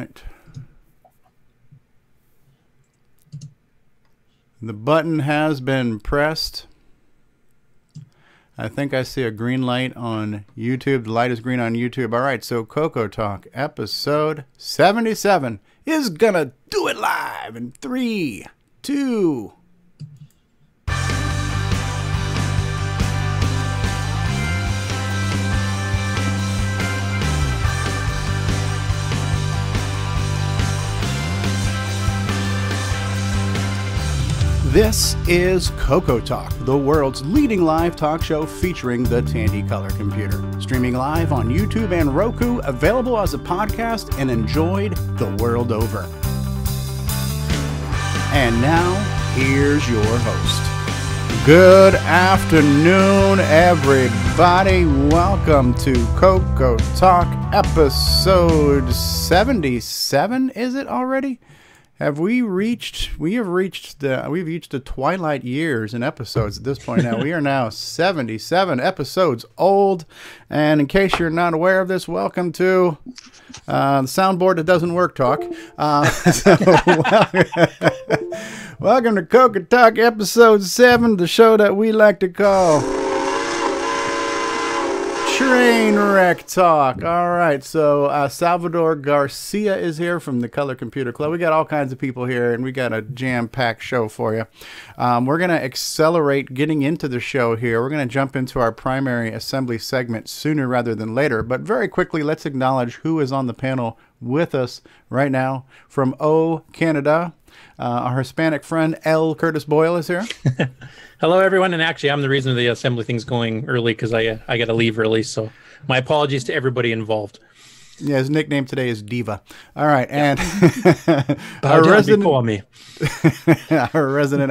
right. The button has been pressed. I think I see a green light on YouTube. The light is green on YouTube. All right, so CoCoTALK episode 77 is gonna do it live in 3, 2. This is CoCoTALK, the world's leading live talk show featuring the Tandy Color Computer. Streaming live on YouTube and Roku, available as a podcast and enjoyed the world over. And now, here's your host. Good afternoon, everybody. Welcome to CoCoTALK episode 77, is it already? We've reached the twilight years in episodes at this point now. We are now 77 episodes old. And in case you're not aware of this, welcome to the soundboard that doesn't work talk. Welcome to CoCoTALK episode 7, the show that we like to call Train Wreck Talk. All right, so Salvador Garcia is here from the Color Computer Club. We got all kinds of people here, and we got a jam-packed show for you. We're going to accelerate getting into the show here. We're going to jump into our primary assembly segment sooner rather than later. But very quickly, let's acknowledge who is on the panel with us right now. From Canada, our Hispanic friend, L. Curtis Boyle is here. Hello, everyone. And actually, I'm the reason the assembly thing's going early because I got to leave early. So my apologies to everybody involved. Yeah, his nickname today is Diva. All right. And our resident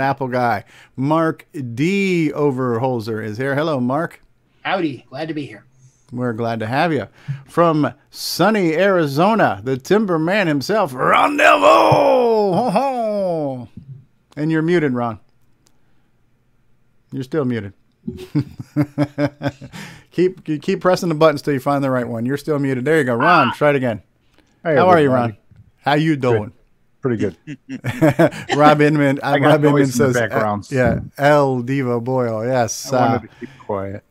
Apple guy, Mark D. Overholzer is here. Hello, Mark. Howdy. Glad to be here. We're glad to have you. From sunny Arizona, the timber man himself, Ron Delvo. Ho, ho. And you're muted, Ron. You're still muted. keep pressing the buttons till you find the right one. You're still muted. There you go. Ron, try it again. Hey, how are you, Ron? How you doing? Pretty good. Rob Inman. Rob Inman says, yeah, L. Diva Boyle. Yes. I wanted to keep quiet.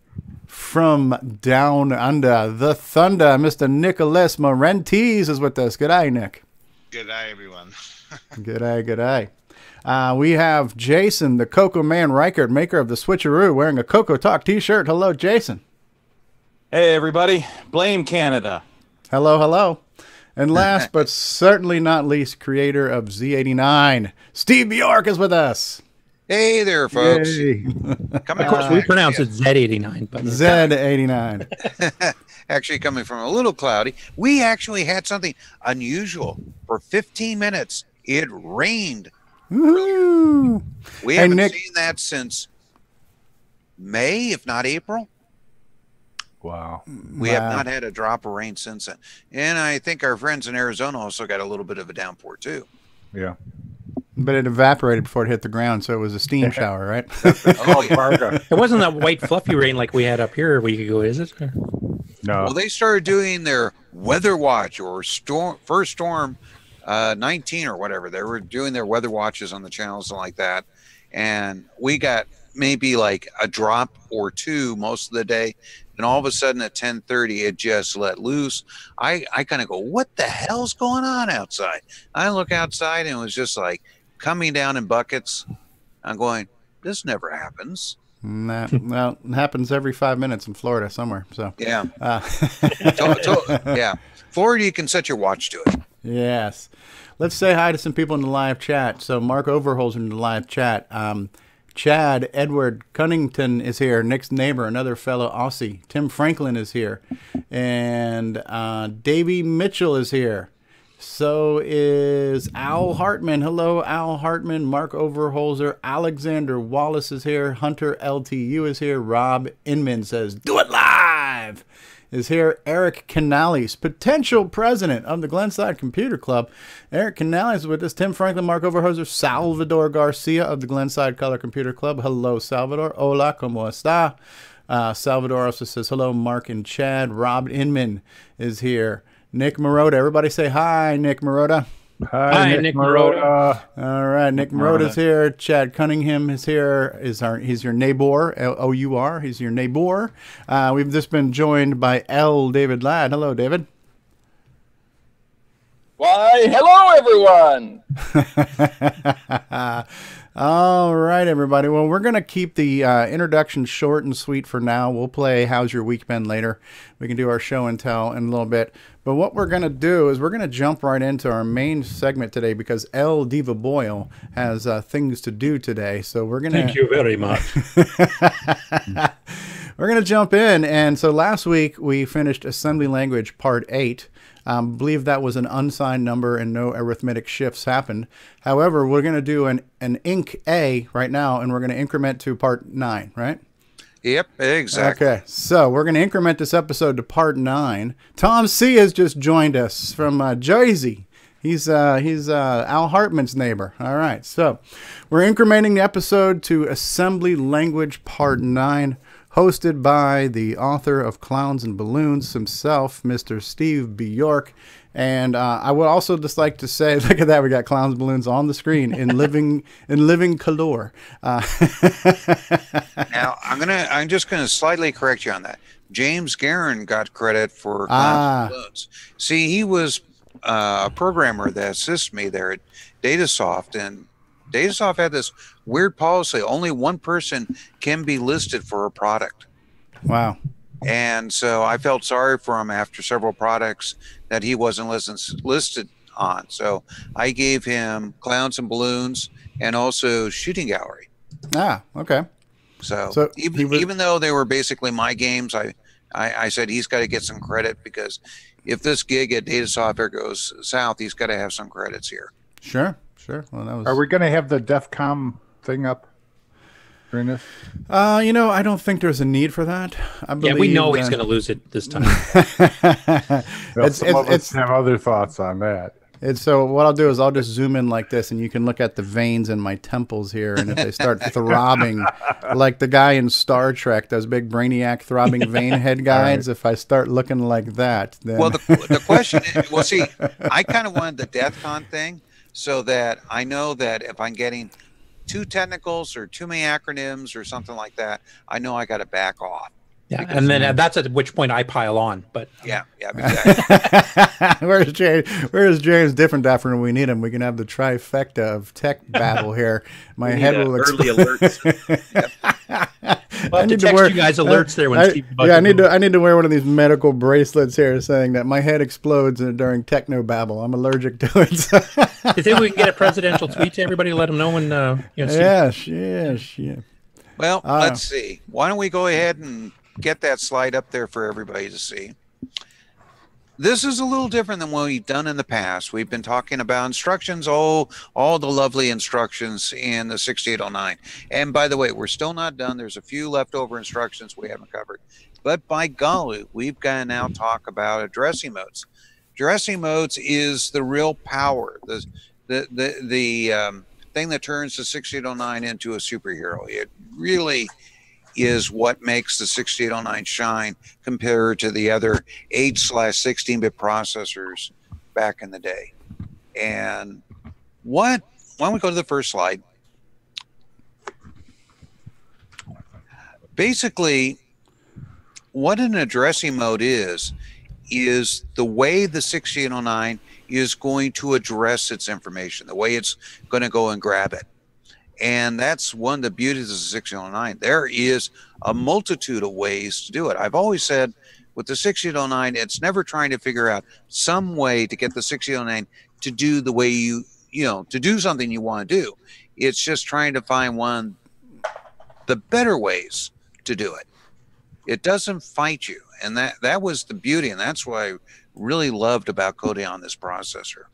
From down under the thunder, Mr. Nicholas Marentes is with us. Good eye, Nick. Good eye, everyone. Good eye. We have Jason, the Coco Man Reichert, maker of the Switcheroo, wearing a CoCoTALK t-shirt. Hello, Jason. Hey, everybody. Blame Canada. Hello. And last but certainly not least, creator of Z89, Steve Bjork is with us. Hey there, folks. Hey. Of course, we pronounce it Z89. But Z89. Actually, coming from a little cloudy, we actually had something unusual. For 15 minutes, it rained. Woo-hoo. We haven't seen that since May, if not April. Wow. We have not had a drop of rain since then. And I think our friends in Arizona also got a little bit of a downpour, too. Yeah. But it evaporated before it hit the ground, so it was a steam shower, right? Oh, yeah. It wasn't that white fluffy rain like we had up here a week ago, is it? No. Well, they started doing their weather watch or first storm 19 or whatever. They were doing their weather watches on the channels and like that. And we got maybe like a drop or two most of the day. And all of a sudden at 10:30, it just let loose. I kind of go, what the hell's going on outside? I look outside and it was just like coming down in buckets. I'm going, this never happens. Well, it happens every 5 minutes in Florida somewhere. So yeah. Yeah. Florida, you can set your watch to it. Yes. Let's say hi to some people in the live chat. So Mark Overholzer in the live chat. Chad Edward Cunnington is here. Nick's neighbor, another fellow Aussie. Tim Franklin is here. And Davey Mitchell is here. So is Al Hartman. Hello, Al Hartman. Mark Overholzer. Alexander Wallace is here. Hunter LTU is here. Rob Inman says, do it live. Is here. Eric Canales, potential president of the Glenside Computer Club. Eric Canales is with us. Tim Franklin, Mark Overholzer, Salvador Garcia of the Glenside Color Computer Club. Hello, Salvador. Hola, ¿cómo está? Salvador also says, hello, Mark and Chad. Rob Inman is here. Nick Marotta. Everybody say hi, Nick Marotta. Hi, Nick Marotta. All right, Nick Marotta's here. Chad Cunningham is here. He's your neighbor, L-O-U-R. He's your neighbor. We've just been joined by David Ladd. Hello, David. Why, hello, everyone. All right, everybody. Well, we're going to keep the introduction short and sweet for now. We'll play How's Your Week Been later. We can do our show and tell in a little bit. But what we're going to do is we're going to jump right into our main segment today because L. Diva Boyle has things to do today. So we're going to... Thank you very much. We're going to jump in. And so last week we finished Assembly Language Part 8. I believe that was an unsigned number and no arithmetic shifts happened. However, we're going to do an Inc. A right now, and we're going to increment to Part 9, right? Yep, exactly. Okay, so we're going to increment this episode to Part 9. Tom C. has just joined us from Jersey. He's Al Hartman's neighbor. All right, so we're incrementing the episode to Assembly Language Part 9. Hosted by the author of Clowns and Balloons himself, Mr. Steve Bjork. And I would also just like to say, look at that, we got Clowns and Balloons on the screen in living color. Now I'm just gonna slightly correct you on that. James Guerin got credit for Clowns and Balloons. See, he was a programmer that assisted me there at Datasoft, and Datasoft had this weird policy. Only one person can be listed for a product. Wow. And so I felt sorry for him after several products that he wasn't listed on. So I gave him Clowns and Balloons and also Shooting Gallery. Okay. So even though they were basically my games, I said he's got to get some credit because if this gig at Datasoft ever goes south, he's got to have some credits here. Sure. Well, that was... Are we going to have the DEFCON thing up during this? I don't think there's a need for that. Yeah, we know he's going to lose it this time. Well, some of us have other thoughts on that. And so what I'll do is I'll just zoom in like this, and you can look at the veins in my temples here, and if they start throbbing, like the guy in Star Trek, those big Brainiac throbbing vein head guys, if I start looking like that, then... Well, the question is, well, see, I kind of wanted the DEFCON thing, so that I know that if I'm getting too technicals or too many acronyms or something like that, I know I got to back off. Yeah, and then that's at which point I pile on. But yeah, exactly. Where's James? Where's James different after when we need him? We can have the trifecta of tech battle here. My head will early alerts. We'll have to text you guys alerts there when Steve. I need to wear one of these medical bracelets here saying that my head explodes during techno babble. I'm allergic to it. You think we can get a presidential tweet to everybody to let them know when? Yes. Well, let's see. Why don't we go ahead and get that slide up there for everybody to see? This is a little different than what we've done in the past. We've been talking about instructions, all the lovely instructions in the 6809. And by the way, we're still not done. There's a few leftover instructions we haven't covered. But by golly, we've got to now talk about addressing modes. Addressing modes is the real power, the thing that turns the 6809 into a superhero. It really is what makes the 6809 shine compared to the other 8/16-bit processors back in the day. And why don't we go to the first slide? Basically, what an addressing mode is the way the 6809 is going to address its information, the way it's going to go and grab it. And that's one of the beauties of the 6809. There is a multitude of ways to do it. I've always said with the 6809, it's never trying to figure out some way to get the 6809 to do the way to do something you want to do. It's just trying to find the better ways to do it. It doesn't fight you. And that was the beauty. And that's what I really loved about coding on this processor.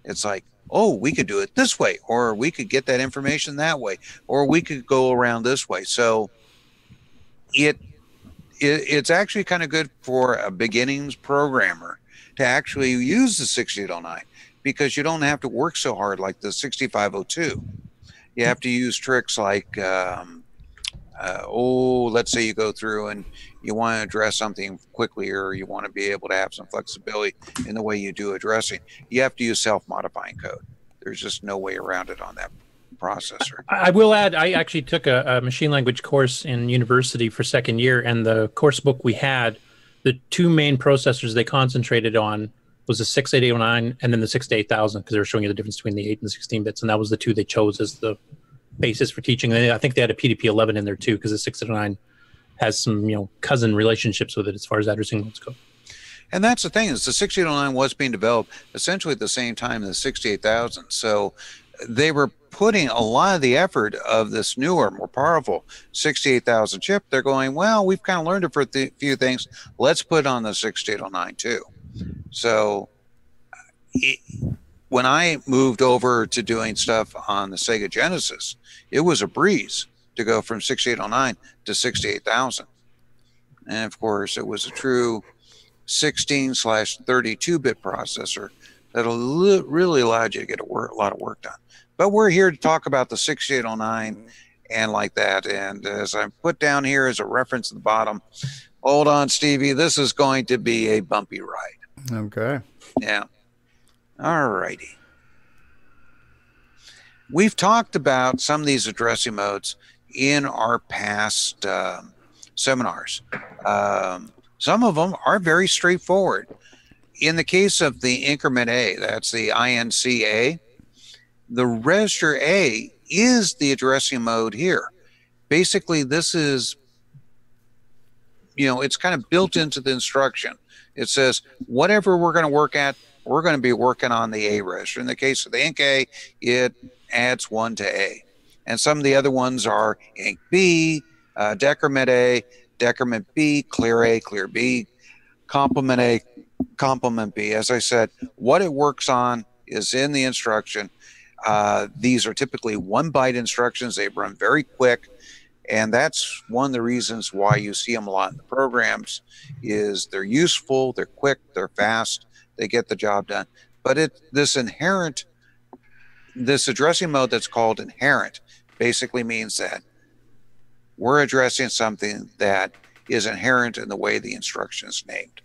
It's like, oh, we could do it this way, or we could get that information that way, or we could go around this way. So it's actually kind of good for a beginnings programmer to actually use the 6809 because you don't have to work so hard like the 6502. You have to use tricks like let's say you go through and you want to address something quickly, or you want to be able to have some flexibility in the way you do addressing, you have to use self-modifying code. There's just no way around it on that processor. I will add, I actually took a machine language course in university for second year, and the course book we had, the two main processors they concentrated on was the 68809 and then the 68000, because they were showing you the difference between the 8 and the 16 bits, and that was the two they chose as the basis for teaching. And I think they had a PDP-11 in there too, because the 689 has some cousin relationships with it as far as addressing modes go. And that's the thing, is the 6809 was being developed essentially at the same time as the 68000. So they were putting a lot of the effort of this newer, more powerful 68,000 chip. They're going, well, we've kind of learned it for a few things. Let's put it on the 6809 too. So when I moved over to doing stuff on the Sega Genesis, it was a breeze to go from 6809 to 68,000. And of course, it was a true 16/32-bit processor that really allowed you to get a lot of work done. But we're here to talk about the 6809 and like that. And as I put down here as a reference at the bottom, hold on, Stevie, this is going to be a bumpy ride. Okay. Yeah. All righty. We've talked about some of these addressing modes in our past seminars. Some of them are very straightforward. In the case of the increment A, that's the INCA, the register A is the addressing mode here. Basically, this is, it's kind of built into the instruction. It says, whatever we're going to work at, we're going to be working on the A register. In the case of the Inc A, it adds 1 to A. And some of the other ones are Inc B, decrement A, decrement B, clear A, clear B, complement A, complement B. As I said, what it works on is in the instruction. These are typically 1-byte instructions. They run very quick. And that's one of the reasons why you see them a lot in the programs, is they're useful, they're quick, they're fast, they get the job done. But this addressing mode that's called inherent basically means that we're addressing something that is inherent in the way the instruction is named.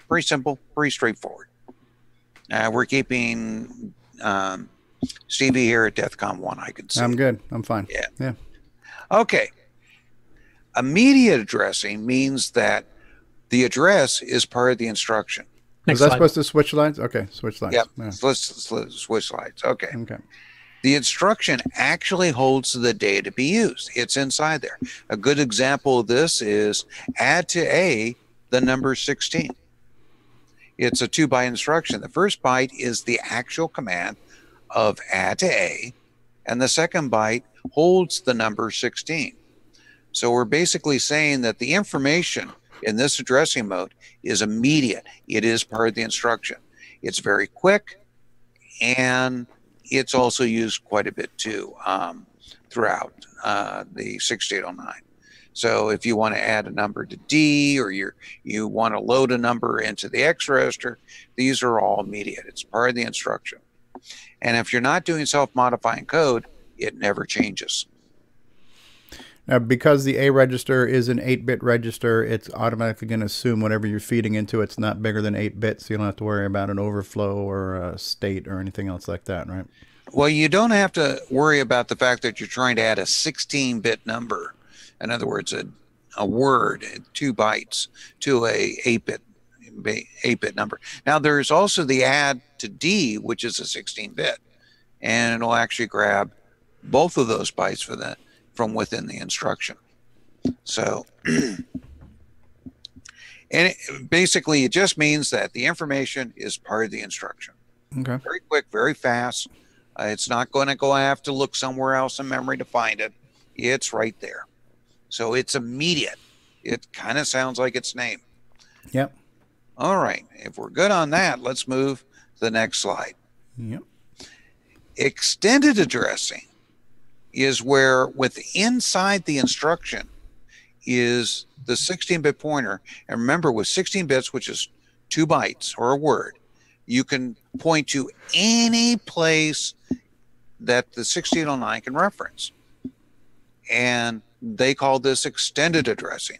Pretty simple, pretty straightforward. We're keeping Stevie here at DEFCON 1, I can see. I'm good. I'm fine. Yeah. Okay. Immediate addressing means that the address is part of the instruction. Is that supposed to switch lines? Okay, switch lines. Yep. Yeah. Let's switch lines. Okay. Okay. The instruction actually holds the data to be used. It's inside there. A good example of this is add to A the number 16. It's a 2-byte instruction. The first byte is the actual command of add to A, and the second byte holds the number 16. So we're basically saying that the information in this addressing mode is immediate. It is part of the instruction. It's very quick, and it's also used quite a bit too throughout the 6809. So if you want to add a number to D, or you want to load a number into the X register, these are all immediate. It's part of the instruction. And if you're not doing self-modifying code, it never changes. Now, because the A register is an 8-bit register, it's automatically going to assume whatever you're feeding into it's not bigger than 8 bits, so you don't have to worry about an overflow or a state or anything else like that, right? Well, you don't have to worry about the fact that you're trying to add a 16-bit number. In other words, a word, 2 bytes, to a 8-bit number. Now, there's also the add to D, which is a 16-bit, and it'll actually grab both of those bytes from within the instruction. So, and basically, it just means that the information is part of the instruction. Okay. Very quick, very fast. It's not going to have to look somewhere else in memory to find it. It's right there. So it's immediate. It kind of sounds like its name. Yep. All right. If we're good on that, let's move to the next slide. Yep. Extended addressing is where inside the instruction is the 16-bit pointer. And remember, with 16 bits, which is 2 bytes or a word, you can point to any place that the 6809 can reference. And they call this extended addressing,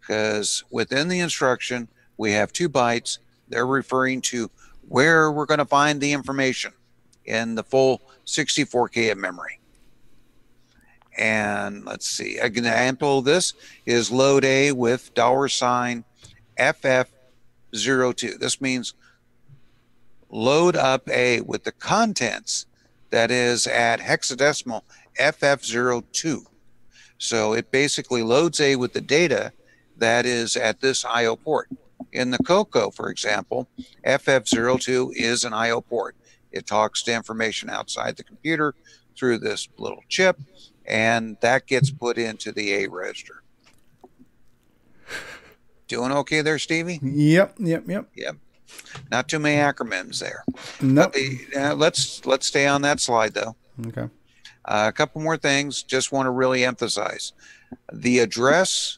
because within the instruction, we have 2 bytes. They're referring to where we're going to find the information in the full 64K of memory. And let's see, an example of this is load A with $FF02. This means load up A with the contents that is at hexadecimal FF02. So it basically loads A with the data that is at this IO port. In the CoCo, for example, FF02 is an IO port. It talks to information outside the computer through this little chip, and that gets put into the A register. Doing okay there, Stevie? Yep. Not too many acronyms there. Nope. Let's stay on that slide, though. Okay. A couple more things. Just want to really emphasize the address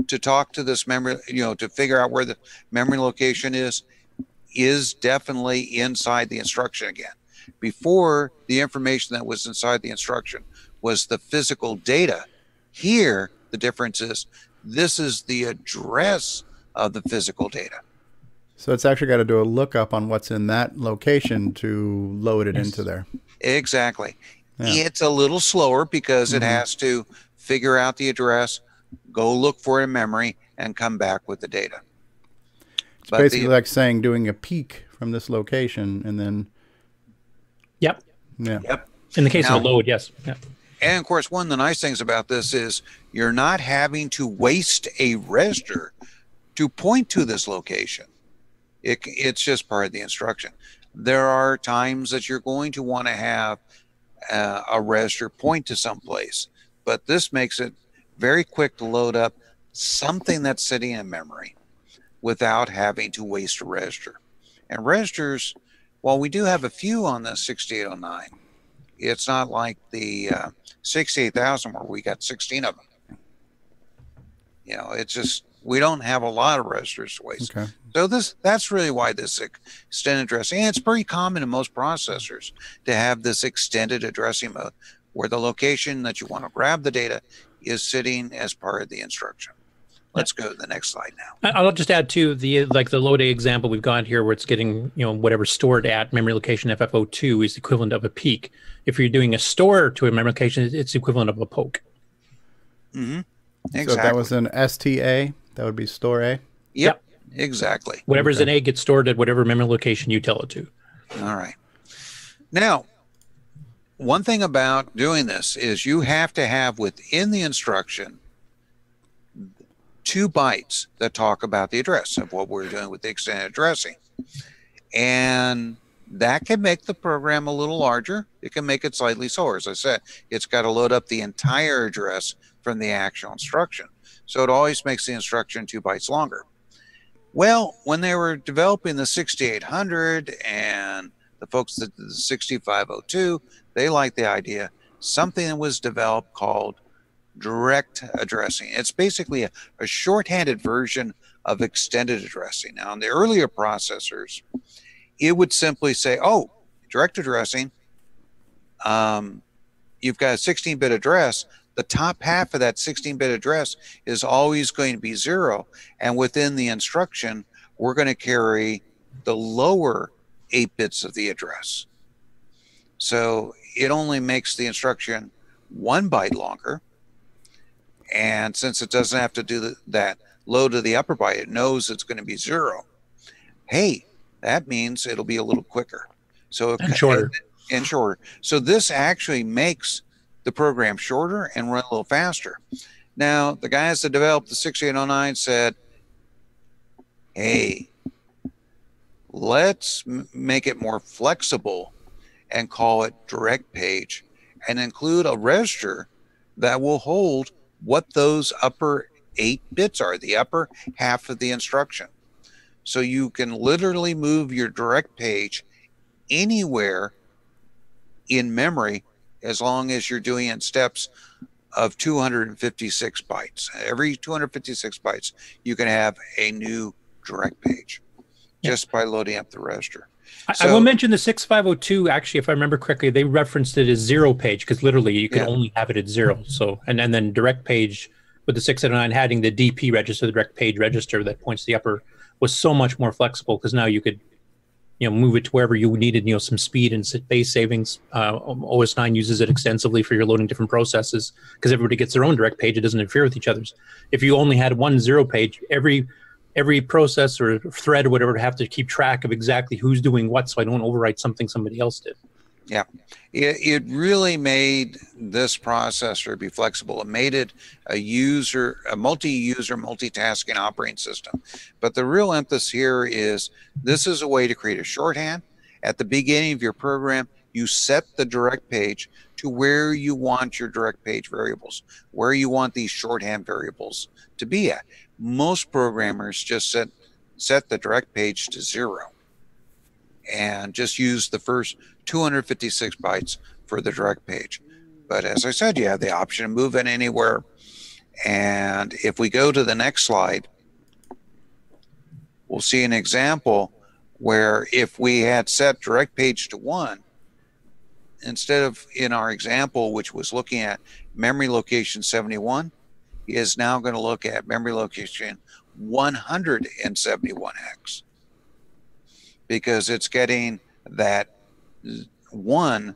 to talk to this memory, to figure out where the memory location is definitely inside the instruction again. Before, the information that was inside the instruction was the physical data. Here, the difference is this is the address of the physical data. So it's actually got to do a lookup on what's in that location to load it into there. Exactly. Yeah. It's a little slower because it has to figure out the address, go look for it in memory, and come back with the data. It's basically like saying doing a peek from this location and then... Yep. Yeah. Yep. In the case of a load, yes. Yep. And of course, one of the nice things about this is you're not having to waste a register to point to this location. It's just part of the instruction. There are times that you're going to want to have a register point to someplace, but this makes it very quick to load up something that's sitting in memory without having to waste a register. And registers, while we do have a few on the 6809, it's not like the 68,000 where we got 16 of them. It's just, we don't have a lot of registers to waste. Okay. So that's really why this extended addressing, and it's pretty common in most processors to have this extended addressing mode where the location that you want to grab the data is sitting as part of the instruction. Let's go to the next slide now. I'll just add to the load A example we've got here where it's getting, whatever stored at memory location FF02 is the equivalent of a peek. If you're doing a store to a memory location, it's the equivalent of a poke. Mm-hmm. Exactly. So if that was an STA, that would be store A? Yep. Exactly. Whatever's an A gets stored at whatever memory location you tell it to. All right. Now, one thing about doing this is you have to have within the instruction 2 bytes that talk about the address of what we're doing with the extended addressing. And that can make the program a little larger. It can make it slightly slower. As I said, it's got to load up the entire address from the actual instruction. So it always makes the instruction 2 bytes longer. Well, when they were developing the 6800 and the folks that did the 6502, they liked the idea. Something that was developed called direct addressing. It's basically a shorthanded version of extended addressing. Now, in the earlier processors, it would simply say, oh, direct addressing, you've got a 16-bit address. The top half of that 16-bit address is always going to be 0. And within the instruction, we're going to carry the lower 8 bits of the address. So it only makes the instruction 1 byte longer. And since it doesn't have to do that load of the upper byte, it knows it's going to be 0. Hey, that means it'll be a little quicker. So and shorter. And shorter. So this actually makes the program shorter and run a little faster. Now, the guys that developed the 6809 said, hey, let's make it more flexible and call it direct page and include a register that will hold what those upper 8 bits are, the upper half of the instruction. So you can literally move your direct page anywhere in memory as long as you're doing it in steps of 256 bytes. Every 256 bytes, you can have a new direct page just by loading up the register. I will mention the 6502. Actually, if I remember correctly, they referenced it as 0 page because literally you could only have it at 0. So and then direct page with the 609 having the DP register, the direct page register that points to the upper, was so much more flexible because now you could move it to wherever you needed some speed and space savings. OS 9 uses it extensively for your loading different processes because everybody gets their own direct page. It doesn't interfere with each other's. If you only had one 0 page, every process or thread or whatever would have to keep track of exactly who's doing what, so I don't overwrite something somebody else did. Yeah, it really made this processor be flexible. It made it a multi-user, multitasking operating system. But the real emphasis here is this is a way to create a shorthand. At the beginning of your program, you set the direct page to where you want your direct page variables, where you want these shorthand variables to be at. Most programmers just set the direct page to 0 and just use the first 256 bytes for the direct page. But as I said, you have the option to move it anywhere. And if we go to the next slide, we'll see an example where if we had set direct page to 1, instead of in our example, which was looking at memory location 71, is now going to look at memory location 171X because it's getting that 1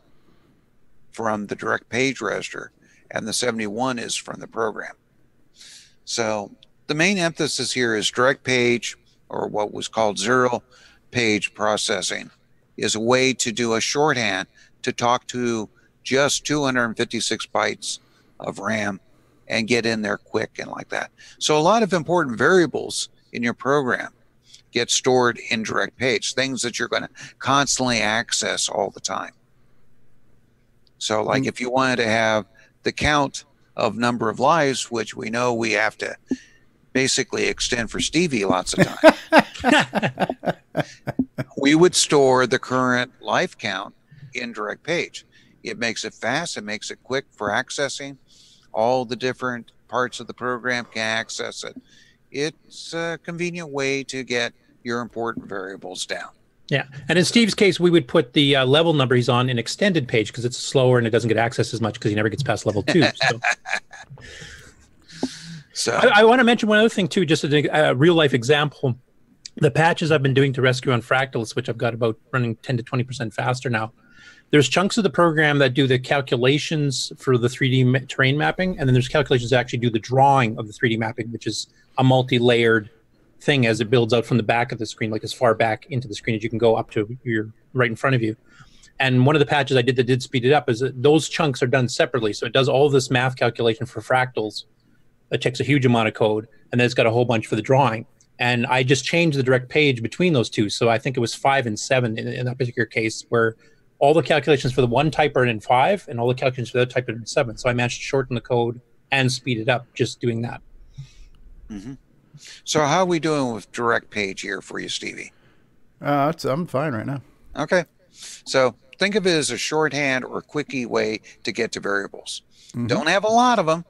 from the direct page register and the 71 is from the program. So the main emphasis here is direct page, or what was called 0 page processing, is a way to do a shorthand to talk to just 256 bytes of RAM and get in there quick and like that. So a lot of important variables in your program get stored in direct page, things that you're going to constantly access all the time. So like if you wanted to have the count of number of lives, which we know we have to basically extend for Stevie lots of time, we would store the current life count in direct page. It makes it fast, it makes it quick for accessing. All the different parts of the program can access it. It's a convenient way to get your important variables down. Yeah, and in Steve's case, we would put the level number he's on in extended page because it's slower and it doesn't get access as much because he never gets past level 2. So I want to mention one other thing too, just a real life example. The patches I've been doing to rescue on Fractals, which I've got about running 10 to 20% faster now. There's chunks of the program that do the calculations for the 3D terrain mapping, and then there's calculations that actually do the drawing of the 3D mapping, which is a multi-layered thing as it builds out from the back of the screen, like as far back into the screen as you can go up to your right in front of you. And one of the patches I did that did speed it up is that those chunks are done separately. So it does all this math calculation for fractals. It takes a huge amount of code, and then it's got a whole bunch for the drawing. And I just changed the direct page between those two. So I think it was 5 and 7 in that particular case, where all the calculations for the one type are in 5 and all the calculations for the other type are in 7. So I managed to shorten the code and speed it up just doing that. Mm-hmm. So how are we doing with direct page here for you, Stevie? I'm fine right now. Okay. So think of it as a shorthand or quickie way to get to variables. Mm-hmm. Don't have a lot of them,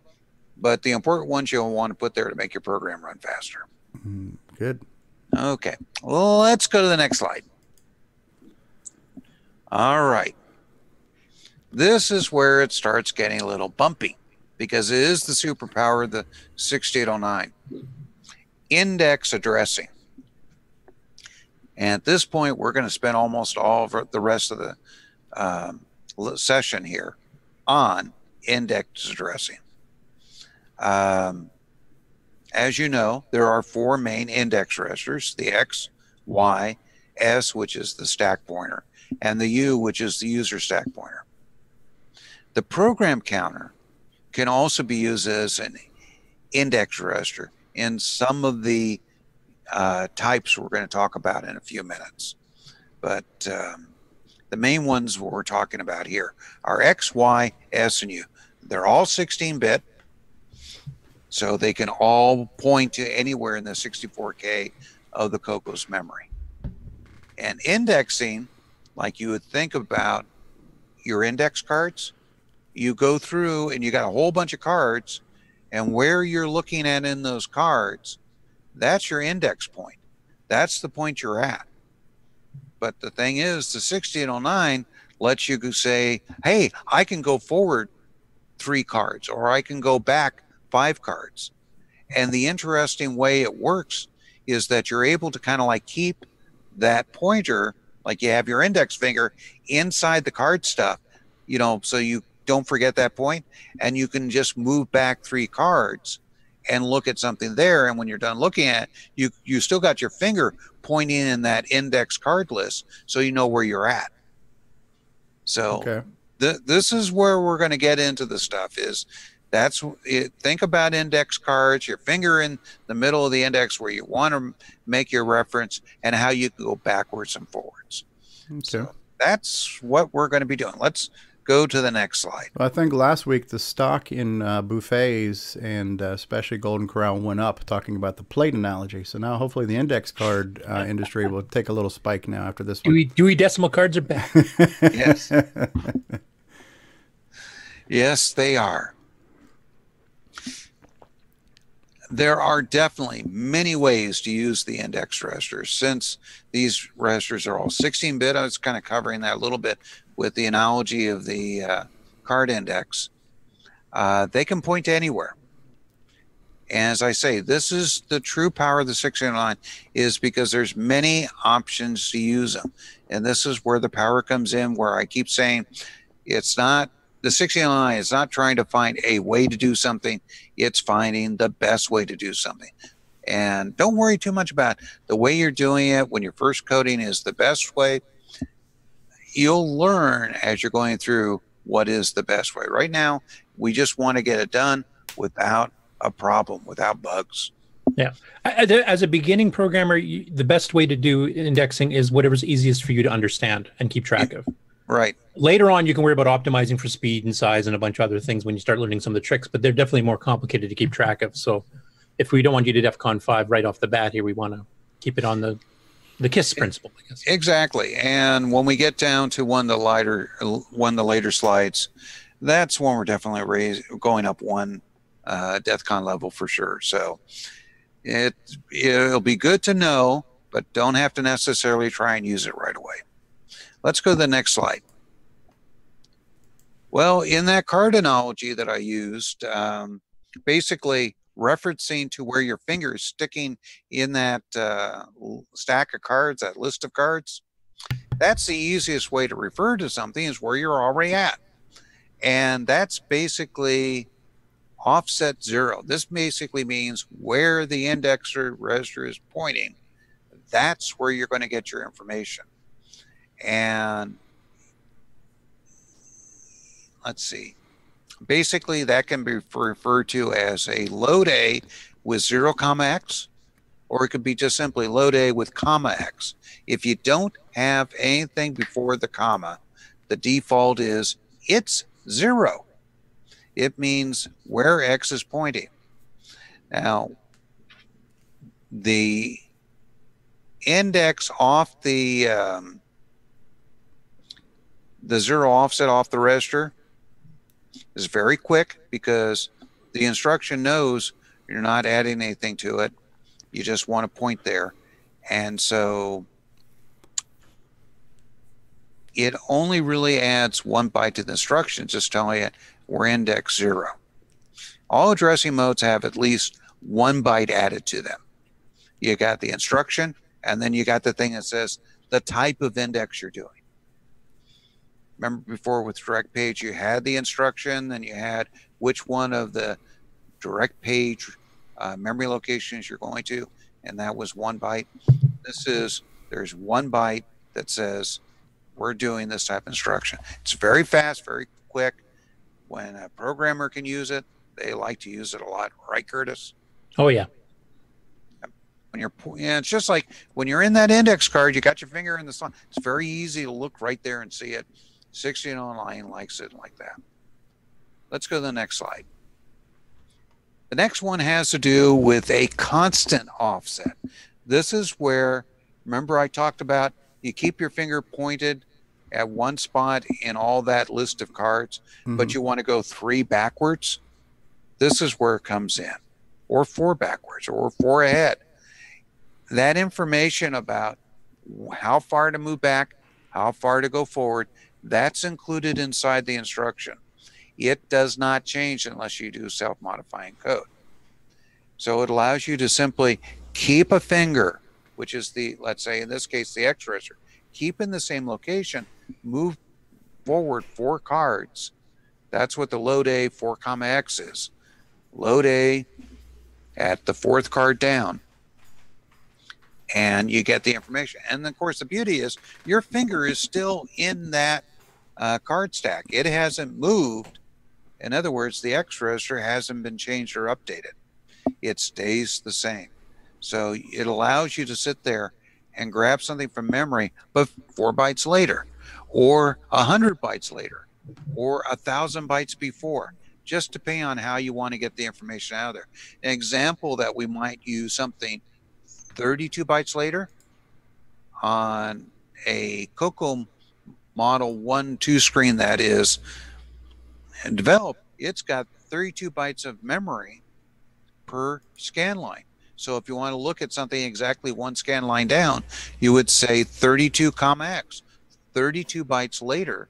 but the important ones you'll want to put there to make your program run faster. Good. Okay. Well, let's go to the next slide. All right. This is where it starts getting a little bumpy because it is the superpower of the 6809. Index addressing. And at this point, we're going to spend almost all of the rest of the session here on index addressing. As you know, there are 4 main index registers, the X, Y, S, which is the stack pointer, and the U, which is the user stack pointer. The program counter can also be used as an index register in some of the types we're going to talk about in a few minutes. But the main ones we're talking about here are X, Y, S, and U. They're all 16-bit, so they can all point to anywhere in the 64K of the CoCo's memory. And indexing, like you would think about your index cards, you go through and you got a whole bunch of cards, and where you're looking at in those cards, that's your index point. That's the point you're at. But the thing is, the 1609 lets you say, hey, I can go forward 3 cards, or I can go back 5 cards. And the interesting way it works is that you're able to kind of like keep that pointer, like you have your index finger inside the card stuff, you know, so you don't forget that point, and you can just move back 3 cards and look at something there. And when you're done looking at it, you still got your finger pointing in that index card list, so you know where you're at. So Okay. This is where we're going to get into the stuff is that's it. Think about index cards, your finger in the middle of the index where you want to make your reference, and how you can go backwards and forwards. Okay. So that's what we're going to be doing. Let's go to the next slide. Well, I think last week the stock in buffets and especially Golden Corral went up, talking about the plate analogy. So now hopefully the index card industry will take a little spike now after this one. Dewey Decimal cards are back. Yes. Yes, they are. There are definitely many ways to use the index registers. Since these registers are all 16-bit, I was kind of covering that a little bit with the analogy of the card index. They can point to anywhere. And as I say, this is the true power of the 1609, is because there's many options to use them. And this is where the power comes in, where I keep saying it's not, the 1609 is not trying to find a way to do something. It's finding the best way to do something. And don't worry too much about it. The way you're doing it when you're first coding is the best way. You'll learn as you're going through what is the best way. Right now, we just want to get it done without a problem, without bugs. Yeah. As a beginning programmer, the best way to do indexing is whatever's easiest for you to understand and keep track of. Right. Later on, you can worry about optimizing for speed and size and a bunch of other things when you start learning some of the tricks, but they're definitely more complicated to keep track of. So if we don't want you to DEFCON 5 right off the bat here, we want to keep it on the KISS principle, I guess. Exactly. And when we get down to one of the later slides, that's when we're definitely going up one DEFCON level for sure. So it'll be good to know, but don't have to necessarily try and use it right away. Let's go to the next slide. Well, in that card analogy that I used, basically referencing to where your finger is sticking in that stack of cards, that list of cards, that's the easiest way to refer to something, is where you're already at. And that's basically offset 0. This basically means where the index register is pointing. That's where you're going to get your information. And let's see. Basically, that can be referred to as a load A with 0, X, or it could be just simply load A with X. If you don't have anything before the comma, the default is it's 0. It means where X is pointing. Now, the index off the 0 offset off the register is very quick, because the instruction knows you're not adding anything to it. You just want to point there. And so it only really adds 1 byte to the instruction, just telling it we're index 0. All addressing modes have at least 1 byte added to them. You got the instruction, and then you got the thing that says the type of index you're doing. Remember before with direct page, you had the instruction, then you had which one of the direct page memory locations you're going to, and that was 1 byte. There's 1 byte that says we're doing this type of instruction. It's very fast, very quick. When a programmer can use it, they like to use it a lot, right, Curtis? Oh yeah. It's just like when you're in that index card, you got your finger in the slot. It's very easy to look right there and see it. 1609 likes it like that. Let's go to the next slide. The next one has to do with a constant offset. This is where, remember I talked about, you keep your finger pointed at one spot in all that list of cards, but you want to go 3 backwards. This is where it comes in, or 4 backwards, or 4 ahead. That information about how far to move back, how far to go forward. That's included inside the instruction. It does not change unless you do self-modifying code. So it allows you to simply keep a finger, which is the, let's say in this case, the X register, keep in the same location, move forward 4 cards. That's what the load A 4, X is. Load A at the 4th card down, and you get the information. And of course, the beauty is your finger is still in that card stack. It hasn't moved. In other words, the X register hasn't been changed or updated. It stays the same. So it allows you to sit there and grab something from memory, but 4 bytes later, or 100 bytes later, or 1,000 bytes before, just depending on how you want to get the information out of there. An example that we might use something 32 bytes later on a CoCo Model 1-2 screen that is developed, it's got 32 bytes of memory per scan line. So if you want to look at something exactly 1 scan line down, you would say 32, X, 32 bytes later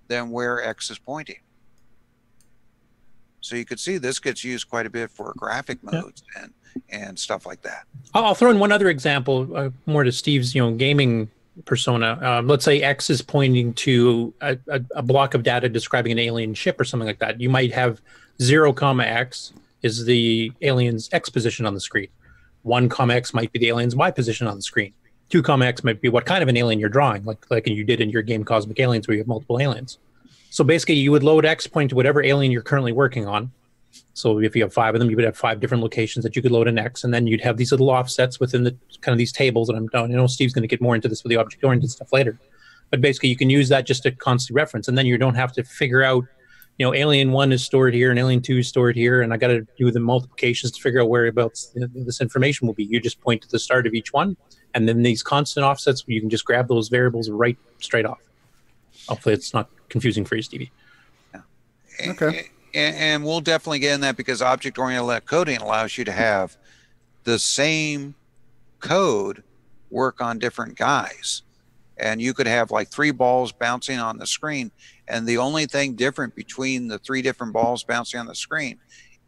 than where X is pointing. So you could see this gets used quite a bit for graphic modes and stuff like that. I'll throw in one other example, more to Steve's gaming persona. Let's say X is pointing to a block of data describing an alien ship or something like that. You might have 0, X is the alien's X position on the screen. 1, X might be the alien's Y position on the screen. 2, X might be what kind of an alien you're drawing, like you did in your game Cosmic Aliens, where you have multiple aliens. So basically, you would load X point to whatever alien you're currently working on. So if you have 5 of them, you would have 5 different locations that you could load an X, and then you'd have these little offsets within the kind of these tables. And I know Steve's going to get more into this with the object-oriented stuff later, but basically, you can use that just to constantly reference, and then you don't have to figure out, alien 1 is stored here and alien 2 is stored here, and I got to do the multiplications to figure out whereabouts this information will be. You just point to the start of each one, and then these constant offsets, you can just grab those variables right straight off. Hopefully, it's not confusing for you, Stevie. Yeah. Okay. And we'll definitely get in that, because object-oriented coding allows you to have the same code work on different guys. And you could have like 3 balls bouncing on the screen, and the only thing different between the 3 different balls bouncing on the screen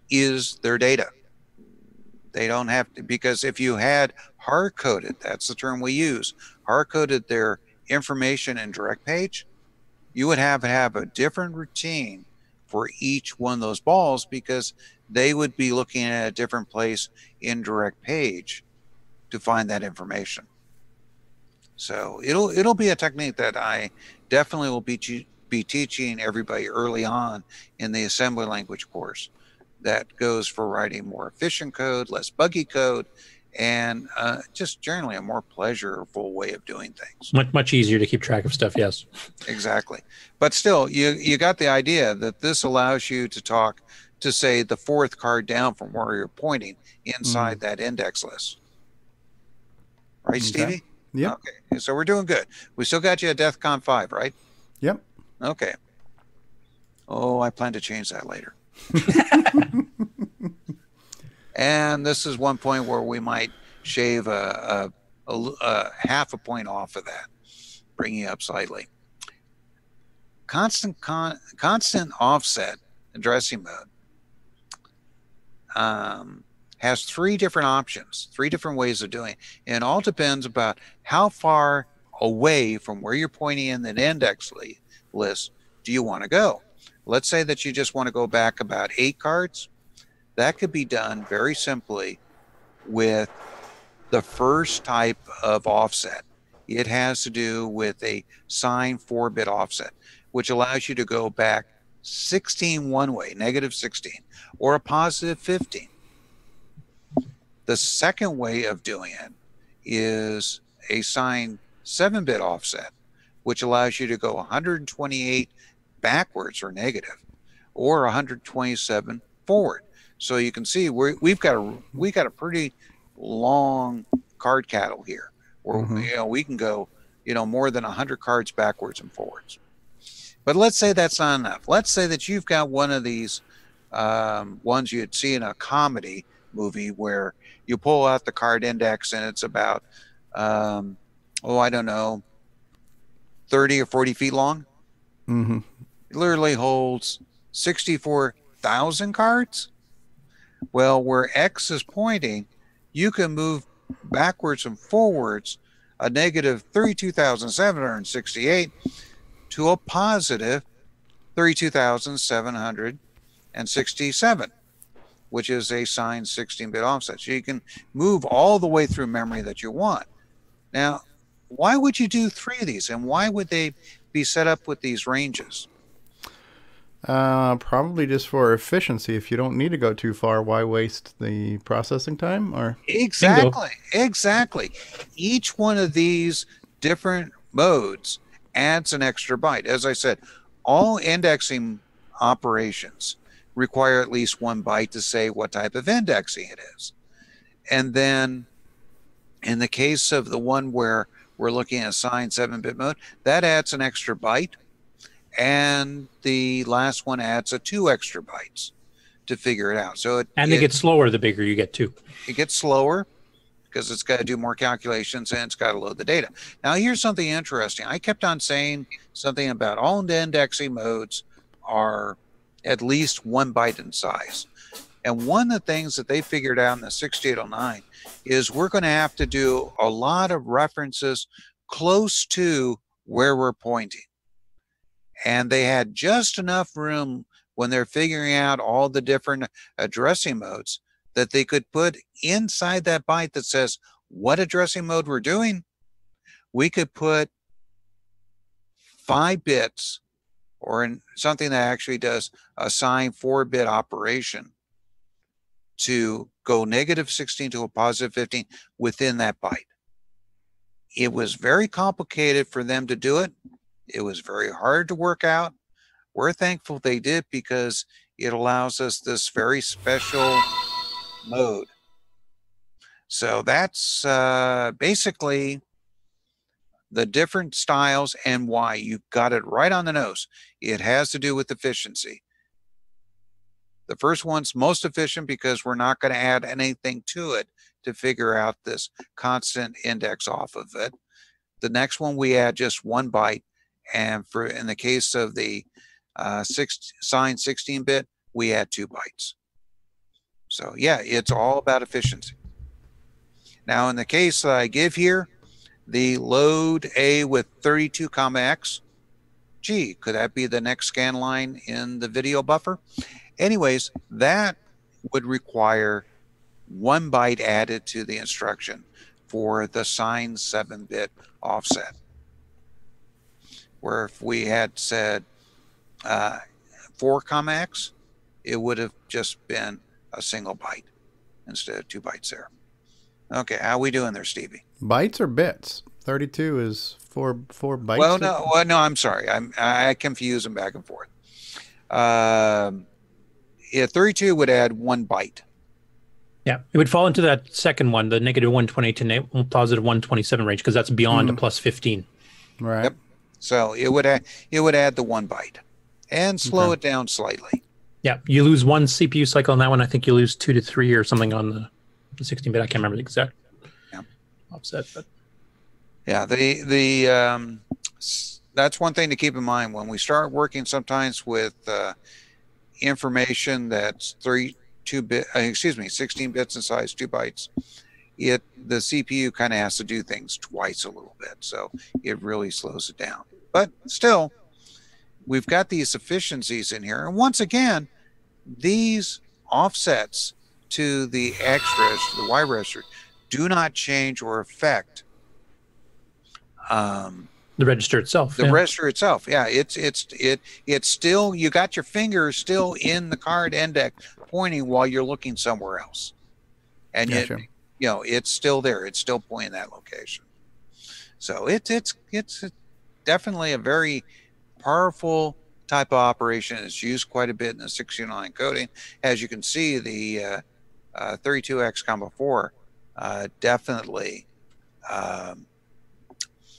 is their data. They don't have to, because if you had hard-coded, that's the term we use, hard-coded their information in direct page, you would have a different routine for each one of those balls, because they would be looking at a different place in direct page to find that information. So it'll be a technique that I definitely will be teaching everybody early on in the assembly language course, that goes for writing more efficient code, less buggy code, and just generally a more pleasurable way of doing things. Much easier to keep track of stuff, yes. Exactly. But still, you got the idea that this allows you to talk to, say, the 4th card down from where you're pointing inside that index list. Right, Stevie? Yep. Okay, so we're doing good. We still got you at DEF CON 5, right? Yep. Okay. Oh, I plan to change that later. And this is one point where we might shave a half a point off of that, bring you up slightly. Constant offset addressing mode has 3 different options, 3 different ways of doing it. And it all depends about how far away from where you're pointing in the index list do you want to go. Let's say that you just want to go back about 8 cards. That could be done very simply with the first type of offset. It has to do with a signed 4-bit offset, which allows you to go back 16 one way, -16, or a +15. The second way of doing it is a signed 7-bit offset, which allows you to go 128 backwards or negative, or 127 forward. So you can see we've got a pretty long card catalog here, where we can go more than 100 cards backwards and forwards. But let's say that's not enough. Let's say that you've got one of these ones you'd see in a comedy movie, where you pull out the card index and it's about oh, I don't know, 30 or 40 feet long. Mm-hmm. It literally holds 64,000 cards. Well, where X is pointing, you can move backwards and forwards a negative 32,768 to a positive 32,767, which is a signed 16-bit offset. So you can move all the way through memory that you want. Now, why would you do 3 of these, and why would they be set up with these ranges? Probably just for efficiency. If you don't need to go too far, why waste the processing time? Or Exactly. Each one of these different modes adds an extra byte. As I said, all indexing operations require at least 1 byte to say what type of indexing it is. And then in the case of the one where we're looking at signed 7-bit mode, that adds an extra byte. And the last one adds 2 extra bytes to figure it out. So they get slower the bigger you get too. It gets slower because it's got to do more calculations and it's got to load the data. Now, here's something interesting. I kept on saying something about all the indexing modes are at least 1 byte in size. And one of the things that they figured out in the 6809 is we're going to have to do a lot of references close to where we're pointing. And they had just enough room when they're figuring out all the different addressing modes that they could put inside that byte that says what addressing mode we're doing. We could put 5 bits or in something that actually does a signed 4-bit operation to go negative 16 to a positive 15 within that byte. It was very complicated for them to do it. It was very hard to work out. We're thankful they did because it allows us this very special mode. So that's basically the different styles and why. You got it right on the nose. It has to do with efficiency. The first one's most efficient because we're not going to add anything to it to figure out this constant index off of it. The next one, we add just 1 byte. And in the case of the signed 16-bit, we add 2 bytes. So yeah, it's all about efficiency. Now, in the case that I give here, the load A with 32, X, gee, could that be the next scan line in the video buffer? Anyways, that would require 1 byte added to the instruction for the signed 7-bit offset. Where if we had said 4, X, it would have just been a single byte instead of 2 bytes there. Okay, how are we doing there, Stevie? Bytes or bits? 32 is 4 bytes. Well, no, I'm sorry. I confuse them back and forth. Yeah, 32 would add 1 byte. Yeah, it would fall into that second one, the negative 128 to positive 127 range, because that's beyond plus 15. Right. Yep. So it would add the 1 byte and slow it down slightly. Yeah, you lose 1 CPU cycle on that one. I think you lose 2 to 3 or something on the 16-bit. I can't remember the exact offset, but yeah, that's one thing to keep in mind when we start working sometimes with information that's 16 bits in size, 2 bytes. The CPU kind of has to do things twice a little bit, so it really slows it down. But still, we've got these efficiencies in here, and once again, these offsets to the X register, the Y register, do not change or affect the register itself. The register itself, yeah, it's still, you got your finger still in the card index pointing while you're looking somewhere else, and Gotcha. It's still there. It's still pointing that location. So it's definitely a very powerful type of operation. It's used quite a bit in the 609 coding. As you can see, the 32X combo 4 definitely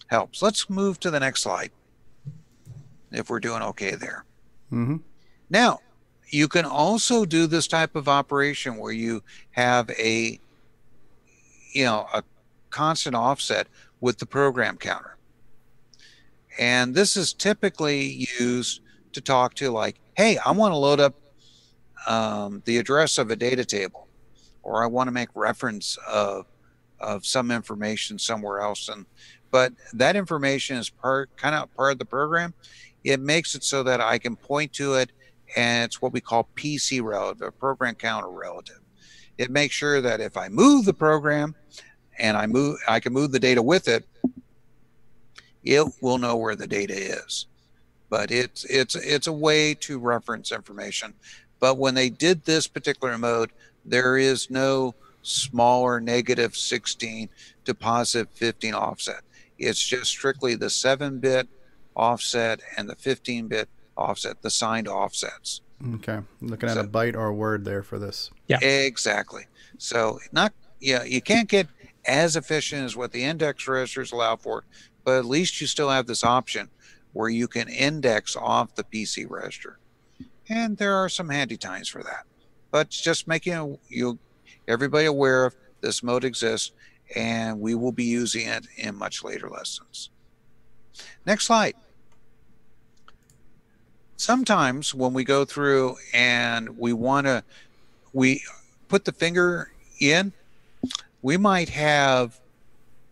helps. Let's move to the next slide if we're doing okay there. Mm-hmm. Now, you can also do this type of operation where you have a constant offset with the program counter. And this is typically used to talk to, like, hey, I want to load up the address of a data table, or I want to make reference of some information somewhere else. But that information is kind of part of the program. It makes it so that I can point to it, and it's what we call PC relative, program counter relative. It makes sure that if I move the program and I can move the data with it, it will know where the data is. But it's a way to reference information. But when they did this particular mode, there is no smaller -16 to +15 offset. It's just strictly the 7-bit offset and the 15-bit offset, the signed offsets. Okay, looking at a byte or a word there for this. Yeah, exactly. So you can't get as efficient as what the index registers allow for, but at least you still have this option where you can index off the PC register. And there are some handy times for that. But just making everybody aware of this mode exists, and we will be using it in much later lessons. Next slide. Sometimes when we go through and we put the finger in, we might have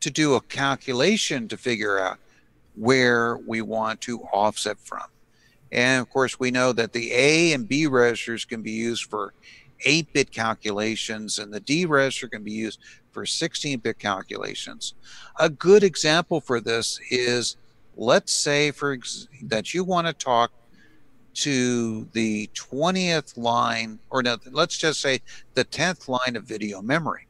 to do a calculation to figure out where we want to offset from. And of course, we know that the A and B registers can be used for 8-bit calculations, and the D register can be used for 16-bit calculations. A good example for this is, let's say that you want to talk to the 20th line, or no, let's just say the 10th line of video memory.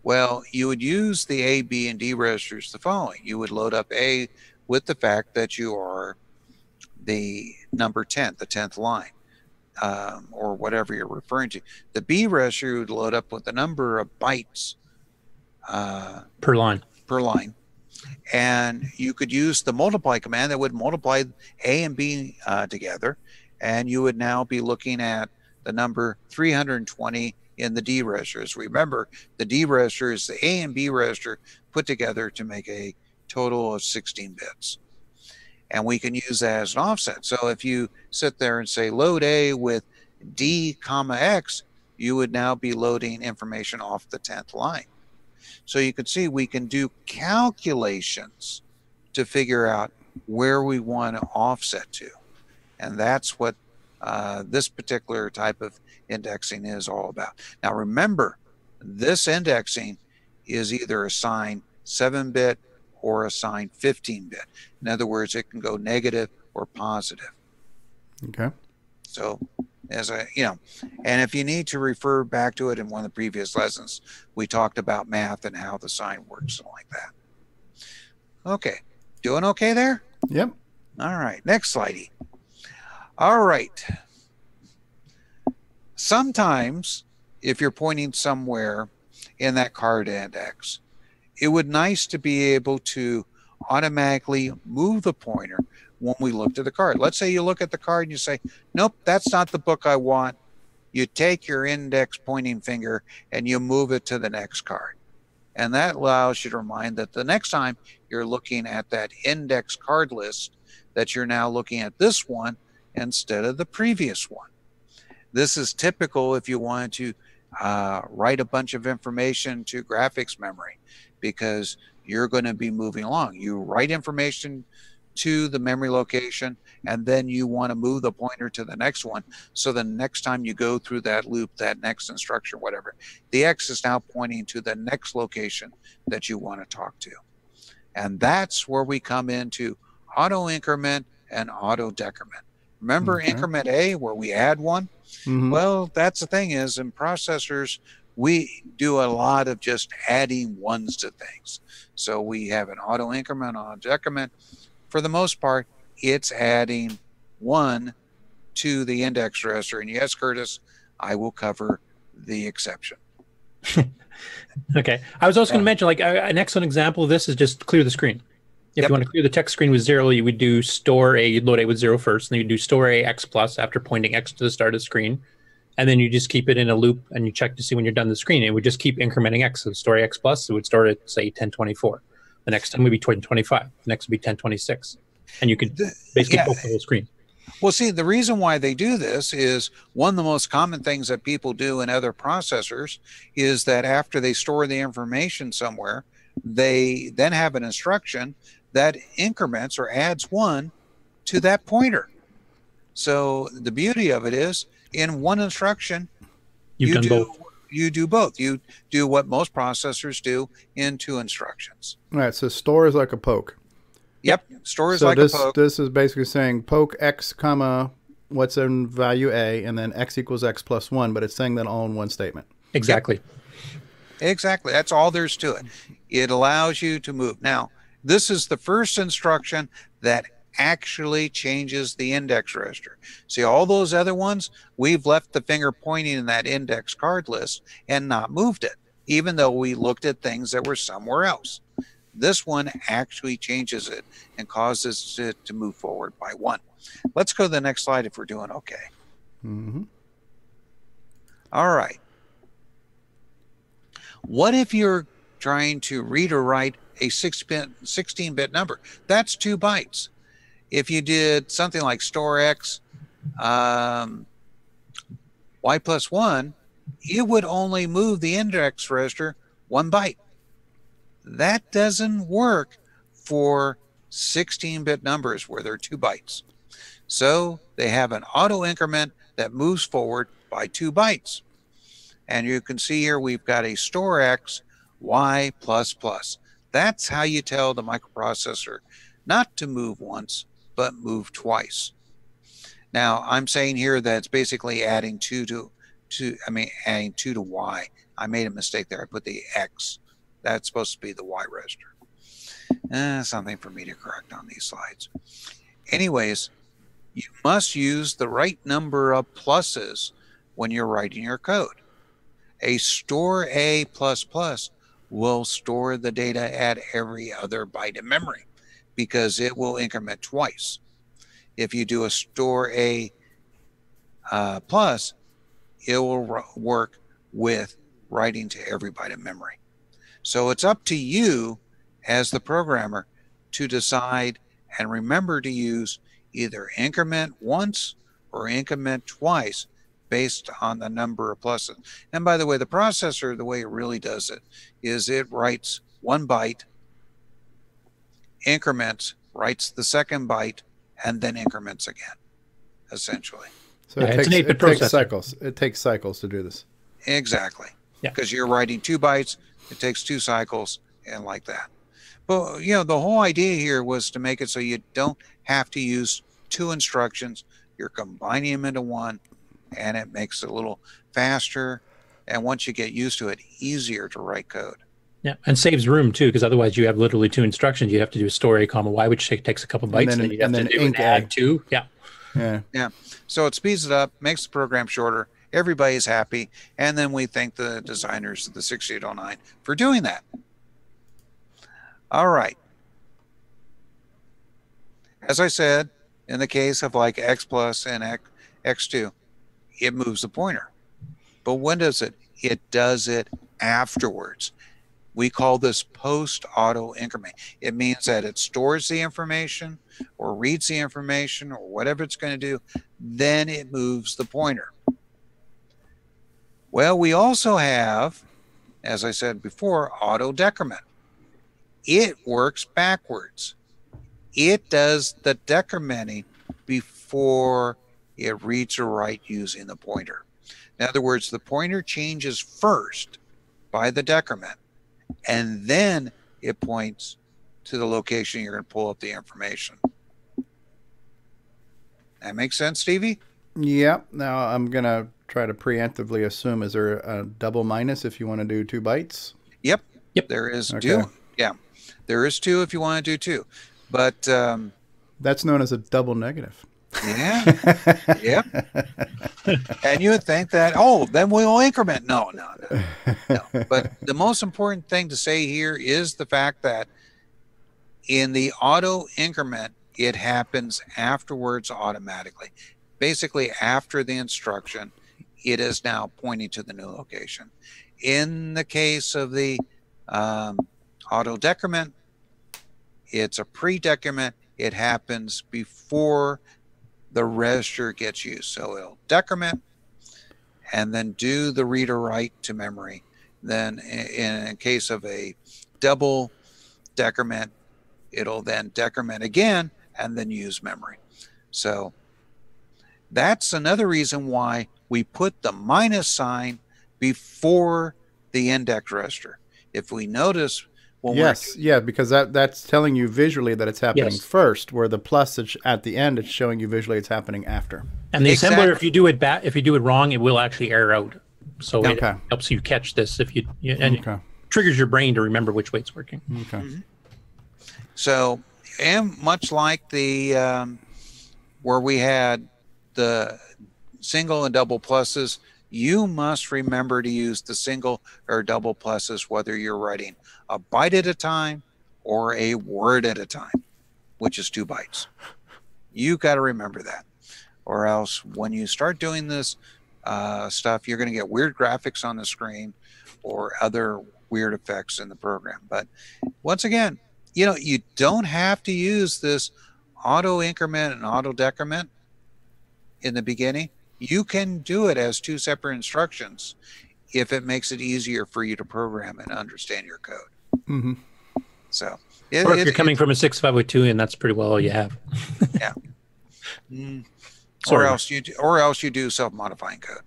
Well, you would use the A, B, and D registers the following. You would load up A with the fact that you are the number 10, the 10th line, or whatever you're referring to. The B register would load up with the number of bytes per line. And you could use the multiply command that would multiply A and B together, and you would now be looking at the number 320 in the D registers. Remember, the D register is the A and B register put together to make a total of 16 bits. And we can use that as an offset. So if you sit there and say load A with D, X, you would now be loading information off the 10th line. So you can see we can do calculations to figure out where we want to offset to. And that's what this particular type of indexing is all about. Now remember, this indexing is either assigned 7-bit or assigned 15-bit. In other words, it can go negative or positive. Okay. So and if you need to refer back to it in one of the previous lessons, we talked about math and how the sign works and like that. Okay. Doing okay there? Yep. All right. Next slidey. All right. Sometimes if you're pointing somewhere in that card index, it would be nice to be able to automatically move the pointer when we looked at the card. Let's say you look at the card and you say, nope, that's not the book I want. You take your index pointing finger and you move it to the next card. And that allows you to remind that the next time you're looking at that index card list, that you're now looking at this one instead of the previous one. This is typical if you wanted to write a bunch of information to graphics memory, because you're going to be moving along. You write information to the memory location, and then you want to move the pointer to the next one. So the next time you go through that loop, that next instruction, whatever, the X is now pointing to the next location that you want to talk to. And that's where we come into auto increment and auto decrement. Remember increment A, where we add one? Mm-hmm. Well, that's the thing is, in processors, we do a lot of just adding ones to things. So we have an auto increment, auto decrement. For the most part, it's adding 1 to the index register. And yes, Curtis, I will cover the exception. Okay. I was also going to mention, like, an excellent example of this is just clear the screen. If you want to clear the text screen with 0, you would do store A, you'd load A with 0 first, and then you do store A X plus after pointing X to the start of the screen. And then you just keep it in a loop and you check to see when you're done the screen. It would just keep incrementing X. So store A X plus, it would store at, say, 1024. The next time would be 1025. The next would be 1026. And you could basically poke the whole screen. Well, see, the reason why they do this is one of the most common things that people do in other processors is that after they store the information somewhere, they then have an instruction that increments or adds 1 to that pointer. So the beauty of it is in one instruction, you do both. You do what most processors do in 2 instructions. All right, so store is like a poke. Yep, store is like a poke. This is basically saying poke x comma what's in value a, and then x equals x plus 1, but it's saying that all in one statement. Exactly. Yep. Exactly. That's all there's to it. It allows you to move. Now, this is the first instruction that actually changes the index register. See, all those other ones, we've left the finger pointing in that index card list and not moved it, even though we looked at things that were somewhere else. This one actually changes it and causes it to move forward by 1. Let's go to the next slide if we're doing okay. Mm-hmm. All right. What if you're trying to read or write a 16-bit number? That's 2 bytes. If you did something like store x y plus 1, it would only move the index register 1 byte. That doesn't work for 16-bit numbers where they're 2 bytes. So they have an auto increment that moves forward by 2 bytes. And you can see here we've got a store x y plus plus. That's how you tell the microprocessor not to move once, but move twice. Now I'm saying here that it's basically adding 2 to y. I made a mistake there. I put the x. That's supposed to be the y register. Something for me to correct on these slides. Anyways, you must use the right number of pluses when you're writing your code. A store A++ will store the data at every other byte of memory because it will increment twice. If you do a store A plus, it will work with writing to every byte of memory. So it's up to you as the programmer to decide and remember to use either increment once or increment twice based on the number of pluses. And by the way, the processor, the way it really does it is it writes 1 byte, increments, writes the second byte, and then increments again, essentially. So it takes cycles. It takes cycles to do this. Exactly. Because you're writing 2 bytes, it takes 2 cycles, and like that. But, you know, the whole idea here was to make it so you don't have to use 2 instructions. You're combining them into one, and it makes it a little faster. And once you get used to it, easier to write code. Yeah, and saves room too, because otherwise you have literally 2 instructions. You have to do store A, comma Y, which takes a couple bytes, and then you have to do add 2. Yeah. So it speeds it up, makes the program shorter. Everybody's happy, and then we thank the designers of the 6809 for doing that. All right. As I said, in the case of like X plus and X2, it moves the pointer. But when does it? It does it afterwards. We call this post-auto increment. It means that it stores the information or reads the information or whatever it's going to do, then it moves the pointer. Well, we also have, as I said before, auto decrement. It works backwards. It does the decrementing before it reads or writes using the pointer. In other words, the pointer changes first by the decrement, and then it points to the location you're going to pull up the information. That makes sense, Stevie? Yeah. Now I'm going to try to preemptively assume, is there a double minus if you want to do 2 bytes? Yep. There is 2. Yeah. There is 2 if you want to do 2. But that's known as a double negative. Yeah. Yep. And you would think that, oh, then we'll increment. No. But the most important thing to say here is the fact that in the auto increment, it happens afterwards automatically. Basically, after the instruction, it is now pointing to the new location. In the case of the auto decrement, It's a pre-decrement. It happens before the register gets used. So it'll decrement and then do the read or write to memory. Then in case of a double decrement, it'll then decrement again and then use memory. So that's another reason why we put the minus sign before the index register. If we notice, when because that's telling you visually that it's happening first, where the plus at the end, it's showing you visually it's happening after. And the assembler, if you do it wrong, it will actually error out. So it helps you catch this if and triggers your brain to remember which way it's working. So, and much like the where we had the single and double pluses, you must remember to use the single or double pluses whether you're writing a byte at a time or a word at a time, which is 2 bytes. You got to remember that, or else when you start doing this stuff, you're going to get weird graphics on the screen or other weird effects in the program. But once again, you don't have to use this auto increment and auto decrement in the beginning. You can do it as 2 separate instructions if it makes it easier for you to program and understand your code. So, or if you're coming from a 6502, and that's pretty well all you have. Yeah. Or else you do self-modifying code.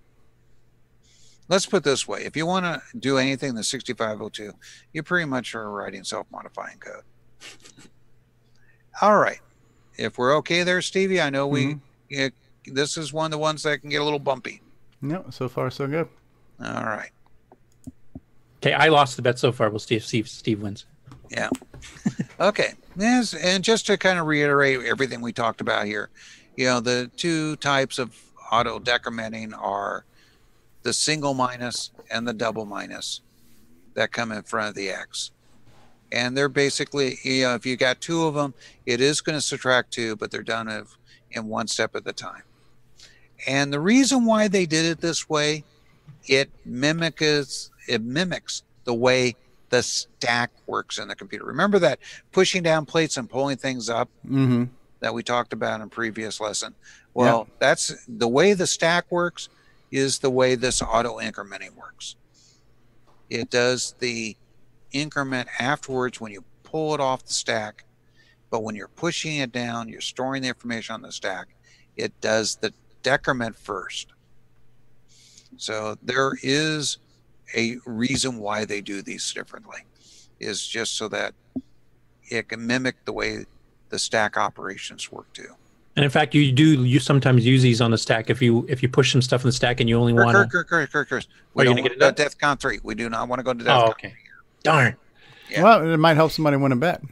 Let's put it this way: if you want to do anything in the 6502, you pretty much are writing self-modifying code. All right. If we're okay there, Stevie, I know this is one of the ones that can get a little bumpy. No, so far so good. All right. Okay, I lost the bet so far. We'll see if Steve wins. Yeah. Okay. Yes, and just to kind of reiterate everything we talked about here, the 2 types of auto decrementing are the single minus and the double minus that come in front of the X. And they're basically, if you got 2 of them, it is going to subtract 2, but they're done in 1 step at a time. And the reason why they did it this way, it mimics the way the stack works in the computer. Remember that pushing down plates and pulling things up that we talked about in a previous lesson? Well, that's the way the stack works, is the way this auto incrementing works. It does the increment afterwards when you pull it off the stack, but when you're pushing it down, you're storing the information on the stack, it does the decrement first. So there is a reason why they do these differently, is just so that it can mimic the way the stack operations work too. And in fact, you sometimes use these on the stack if you push some stuff in the stack and you only want to. We don't want to go to DEFCON 3. We do not want to go to DEFCON 3 here. Darn. Yeah. Well, it might help somebody win a bet.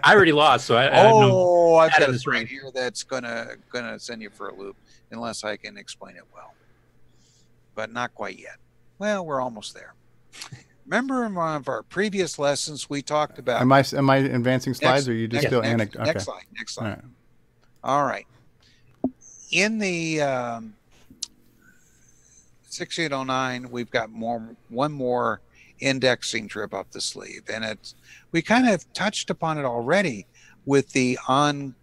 I already lost, so I I've got this right here that's gonna send you for a loop unless I can explain it well. But not quite yet. Well, we're almost there. Remember in one of our previous lessons we talked about. Am I advancing slides, or are you just still anecdote? Next slide. Next slide. All right. In the 6809, we've got one more indexing trip up the sleeve, and we kind of touched upon it already with the on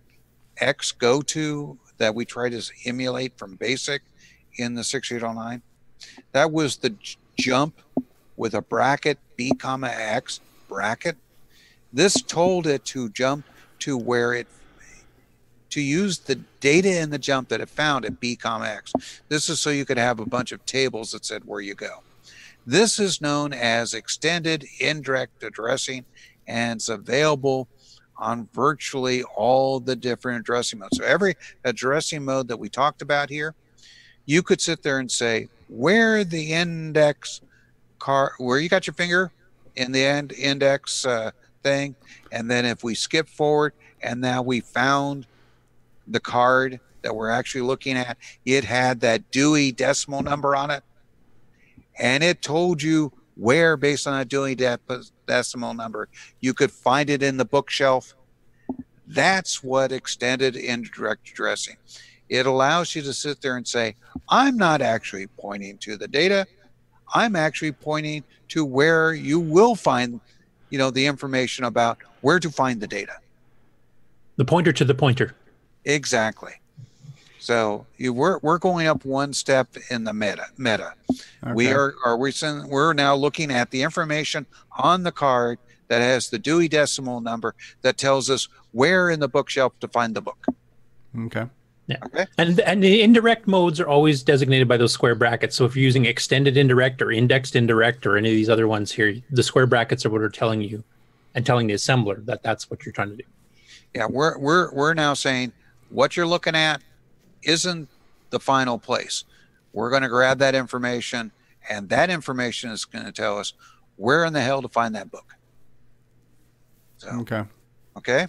X go to that we try to emulate from BASIC in the 6809. That was the jump with a bracket B comma X bracket. This told it to jump to where to use the data in the jump that it found at B comma X. This is so you could have a bunch of tables that said where you go. This is known as extended indirect addressing, and it's available on virtually all the different addressing modes. So every addressing mode that we talked about here, you could sit there and say where the index where you got your finger in the index thing, and then if we skip forward and now we found the card that we're actually looking at, it had that Dewey decimal number on it, and it told you where, based on that Dewey decimal number, you could find it in the bookshelf. That's what extended indirect addressing. It allows you to sit there and say, I'm not actually pointing to the data, I'm actually pointing to where you will find, the information about where to find the data. The pointer to the pointer. Exactly. So we're going up one step in the meta. Okay. We're now looking at the information on the card that has the Dewey Decimal number that tells us where in the bookshelf to find the book. Okay. Yeah. Okay. And the indirect modes are always designated by those square brackets. So if you're using extended indirect or indexed indirect or any of these other ones here, the square brackets are what are telling you and telling the assembler that that's what you're trying to do. Yeah, we're now saying what you're looking at isn't the final place. We're going to grab that information, and that information is going to tell us where in the hell to find that book. So, okay.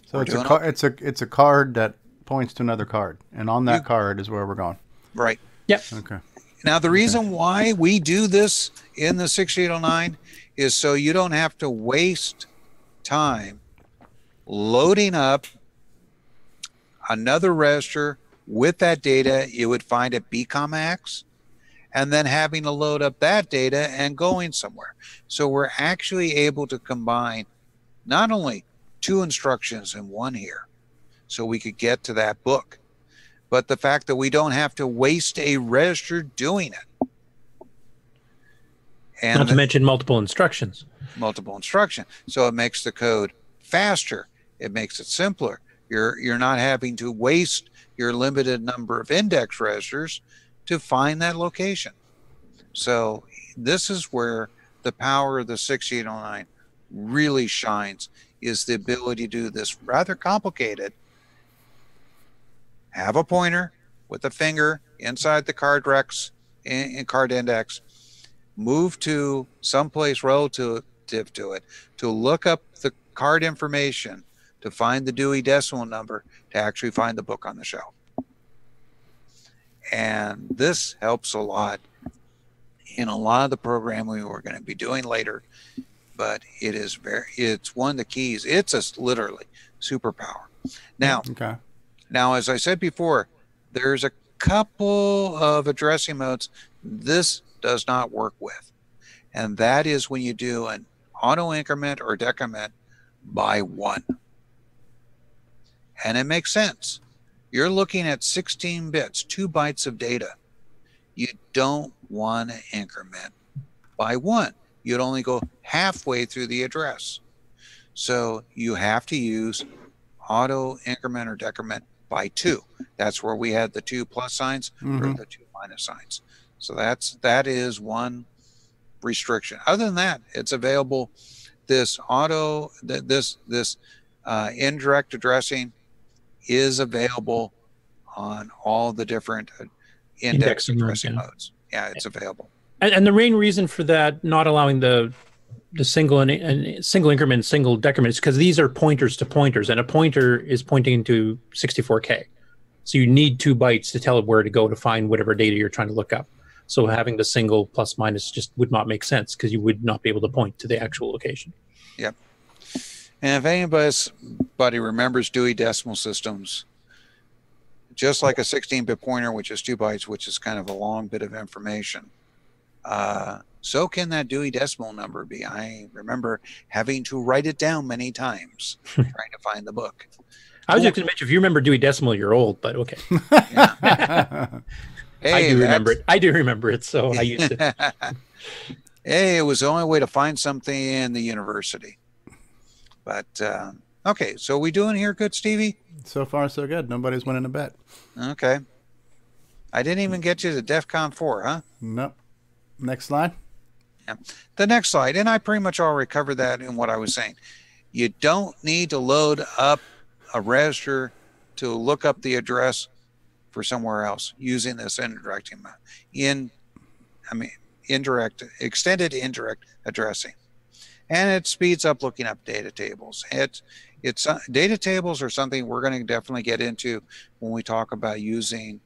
So it's a card that points to another card, and on that card is where we're going. Right. Yep. Okay. Now the reason why we do this in the 6809 is so you don't have to waste time loading up another register with that data you would find at BCOMX, and then having to load up that data and going somewhere. So we're actually able to combine not only 2 instructions in one here, so we could get to that book, but the fact that we don't have to waste a register doing it. And not to mention multiple instructions. Multiple instruction. So it makes the code faster. It makes it simpler. You're not having to waste your limited number of index registers to find that location. So this is where the power of the 6809 really shines, is the ability to do this rather complicated. Have a pointer with a finger inside the card rex in card index, move to someplace relative to it to look up the card information, to find the Dewey Decimal number, to actually find the book on the shelf. And this helps a lot in a lot of the programming we're going to be doing later, but it's one of the keys. It's literally superpower. Now, Now, as I said before, there's a couple of addressing modes this does not work with, and that is when you do an auto increment or decrement by 1. And it makes sense. You're looking at 16 bits, 2 bytes of data. You don't want to increment by 1. You'd only go halfway through the address. So you have to use auto increment or decrement by 2. That's where we had the 2 plus signs or the 2 minus signs. So that is one restriction. Other than that, it's available. This indirect addressing is available on all the different index addressing modes. Yeah, it's available. And the main reason for that, not allowing the single and single increment, single decrement, is because these are pointers to pointers, and a pointer is pointing to 64K. So you need 2 bytes to tell it where to go to find whatever data you're trying to look up. So having the single plus minus just would not make sense, because you would not be able to point to the actual location. Yep. And if anybody remembers Dewey Decimal Systems, just like a 16-bit pointer, which is 2 bytes, which is kind of a long bit of information, so can that Dewey Decimal number be. I remember having to write it down many times trying to find the book. I was just going to mention, if you remember Dewey Decimal, you're old, but okay. Hey, I do remember it. I do remember it, so I used it. Hey, it was the only way to find something in the university. But, okay, so we doing here good, Stevie? So far, so good. Nobody's winning a bet. Okay. I didn't even get you to DEFCON 4, huh? Nope. Next slide. Yeah. The next slide, and I pretty much already covered that in what I was saying. You don't need to load up a register to look up the address for somewhere else using this extended indirect addressing. And it speeds up looking up data tables. Data tables are something we're going to definitely get into when we talk about using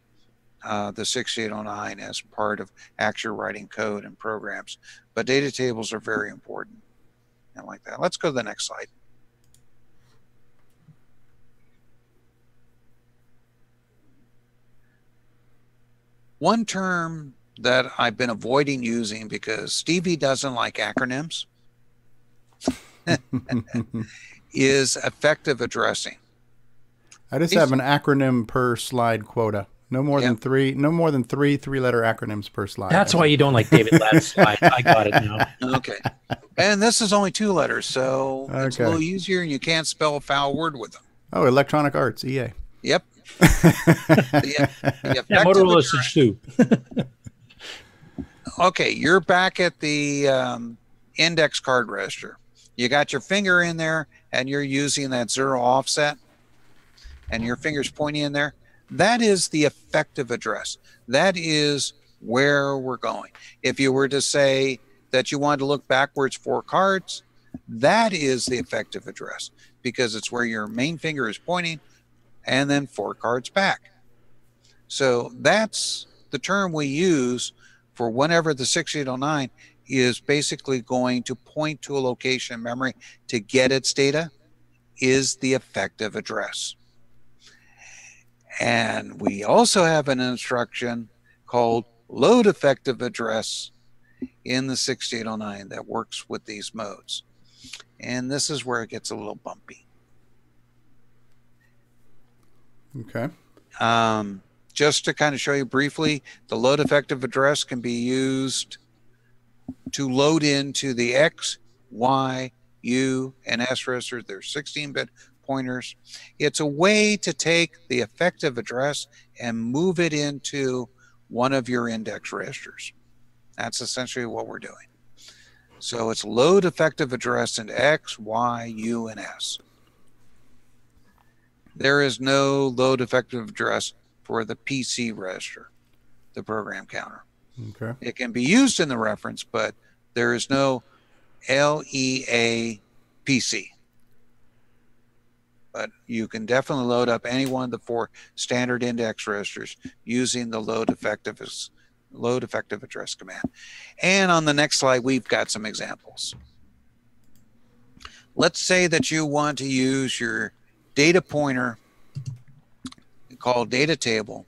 the 6809 as part of actual writing code and programs. But data tables are very important. And like that. Let's go to the next slide. One term that I've been avoiding using because Stevie doesn't like acronyms is effective addressing. I just have an acronym per slide quota. No more than three. No more than three-letter acronyms per slide. That's why you don't like David Ladd's slide. I got it now. Okay. And this is only 2 letters, so it's a little easier, and you can't spell a foul word with them. Oh, Electronic Arts, EA. Yep. Motorola Switch 2. Okay, you're back at the index card register. You got your finger in there, and you're using that 0 offset, and your finger's pointing in there. That is the effective address. That is where we're going. If you were to say that you wanted to look backwards 4 cards, that is the effective address, because it's where your main finger is pointing and then 4 cards back. So that's the term we use for whenever the 6809 is basically going to point to a location in memory to get its data, is the effective address. And we also have an instruction called load effective address in the 6809 that works with these modes. And this is where it gets a little bumpy. Okay. Just to kind of show you briefly, the load effective address can be used to load into the X, Y, U, and S registers. They're 16-bit pointers. It's a way to take the effective address and move it into one of your index registers. That's essentially what we're doing. So it's load effective address into X, Y, U, and S. There is no load effective address for the PC register, the program counter. Okay. It can be used in the reference, but there is no LEA PC. But you can definitely load up any one of the 4 standard index registers using the load effective address command. And on the next slide, we've got some examples. Let's say that you want to use your data pointer called data table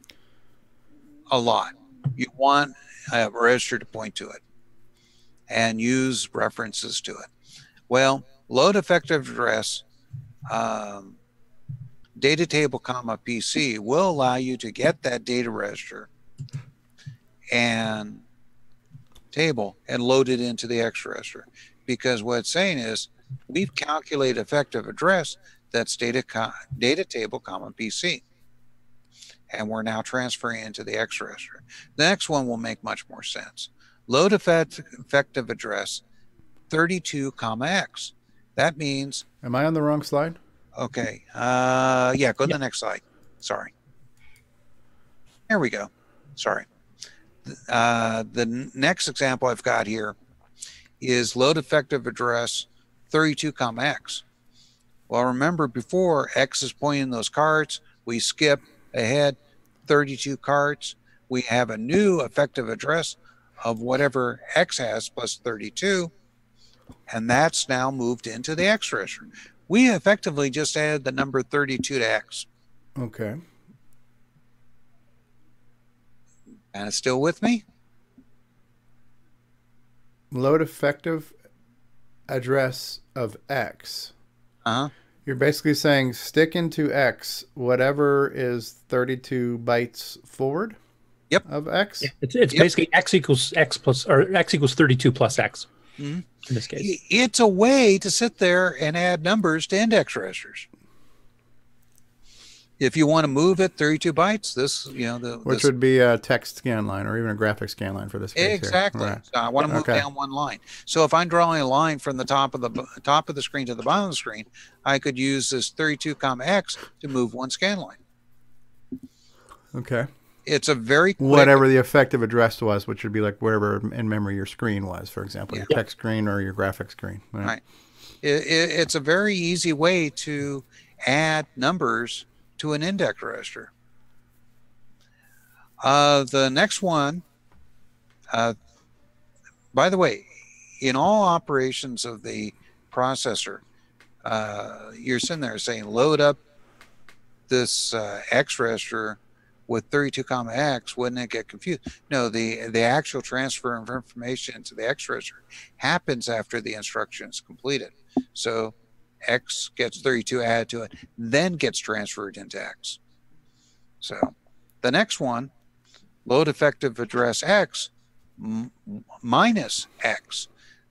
a lot. You want a register to point to it and use references to it. Well, load effective address data table comma PC will allow you to get that data register and table and load it into the X register, because what it's saying is we've calculated effective address that's data table comma PC, and we're now transferring into the X register. The next one will make much more sense. Load effective address 32 comma X. That means, am I on the wrong slide? okay, yeah, go to the next slide. Sorry. There we go. Sorry. The next example I've got here is load effective address 32 comma X. Well, remember before X is pointing those cards, we skip ahead 32 cards. We have a new effective address of whatever X has plus 32, and that's now moved into the X register. We effectively just added the number 32 to X. Okay. And it's still with me? Load effective address of X. Uh-huh. You're basically saying stick into X whatever is 32 bytes forward. Yep. Of X. Yeah, it's basically X equals X plus, or X equals 32 plus X. Mm-hmm. In this case, it's a way to sit there and add numbers to index registers. If you want to move it 32 bytes, this, you know, which would be a text scan line or even a graphic scan line for this case. Exactly. Right. So I want to move down one line. So if I'm drawing a line from the top of the screen to the bottom of the screen, I could use this 32 comma X to move one scan line. Okay. It's a very quick, whatever the effective address was, which would be like wherever in memory your screen was, for example, your text screen or your graphic screen. Right. It's a very easy way to add numbers to an index register. The next one, by the way, in all operations of the processor, you're sitting there saying, load up this X register with 32 comma X, wouldn't it get confused? No, the actual transfer of information to the X register happens after the instruction is completed. So X gets 32 added to it, then gets transferred into X. So the next one, load effective address X minus X.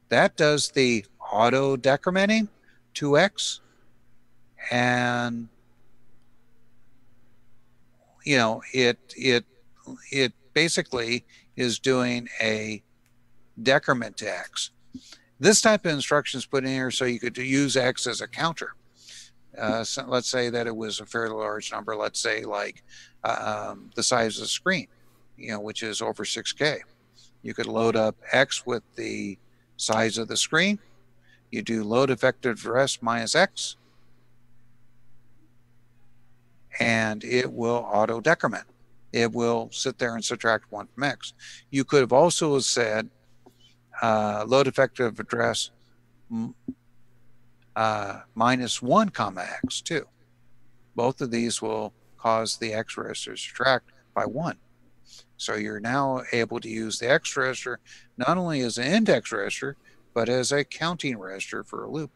That does the auto decrementing to X, and you know, it basically is doing a decrement to X. This type of instruction is put in here so you could use X as a counter. So let's say that it was a fairly large number. Let's say like the size of the screen, you know, which is over 6K. You could load up X with the size of the screen. You do load effective address minus X, and it will auto decrement. It will sit there and subtract 1 from X. You could have also said load effective address minus 1 comma X too. Both of these will cause the X register to subtract by 1. So you're now able to use the X register not only as an index register, but as a counting register for a loop.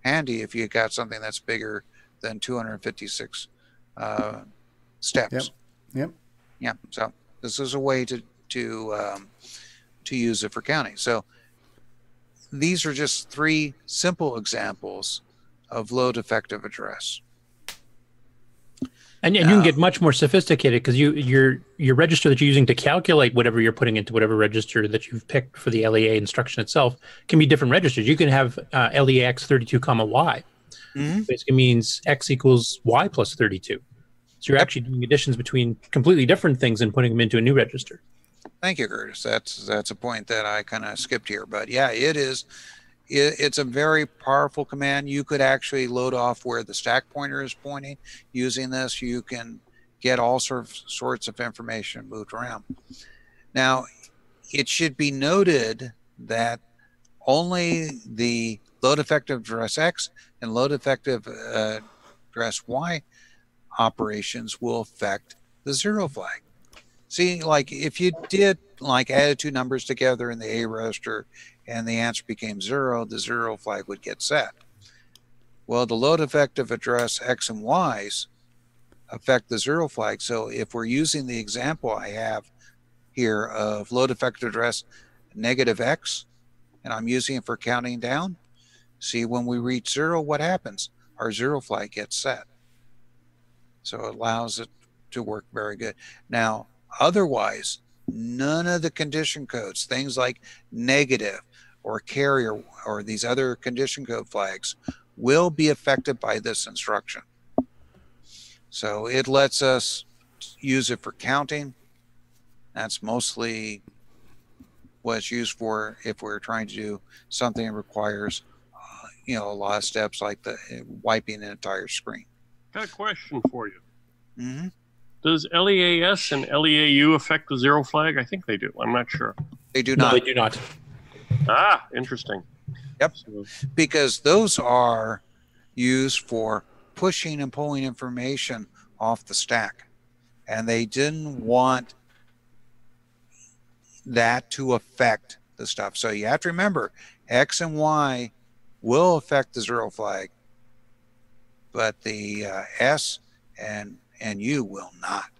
Handy if you got something that's bigger than 256 steps. Yep. Yeah. So this is a way to use it for counting. So these are just 3 simple examples of load effective address. And you can get much more sophisticated because your register that you're using to calculate whatever you're putting into whatever register that you've picked for the LEA instruction itself can be different registers. You can have LEAX 32 comma Y. Basically means X equals Y plus 32. So you're actually doing additions between completely different things and putting them into a new register. Thank you, Curtis. That's a point that I kind of skipped here, but yeah, it is. It's a very powerful command. You could actually load off where the stack pointer is pointing. Using this, you can get all sorts of information moved around. Now, it should be noted that only the load effective address X and load effective address Y operations will affect the 0 flag. See, like if you did like added 2 numbers together in the A register and the answer became 0, the 0 flag would get set. Well, the load effective address X and Y's affect the 0 flag. So if we're using the example I have here of load effective address negative X, and I'm using it for counting down, see when we reach 0, what happens? Our 0 flag gets set. So it allows it to work very good. Now, otherwise, none of the condition codes, things like negative or carrier or these other condition code flags, will be affected by this instruction. So it lets us use it for counting. That's mostly what it's used for if we're trying to do something that requires you know, a lot of steps like the wiping an entire screen. Got a question for you. Does LEAS and LEAU affect the 0 flag? I think they do. I'm not sure. They do not. No, they do not. Ah, interesting. Yep. Because those are used for pushing and pulling information off the stack. And they didn't want that to affect the stuff. So you have to remember, X and Y will affect the 0 flag, but the S and U will not.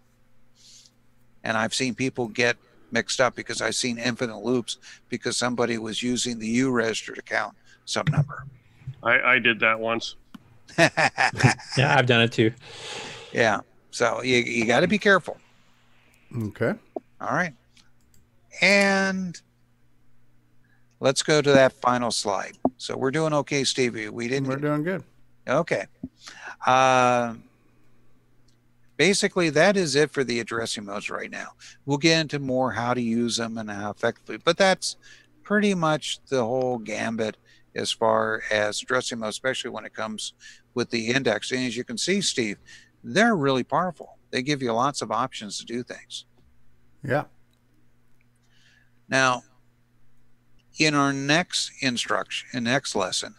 And I've seen people get mixed up because I've seen infinite loops because somebody was using the U register to count some number. I did that once. Yeah, I've done it too. Yeah. So you got to be careful. Okay. All right. And let's go to that final slide. So we're doing okay, Stevie. We're doing good. Okay. Basically, that is it for the addressing modes right now. We'll get into more how to use them and how effectively, but that's pretty much the whole gambit as far as addressing modes, especially when it comes with the index. And as you can see, Steve, they're really powerful. They give you lots of options to do things. Yeah. Now, in our next lesson,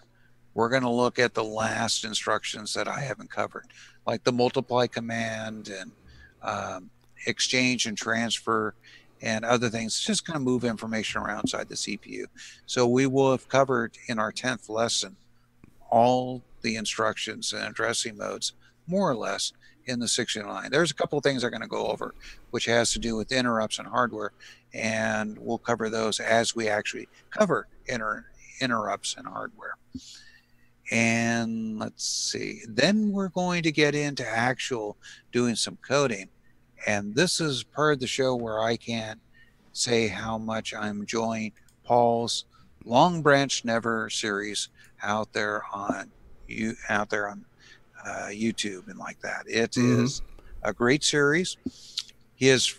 we're going to look at the last instructions that I haven't covered, like the multiply command and exchange and transfer and other things. It's just going to move information around inside the CPU. So we will have covered in our 10th lesson all the instructions and addressing modes, more or less, in the 69. There's a couple of things I'm going to go over, which has to do with interrupts and hardware, and we'll cover those as we actually cover interrupts and hardware. And let's see, then we're going to get into actual doing some coding. And this is part of the show where I can't say how much I'm enjoying Paul's Long Branch Never series out there on YouTube and like that. It is a great series. He is,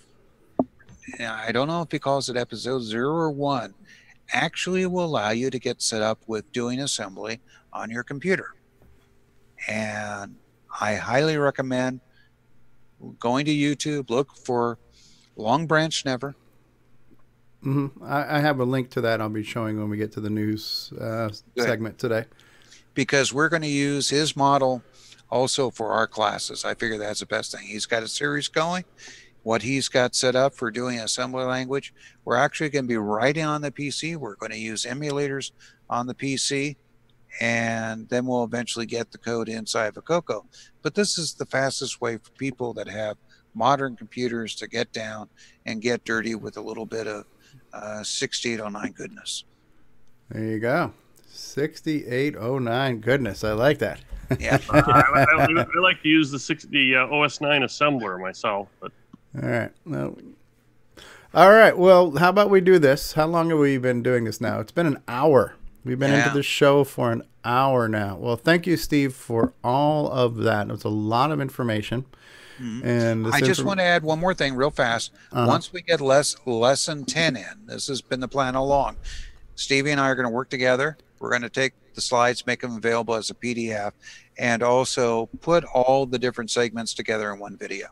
I don't know if he calls it episode 0 or 1, actually will allow you to get set up with doing assembly on your computer. And I highly recommend going to YouTube, look for Long Branch Never. I have a link to that I'll be showing when we get to the news segment today. Because we're going to use his model also for our classes. I figure that's the best thing. He's got a series going. What he's got set up for doing assembly language, we're actually going to be writing on the PC. We're going to use emulators on the PC, and then we'll eventually get the code inside of a CoCo. But this is the fastest way for people that have modern computers to get down and get dirty with a little bit of 6809 goodness. There you go. 6809 goodness. I like that. Yeah. I like to use the OS9 assembler myself. But. All right. Well, all right. Well, how about we do this? How long have we been doing this now? It's been an hour. We've been into the show for an hour now. Well, thank you, Steve, for all of that. It was a lot of information. And I just want to add one more thing real fast. Once we get lesson 10 in, this has been the plan all along. Stevie and I are going to work together. We're going to take the slides, make them available as a PDF, and also put all the different segments together in one video.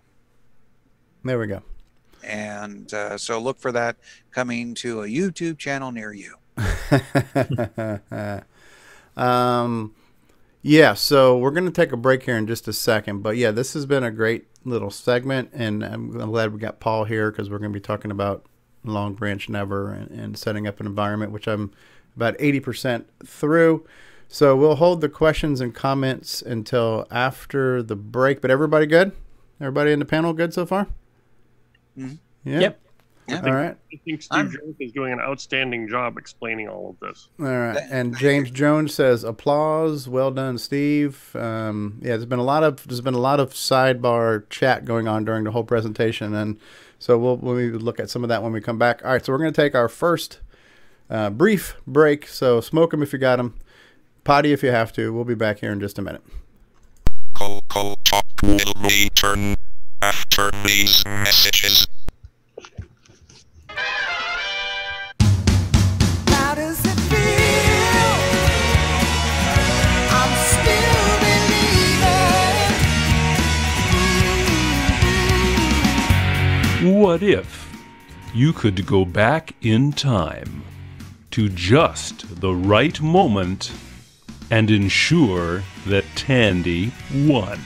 There we go. And so look for that coming to a YouTube channel near you. Yeah, so we're going to take a break here in just a second. But yeah, this has been a great little segment, and I'm glad we got Paul here because we're going to be talking about Long Branch Never and setting up an environment, which I'm about 80% through. So we'll hold the questions and comments until after the break. But everybody good? Everybody in the panel good so far? Mm-hmm. Yeah. Yep. Yeah. All right. I think Steve Bjork is doing an outstanding job explaining all of this. All right. And James Jones says applause. Well done, Steve. Yeah, there's been a lot of sidebar chat going on during the whole presentation, and so we'll look at some of that when we come back. All right. So we're going to take our first brief break. So smoke them if you got them. Potty if you have to. We'll be back here in just a minute. CoCoTALK will return after these messages. How does it feel? I'm still believing. What if you could go back in time to just the right moment and ensure that Tandy won?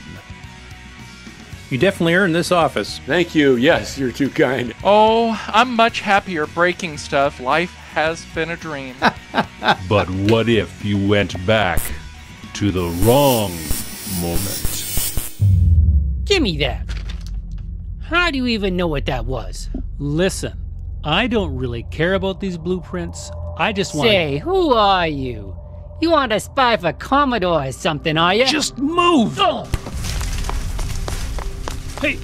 You definitely earned this office. Thank you. Yes, you're too kind. Oh, I'm much happier breaking stuff. Life has been a dream. But what if you went back to the wrong moment? Give me that. How do you even know what that was? Listen, I don't really care about these blueprints. I just want... Say, who are you? You want to spy for Commodore or something, are you? Just move! Oh. Hey,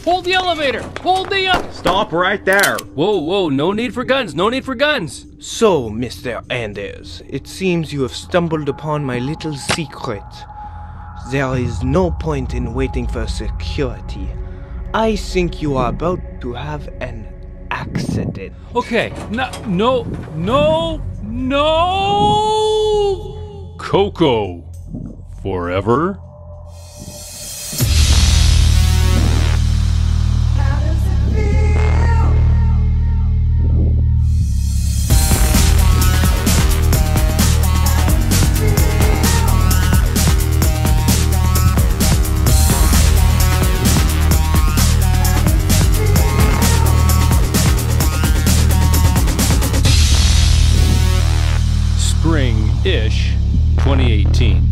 hold the elevator! Hold the Stop right there! Whoa, no need for guns, no need for guns! So, Mr. Anders, it seems you have stumbled upon my little secret. There is no point in waiting for security. I think you are about to have an accident. Okay, no! CoCo forever? 2018.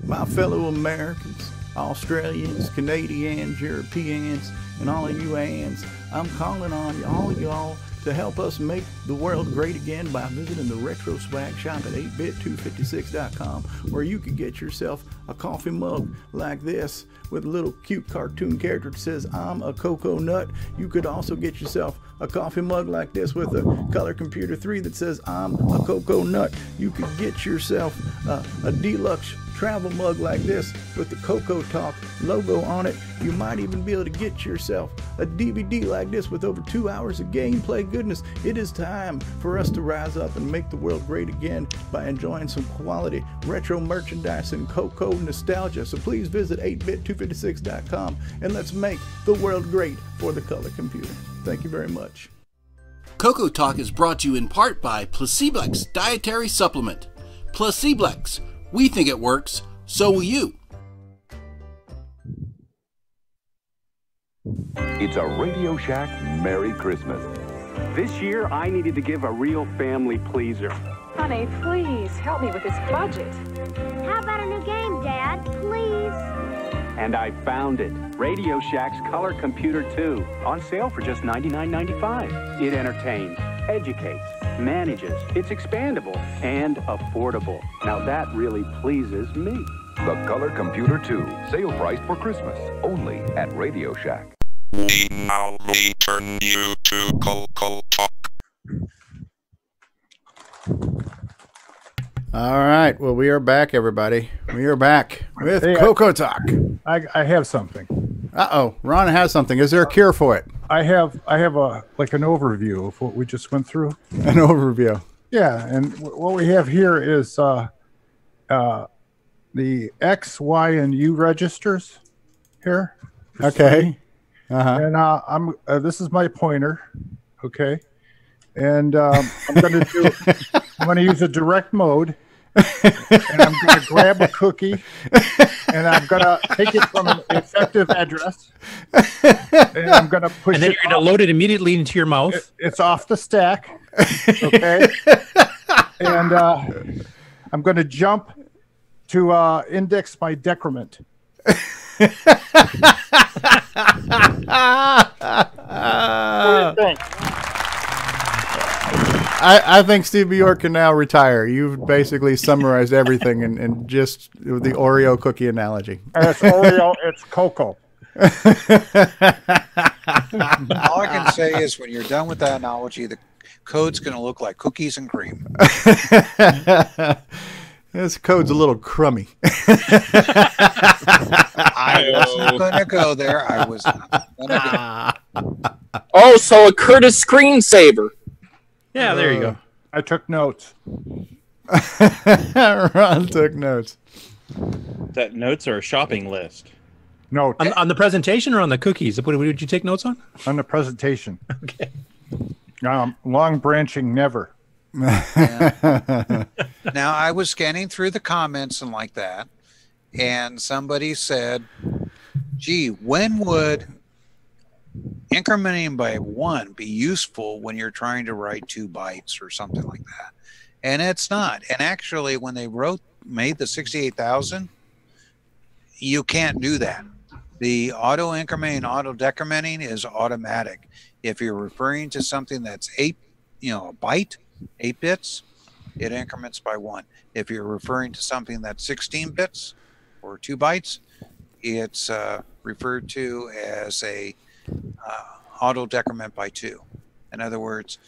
My fellow Americans, Australians, Canadians, Europeans, and all of you ands, I'm calling on all y'all to help us make the world great again by visiting the Retro Swag Shop at 8bit256.com, where you can get yourself a coffee mug like this with a little cute cartoon character that says, I'm a Coco Nut. You could also get yourself a coffee mug like this with a Color Computer 3 that says, I'm a Coco Nut. You could get yourself a deluxe travel mug like this with the CoCoTALK logo on it. You might even be able to get yourself a DVD like this with over 2 hours of gameplay goodness. It is time for us to rise up and make the world great again by enjoying some quality retro merchandise and CoCo nostalgia. So please visit 8bit256.com and let's make the world great for the Color Computer. Thank you very much. CoCoTALK is brought to you in part by Placeblex Dietary Supplement. Placeblex. We think it works, so will you. It's a Radio Shack Merry Christmas. This year, I needed to give a real family pleaser. Honey, please help me with this budget. How about a new game, Dad? Please. And I found it. Radio Shack's Color Computer 2. On sale for just $99.95. It entertains, educates, manages, it's expandable, and affordable. Now that really pleases me. The Color Computer 2. Sale price for Christmas. Only at Radio Shack. We now return you to CoCoTALK. All right. Well, we are back, everybody. We are back with CoCoTALK. I have something. Uh-oh. Ron has something. Is there a cure for it? I have a like an overview of what we just went through. An overview. Yeah, and what we have here is the X, Y, and U registers here. Okay. And this is my pointer. Okay. And I'm going to use a direct mode, and I'm going to grab a cookie, and I'm going to take it from an effective address, and I'm going to push it. And then you're going to load it immediately into your mouth. It's off the stack, okay? And I'm going to jump to index my decrement. What do you think? I think Steve Bjork can now retire. You've basically summarized everything in just the Oreo cookie analogy. It's Oreo, it's Coco. All I can say is when you're done with that analogy, the code's going to look like cookies and cream. This code's a little crummy. I wasn't going to go there. I was not going to go. Oh, so a Curtis screensaver. Yeah, there you go. I took notes. Ron took notes. That notes are a shopping list. Notes. On the presentation or on the cookies? What did you take notes on? On the presentation. Okay. Long branching never. Yeah. Now, I was scanning through the comments and like that, and somebody said, gee, when would incrementing by 1 be useful when you're trying to write 2 bytes or something like that? And it's not. And actually, when they made the 68,000, you can't do that. The auto incrementing, auto decrementing is automatic. If you're referring to something that's a byte, 8 bits, it increments by 1. If you're referring to something that's 16 bits or 2 bytes, it's referred to as a auto decrement by 2. In other words,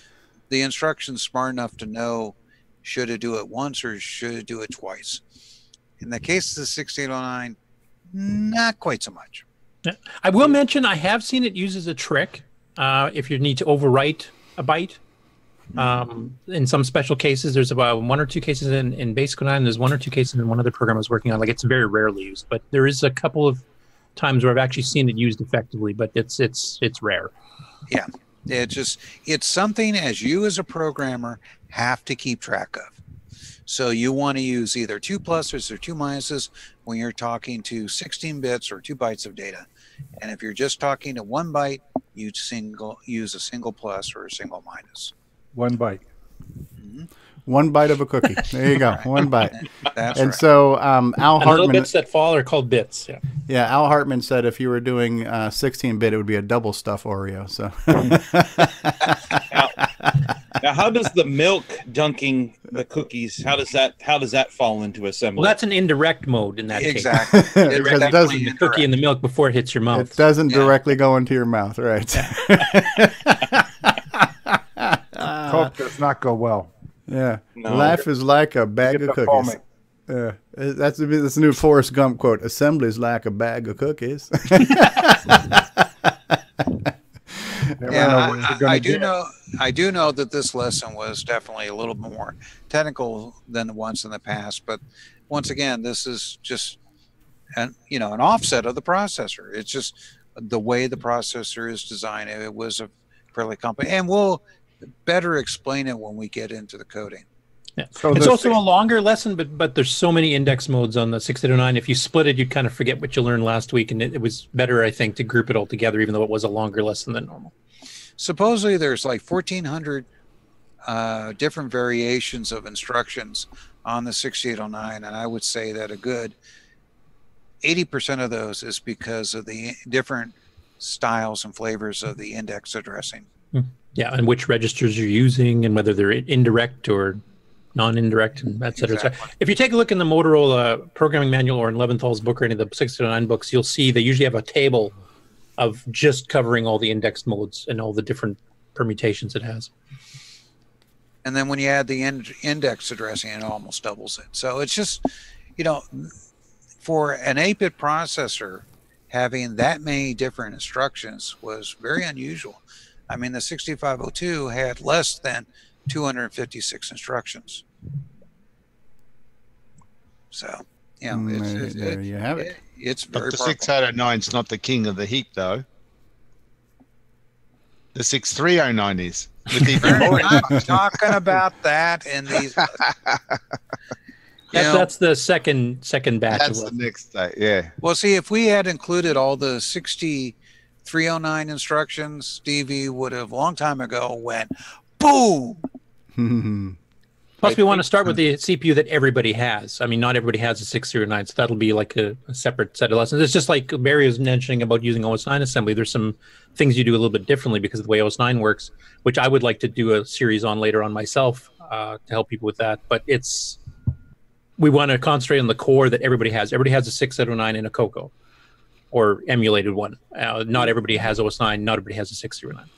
the instruction's smart enough to know should it do it once or should it do it twice. In the case of the 6809, not quite so much. I will mention I have seen it used as a trick if you need to overwrite a byte. In some special cases, there's about 1 or 2 cases in Basic 09. There's 1 or 2 cases in one other program I was working on. Like, it's very rarely used, but there is a couple of times where I've actually seen it used effectively, but it's rare. Yeah, it's something as you as a programmer have to keep track of. So you want to use either 2 pluses or 2 minuses when you're talking to 16 bits or 2 bytes of data. And if you're just talking to 1 byte, you use a single plus or a single minus. 1 byte. 1 bite of a cookie. There you go. Right. 1 bite. That's and right. so Al And the Hartman. little bits that fall are called bits. Yeah. Yeah, Al Hartman said if you were doing 16-bit, it would be a double stuff Oreo. So. Now, how does the milk dunking the cookies? How does that fall into assembly? Well, that's an indirect mode in that Exactly. case. Because it doesn't the cookie in the milk before it hits your mouth. It doesn't directly go into your mouth, right? Coke does not go well. Yeah. No. Life is like a bag Get of the cookies. foaming. Yeah. That's the new Forrest Gump quote. Assembly's like a bag of cookies. I do know that this lesson was definitely a little more technical than the ones in the past, but once again, this is just an offset of the processor. It's just the way the processor is designed. It was a fairly complex, and we'll better explain it when we get into the coding. Yeah. So it's also a longer lesson, but there's so many index modes on the 6809. If you split it, you'd kind of forget what you learned last week, and it was better, I think, to group it all together, even though it was a longer lesson than normal. Supposedly, there's like 1,400 different variations of instructions on the 6809, and I would say that a good 80% of those is because of the different styles and flavors of the index addressing. Yeah, and which registers you're using, and whether they're indirect or non-indirect, and et cetera, et cetera. If you take a look in the Motorola programming manual or in Leventhal's book or any of the 609 books, you'll see they usually have a table of just covering all the index modes and all the different permutations it has. And then when you add the index addressing, it almost doubles it. So it's just, for an 8-bit processor, having that many different instructions was very unusual. I mean, the 6502 had less than 256 instructions. So, there you have it. It's But very the powerful. 6809 is not the king of the heap, though. The 6309 is. With the We're not talking about that in these. That's the second batch. That's the next day, yeah. Well, see, if we had included all the 6309 instructions, Stevie would have a long time ago went, boom. Plus, we want to start with the CPU that everybody has. I mean, not everybody has a 609, so that'll be like a separate set of lessons. It's just like Barry was mentioning about using OS 9 assembly. There's some things you do a little bit differently because of the way OS 9 works, which I would like to do a series on later on myself to help people with that. But we want to concentrate on the core that everybody has. Everybody has a 6809 and a CoCo, or emulated one. Not everybody has OS 9. Not everybody has a 609.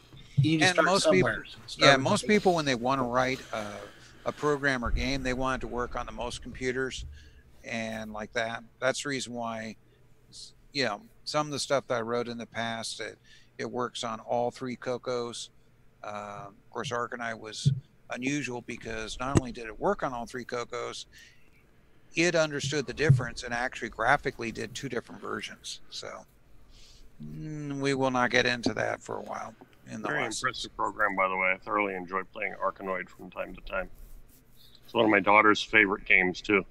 And most people, when they want to write a program or game, they want it to work on the most computers and like that. That's the reason why, some of the stuff that I wrote in the past, it works on all 3 CoCos. Of course, Arcanine was unusual because not only did it work on all 3 CoCos, it understood the difference and actually graphically did 2 different versions. So we will not get into that for a while. Very impressive program, by the way. I thoroughly enjoy playing Arkanoid from time to time. It's one of my daughter's favorite games, too.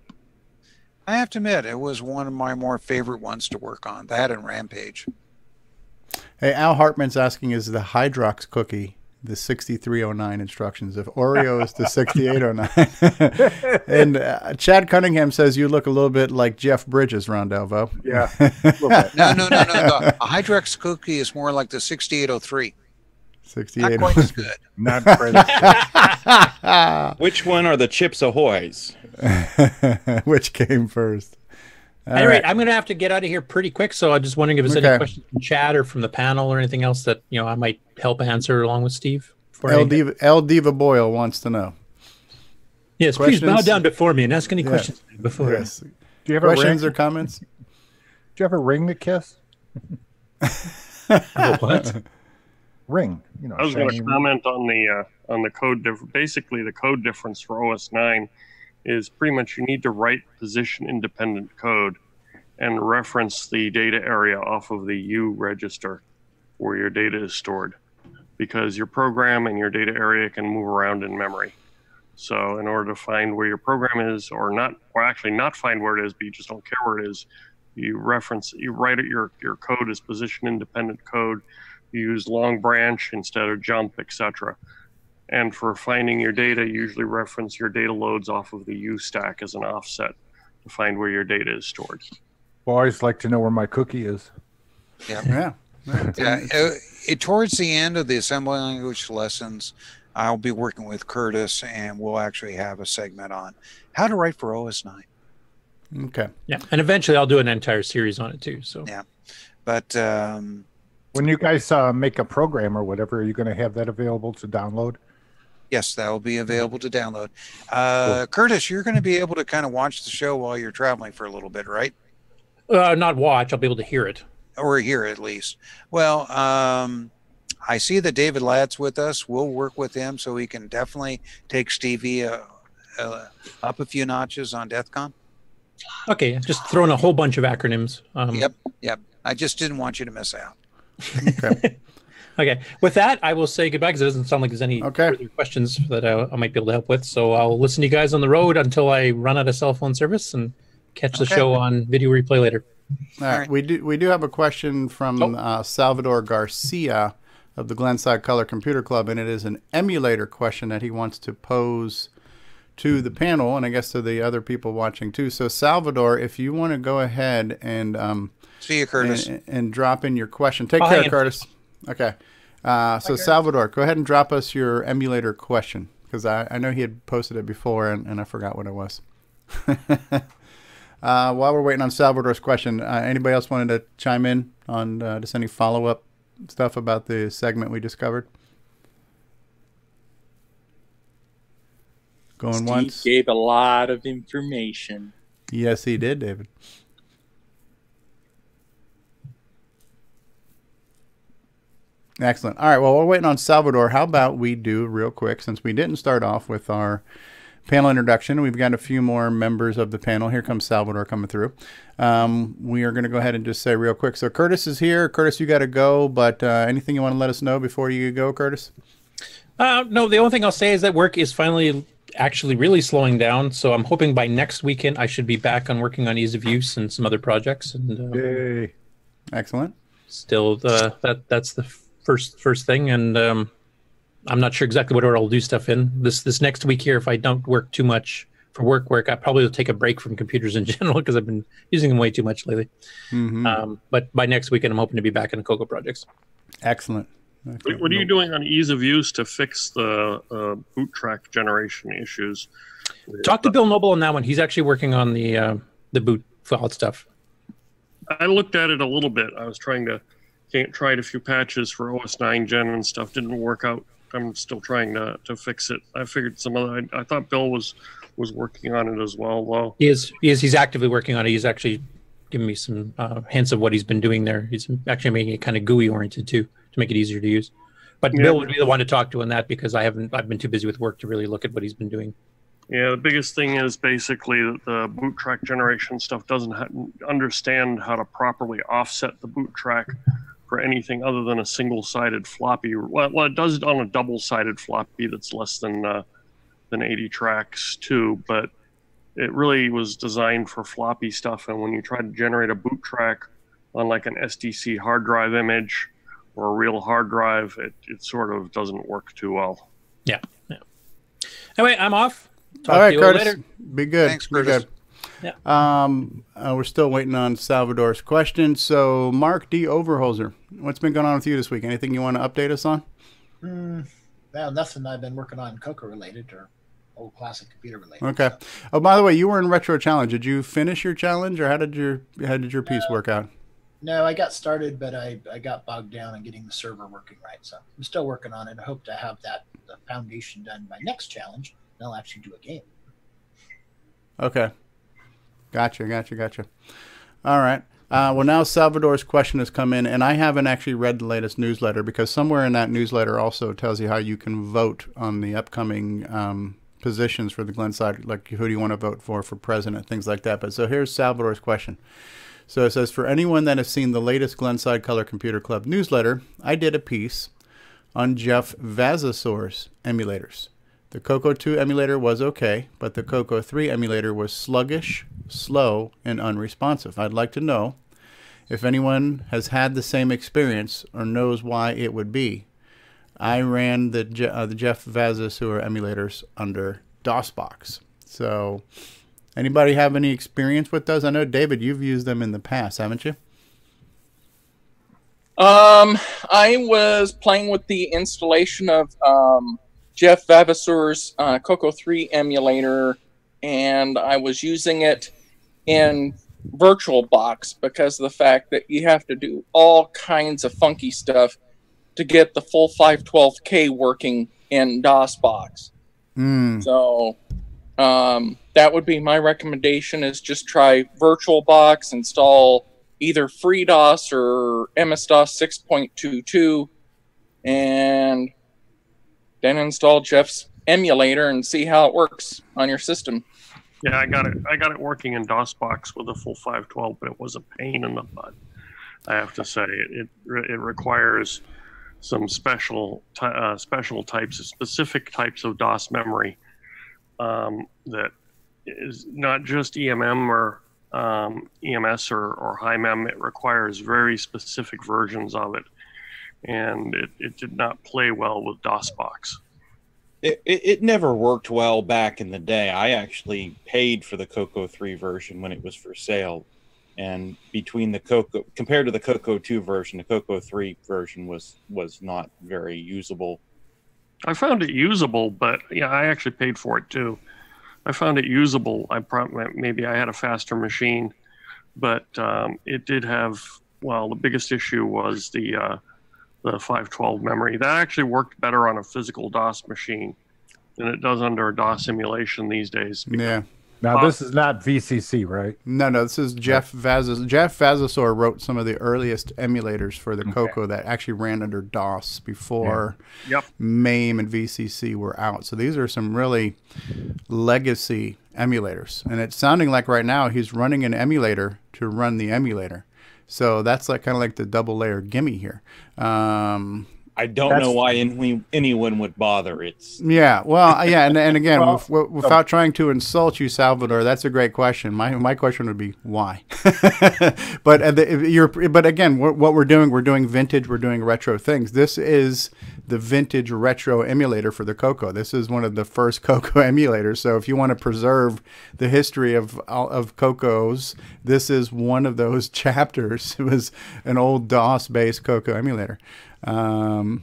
I have to admit, it was one of my more favorite ones to work on. That and Rampage. Hey, Al Hartman's asking, is the Hydrox cookie the 6309 instructions? If Oreo is the 6809. And Chad Cunningham says you look a little bit like Jeff Bridges, Rondelvo. Yeah. No. The Hydrox cookie is more like the 6803. 68. Not quite as good. Not quite. Which one are the Chips Ahoy's? Which came first? Anyway, I'm going to have to get out of here pretty quick, so I'm just wondering if there's any questions from chat or from the panel or anything else that I might help answer along with Steve. El Diva Boyle wants to know. Yes, questions? Please bow down before me and ask any questions before. Yes. Do you have questions a or comments? Do you have a ring to kiss? What? Ring. I was going to comment on the code. Basically, the code difference for OS 9 is pretty much you need to write position-independent code and reference the data area off of the U register where your data is stored, because your program and your data area can move around in memory. So in order to find where your program is, or actually not find where it is, but you just don't care where it is, you write it, your code is position independent code. You use long branch instead of jump, etc. And for finding your data, you usually reference your data loads off of the U stack as an offset to find where your data is stored. Well, I always like to know where my cookie is. Yeah. Towards the end of the assembly language lessons, I'll be working with Curtis, and we'll actually have a segment on how to write for OS 9. Okay. Yeah, and eventually I'll do an entire series on it too. So yeah, but when you guys make a program or whatever, are you going to have that available to download? Yes, that will be available to download. Cool. Curtis, you're going to be able to kind of watch the show while you're traveling for a little bit, right? Not watch. I'll be able to hear it. Or hear it, at least. Well, I see that David Ladd's with us. We'll work with him so we can definitely take Stevie up a few notches on DEF CON. Okay, just throwing a whole bunch of acronyms. Yep. I just didn't want you to miss out. Okay. Okay. With that, I will say goodbye because it doesn't sound like there's any further questions that I might be able to help with. So I'll listen to you guys on the road until I run out of cell phone service and catch the show on video replay later. All right. We do have a question from Salvador Garcia of the Glenside Color Computer Club, and it is an emulator question that he wants to pose to the panel, and I guess to the other people watching too. So Salvador, if you want to go ahead and see you, Curtis, and drop in your question. Take care, Curtis. Okay. So Salvador, go ahead and drop us your emulator question, because I know he had posted it before, and I forgot what it was. While we're waiting on Salvador's question, anybody else wanted to chime in on just any follow-up stuff about the segment we just covered? Going Steve once. Gave a lot of information. Yes, he did, David. Excellent. All right, well, we're waiting on Salvador. How about we do real quick, since we didn't start off with our panel introduction. We've got a few more members of the panel. Here comes Salvador coming through. We are going to go ahead and just say real quick. So Curtis is here. Curtis, you got to go, but anything you want to let us know before you go, Curtis? No, the only thing I'll say is that work is finally actually really slowing down. So I'm hoping by next weekend I should be back on working on ease of use and some other projects. And yay. Excellent. Still, that's the first thing. And I'm not sure exactly what order I'll do stuff in. This next week here, if I don't work too much for work, I probably will take a break from computers in general because I've been using them way too much lately. But by next weekend, I'm hoping to be back in CoCo projects. Excellent. What are you doing on ease of use to fix the boot track generation issues? Talk to Bill Noble on that one. He's actually working on the boot file stuff. I looked at it a little bit. I was tried a few patches for OS 9 Gen and stuff. Didn't work out. I'm still trying to fix it. I figured some other. I thought Bill was working on it as well. Though he is. He's actively working on it. He's actually giving me some hints of what he's been doing there. He's actually making it kind of GUI oriented too, to make it easier to use. But Bill would be the one to talk to on that because I've been too busy with work to really look at what he's been doing. Yeah, the biggest thing is basically that the boot track generation stuff doesn't understand how to properly offset the boot track for anything other than a single-sided floppy. Well, it does it on a double-sided floppy that's less than 80 tracks too, but it really was designed for floppy stuff. And when you try to generate a boot track on like an SDC hard drive image or a real hard drive, it sort of doesn't work too well. Yeah. Anyway, I'm off. Talk all right, to you Curtis. later. Be good. Thanks, Curtis. Be good. Yeah. We're still waiting on Salvador's question. So, Mark D. Overholzer, what's been going on with you this week? Anything you want to update us on? Well, nothing I've been working on CoCo related or old classic computer related. Okay. So. Oh, by the way, you were in Retro Challenge. Did you finish your challenge, or how did your piece work out? No, I got started, but I got bogged down in getting the server working right. So I'm still working on it. I hope to have the foundation done by next challenge. And I'll actually do a game. Okay. Gotcha. All right. Well, now Salvador's question has come in, and I haven't actually read the latest newsletter because somewhere in that newsletter also tells you how you can vote on the upcoming positions for the Glenside, like who do you want to vote for president, things like that. But so here's Salvador's question. So it says, for anyone that has seen the latest Glenside Color Computer Club newsletter, I did a piece on Jeff Vasasor's emulators. The CoCo 2 emulator was okay, but the CoCo 3 emulator was sluggish, slow, and unresponsive. I'd like to know if anyone has had the same experience or knows why it would be. I ran the Jeff Vazasur emulators under DOSBox. So, anybody have any experience with those? I know, David, you've used them in the past, haven't you? I was playing with the installation of Jeff Vavasur's CoCo 3 emulator, and I was using it in VirtualBox because of the fact that you have to do all kinds of funky stuff to get the full 512K working in DOSBox. So that would be my recommendation, is just try VirtualBox, install either FreeDOS or MS-DOS 6.22, and then install Jeff's emulator and see how it works on your system. Yeah, I got it working in DOSBox with a full 512, but it was a pain in the butt. I have to say, it requires some special types of specific types of DOS memory that is not just EMM or EMS or high mem. It requires very specific versions of it, and it did not play well with DOSBox. It never worked well back in the day. I actually paid for the CoCo 3 version when it was for sale, and between the CoCo, compared to the CoCo 2 version, the CoCo 3 version was not very usable. I found it usable, but yeah, I actually paid for it too. I found it usable. Maybe I had a faster machine, but it did have, well, the biggest issue was the 512 memory. That actually worked better on a physical DOS machine than it does under a DOS emulation these days. Yeah. Now, this is not VCC, right? No, this is Jeff Vazasur. Jeff Vazasur wrote some of the earliest emulators for the CoCo that actually ran under DOS before MAME and VCC were out. So these are some really legacy emulators. And it's sounding like right now he's running an emulator to run the emulator. So that's like kind of like the double layer gimme here. I don't know why anyone would bother. It's well, yeah, and again, without trying to insult you, Salvador, that's a great question. My question would be why. but again, what we're doing vintage, we're doing retro things. This is the vintage retro emulator for the CoCo. This is one of the first CoCo emulators. So if you want to preserve the history of CoCos, this is one of those chapters. It was an old DOS-based CoCo emulator. But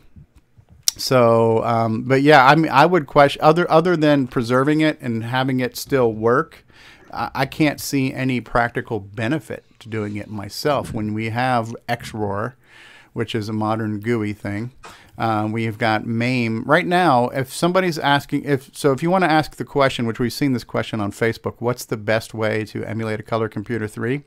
yeah, I mean, I would question other than preserving it and having it still work. I can't see any practical benefit to doing it myself when we have XROR, which is a modern GUI thing. We've got MAME right now. If somebody's asking, if you want to ask the question, which we've seen this question on Facebook, what's the best way to emulate a Color Computer 3?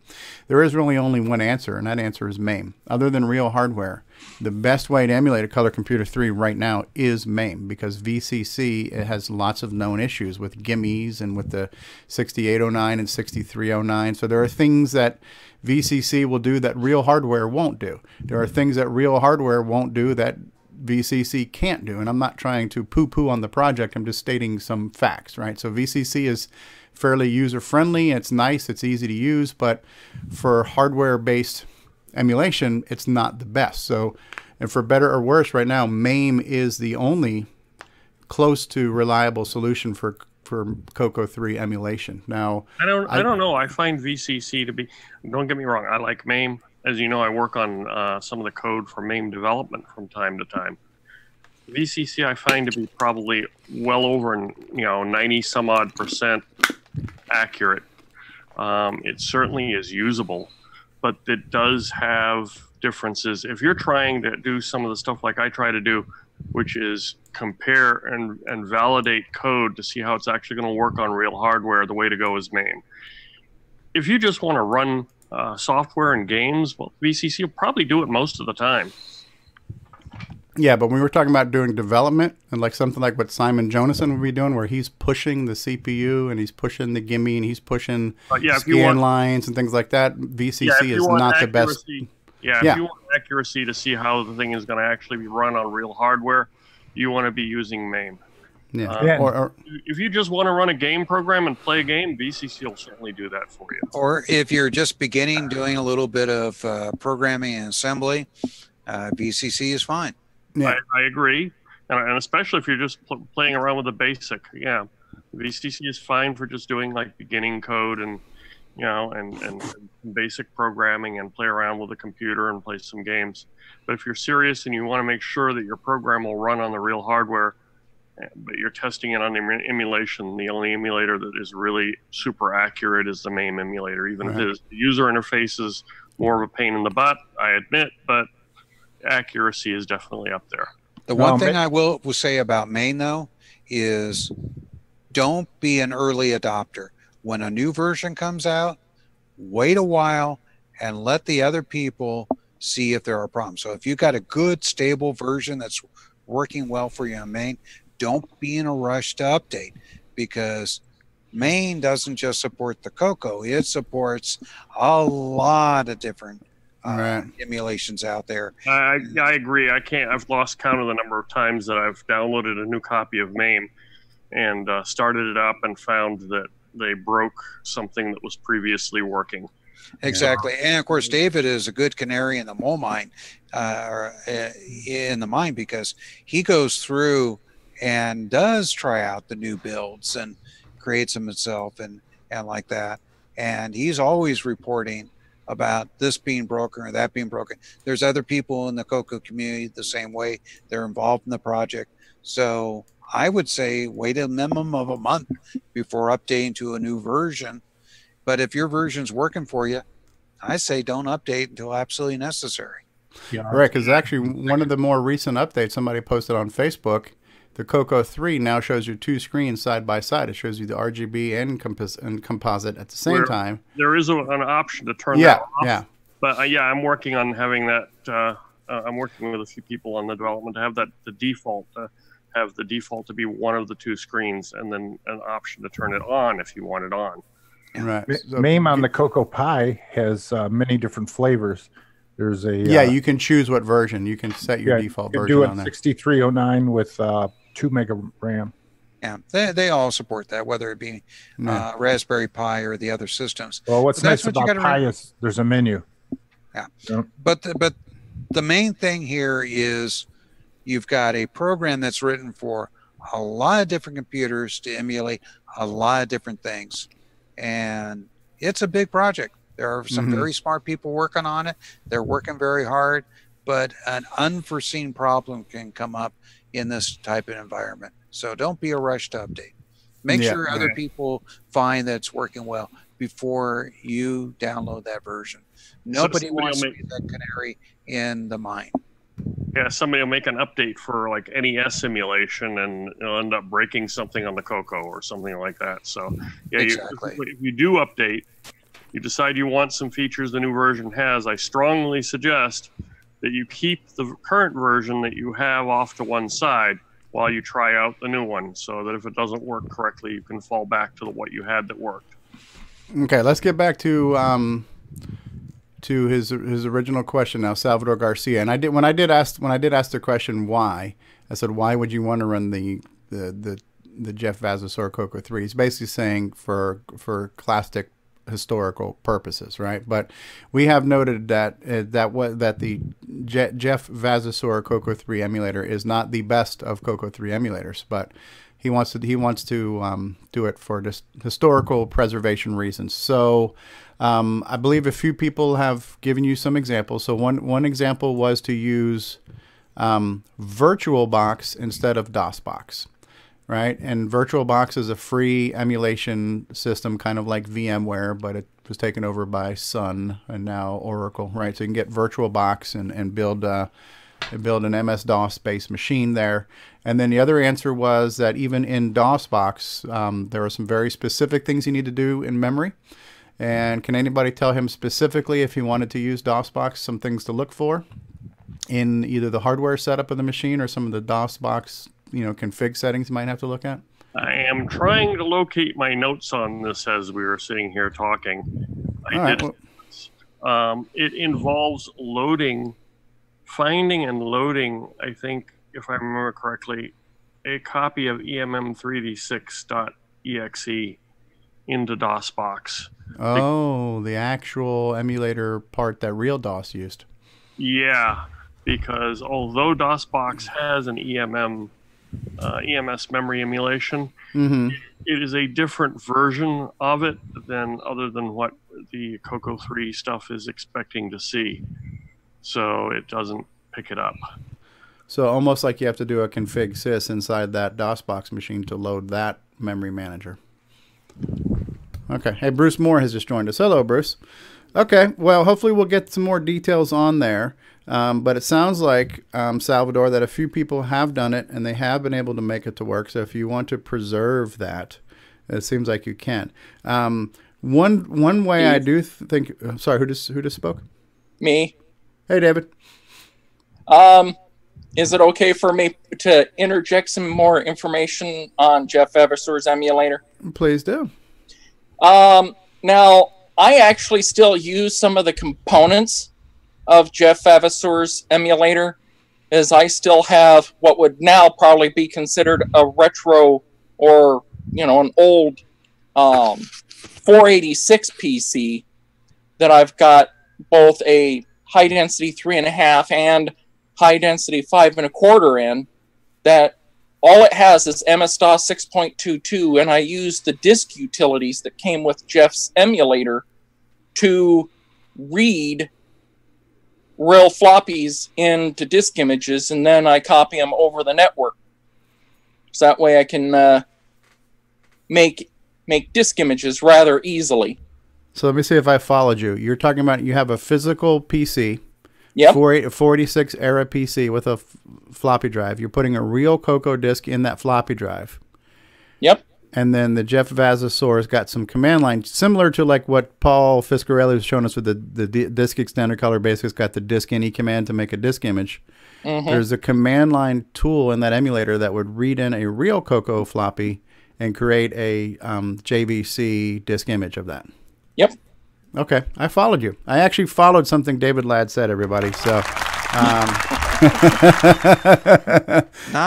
There is really only one answer, and that answer is MAME. Other than real hardware, the best way to emulate a Color Computer 3 right now is MAME, because VCC, it has lots of known issues with gimmies and with the 6809 and 6309. So there are things that VCC will do that real hardware won't do. There are things that real hardware won't do that VCC can't do. And I'm not trying to poo-poo on the project. I'm just stating some facts, right? So VCC is fairly user-friendly. It's nice. It's easy to use. But for hardware-based emulation, it's not the best. So, and for better or worse, right now, MAME is the only close to reliable solution for CoCo 3 emulation. Now, I don't know. I find VCC to be, don't get me wrong, I like MAME. As you know, I work on some of the code for MAME development from time to time. VCC I find to be probably well over 90 some odd % accurate. It certainly is usable, but it does have differences. If you're trying to do some of the stuff like I try to do, which is compare and validate code to see how it's actually going to work on real hardware, the way to go is MAME. If you just want to run software and games, well, VCC will probably do it most of the time. Yeah, but when we were talking about doing development and like something like what Simon Jonason would be doing, where he's pushing the CPU and he's pushing the gimme and he's pushing scan lines and things like that, VCC is not the best. Yeah, if you want accuracy to see how the thing is going to actually be run on real hardware, you want to be using MAME. Yeah. Or if you just want to run a game program and play a game, VCC will certainly do that for you. Or if you're just beginning doing a little bit of programming and assembly, VCC is fine. Yeah. I agree. And especially if you're just playing around with the basic. Yeah. VCC is fine for just doing like beginning code and, and basic programming and play around with the computer and play some games. But if you're serious and you want to make sure that your program will run on the real hardware, but you're testing it on emulation, the only emulator that is really super accurate is the MAME emulator. Even if the user interface is more of a pain in the butt, I admit, but accuracy is definitely up there. The one thing I will say about MAME, though, is don't be an early adopter. When a new version comes out, wait a while and let the other people see if there are problems. So if you've got a good, stable version that's working well for you on MAME, don't be in a rush to update, because MAME doesn't just support the CoCo, it supports a lot of different emulations out there. I agree. I've lost count of the number of times that I've downloaded a new copy of MAME and started it up and found that they broke something that was previously working. Exactly. And of course, David is a good canary in the coal mine, because he goes through and does try out the new builds and creates them himself and like that. And he's always reporting about this being broken or that being broken. There's other people in the CoCo community the same way. They're involved in the project. So I would say wait a minimum of a month before updating to a new version. But if your version's working for you, I say don't update until absolutely necessary. Yeah. Right, because actually one of the more recent updates somebody posted on Facebook, the CoCo 3 now shows you two screens side by side. It shows you the RGB and composite at the same time. There is an option to turn that off. Yeah. But I'm working on having that. I'm working with a few people on the development to have that the default to be one of the two screens, and then an option to turn it on if you want it on. Right. So, MAME on the CoCo Pi has many different flavors. There's a you can choose what version. You can set your default version on there. 6309 with 2 meg RAM. Yeah, they all support that, whether it be Raspberry Pi or the other systems. Well, what's nice about Pi is there's a menu. Yeah, but the main thing here is you've got a program that's written for a lot of different computers to emulate a lot of different things, and it's a big project. There are some very smart people working on it. They're working very hard, but an unforeseen problem can come up in this type of environment. So don't be a rush to update. Make sure other people find that it's working well before you download that version. Nobody wants to be that canary in the mine. Yeah, somebody will make an update for like NES simulation and it'll end up breaking something on the CoCo or something like that. So exactly. If you do update, you decide you want some features the new version has, I strongly suggest that you keep the current version that you have off to one side while you try out the new one, so that if it doesn't work correctly, you can fall back to what you had that worked. Okay, let's get back to his original question now, Salvador Garcia. And when I did ask the question why, I said, why would you want to run the Jeff Vazasor CoCo 3? He's basically saying for classic historical purposes, right? But we have noted that the Jeff Vazasor CoCo 3 emulator is not the best of CoCo 3 emulators, but he wants to do it for just historical preservation reasons. So I believe a few people have given you some examples. So one example was to use VirtualBox instead of DOSBox. Right, and VirtualBox is a free emulation system, kind of like VMware, but it was taken over by Sun and now Oracle. Right, so you can get VirtualBox and build an MS-DOS based machine there. And then the other answer was that even in DOSBox, there are some very specific things you need to do in memory. And can anybody tell him specifically, if he wanted to use DOSBox, some things to look for in either the hardware setup of the machine or some of the DOSBox config settings you might have to look at? I am trying to locate my notes on this as we were sitting here talking. It involves finding and loading, I think, if I remember correctly, a copy of EMM386.exe into DOSBox. Oh, the actual emulator part that real DOS used. Yeah, because although DOSBox has an EMS memory emulation, it is a different version of it other than what the CoCo 3 stuff is expecting to see. So it doesn't pick it up. So almost like you have to do a config sys inside that DOSBox machine to load that memory manager. Okay. Hey, Bruce Moore has just joined us. Hello, Bruce. Okay. Well, hopefully we'll get some more details on there. But it sounds like, Salvador, that a few people have done it and they have been able to make it to work. So if you want to preserve that, it seems like you can. One way I do think. Sorry, who just spoke? Me. Hey, David. Is it okay for me to interject some more information on Jeff Eversour's emulator? Please do. Now, I actually still use some of the components of Jeff Eversour's emulator, as I still have what would now probably be considered a retro or, an old 486 PC that I've got both a high density 3.5 and high density 5 1/4 in, that all it has is MS-DOS 6.22, and I use the disk utilities that came with Jeff's emulator to read real floppies into disk images, and then I copy them over the network. So that way I can make disk images rather easily. So let me see if I followed you. You're talking about you have a physical PC. Yep. 486 era PC with a floppy drive. You're putting a real CoCo disk in that floppy drive. Yep. And then the Jeff Vasosaur's got some command line, similar to like what Paul Fiscarelli was showing us with the disk extender color basics, got the disk any command to make a disk image. There's a command line tool in that emulator that would read in a real CoCo floppy and create a JVC disk image of that. Yep. Okay, I followed you. I actually followed something David Ladd said, everybody. So,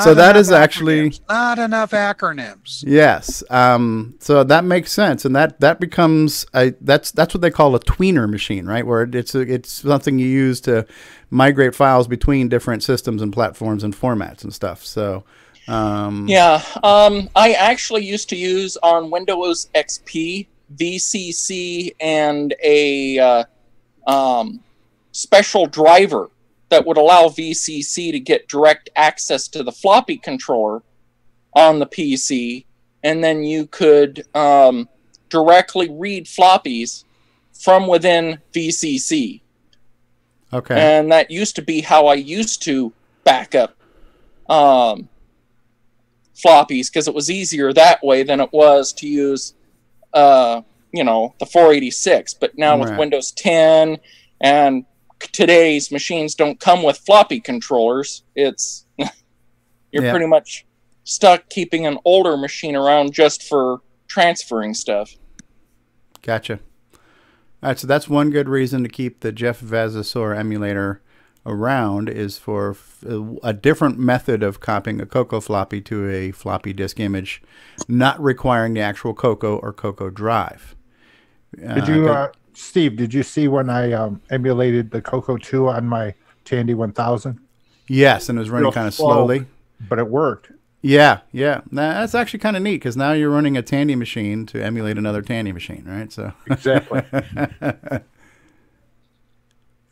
so that is actually not enough acronyms. Yes. So that makes sense, and that becomes that's what they call a tweener machine, right? Where it's something you use to migrate files between different systems and platforms and formats and stuff. So. I actually used to use on Windows XP VCC and a special driver that would allow VCC to get direct access to the floppy controller on the PC, and then you could directly read floppies from within VCC. Okay. And that used to be how I used to back up floppies, because it was easier that way than it was to use the 486. But now with Windows 10 and today's machines don't come with floppy controllers, it's you're pretty much stuck keeping an older machine around just for transferring stuff. Gotcha. All right, so that's one good reason to keep the Jeff Vasosaur emulator around, is for a different method of copying a CoCo floppy to a floppy disk image, not requiring the actual CoCo or CoCo drive. Did you, Steve, did you see when I emulated the CoCo 2 on my Tandy 1000? Yes, and it was running kind of slowly. But it worked. Yeah. That's actually kind of neat, because now you're running a Tandy machine to emulate another Tandy machine, right? So exactly.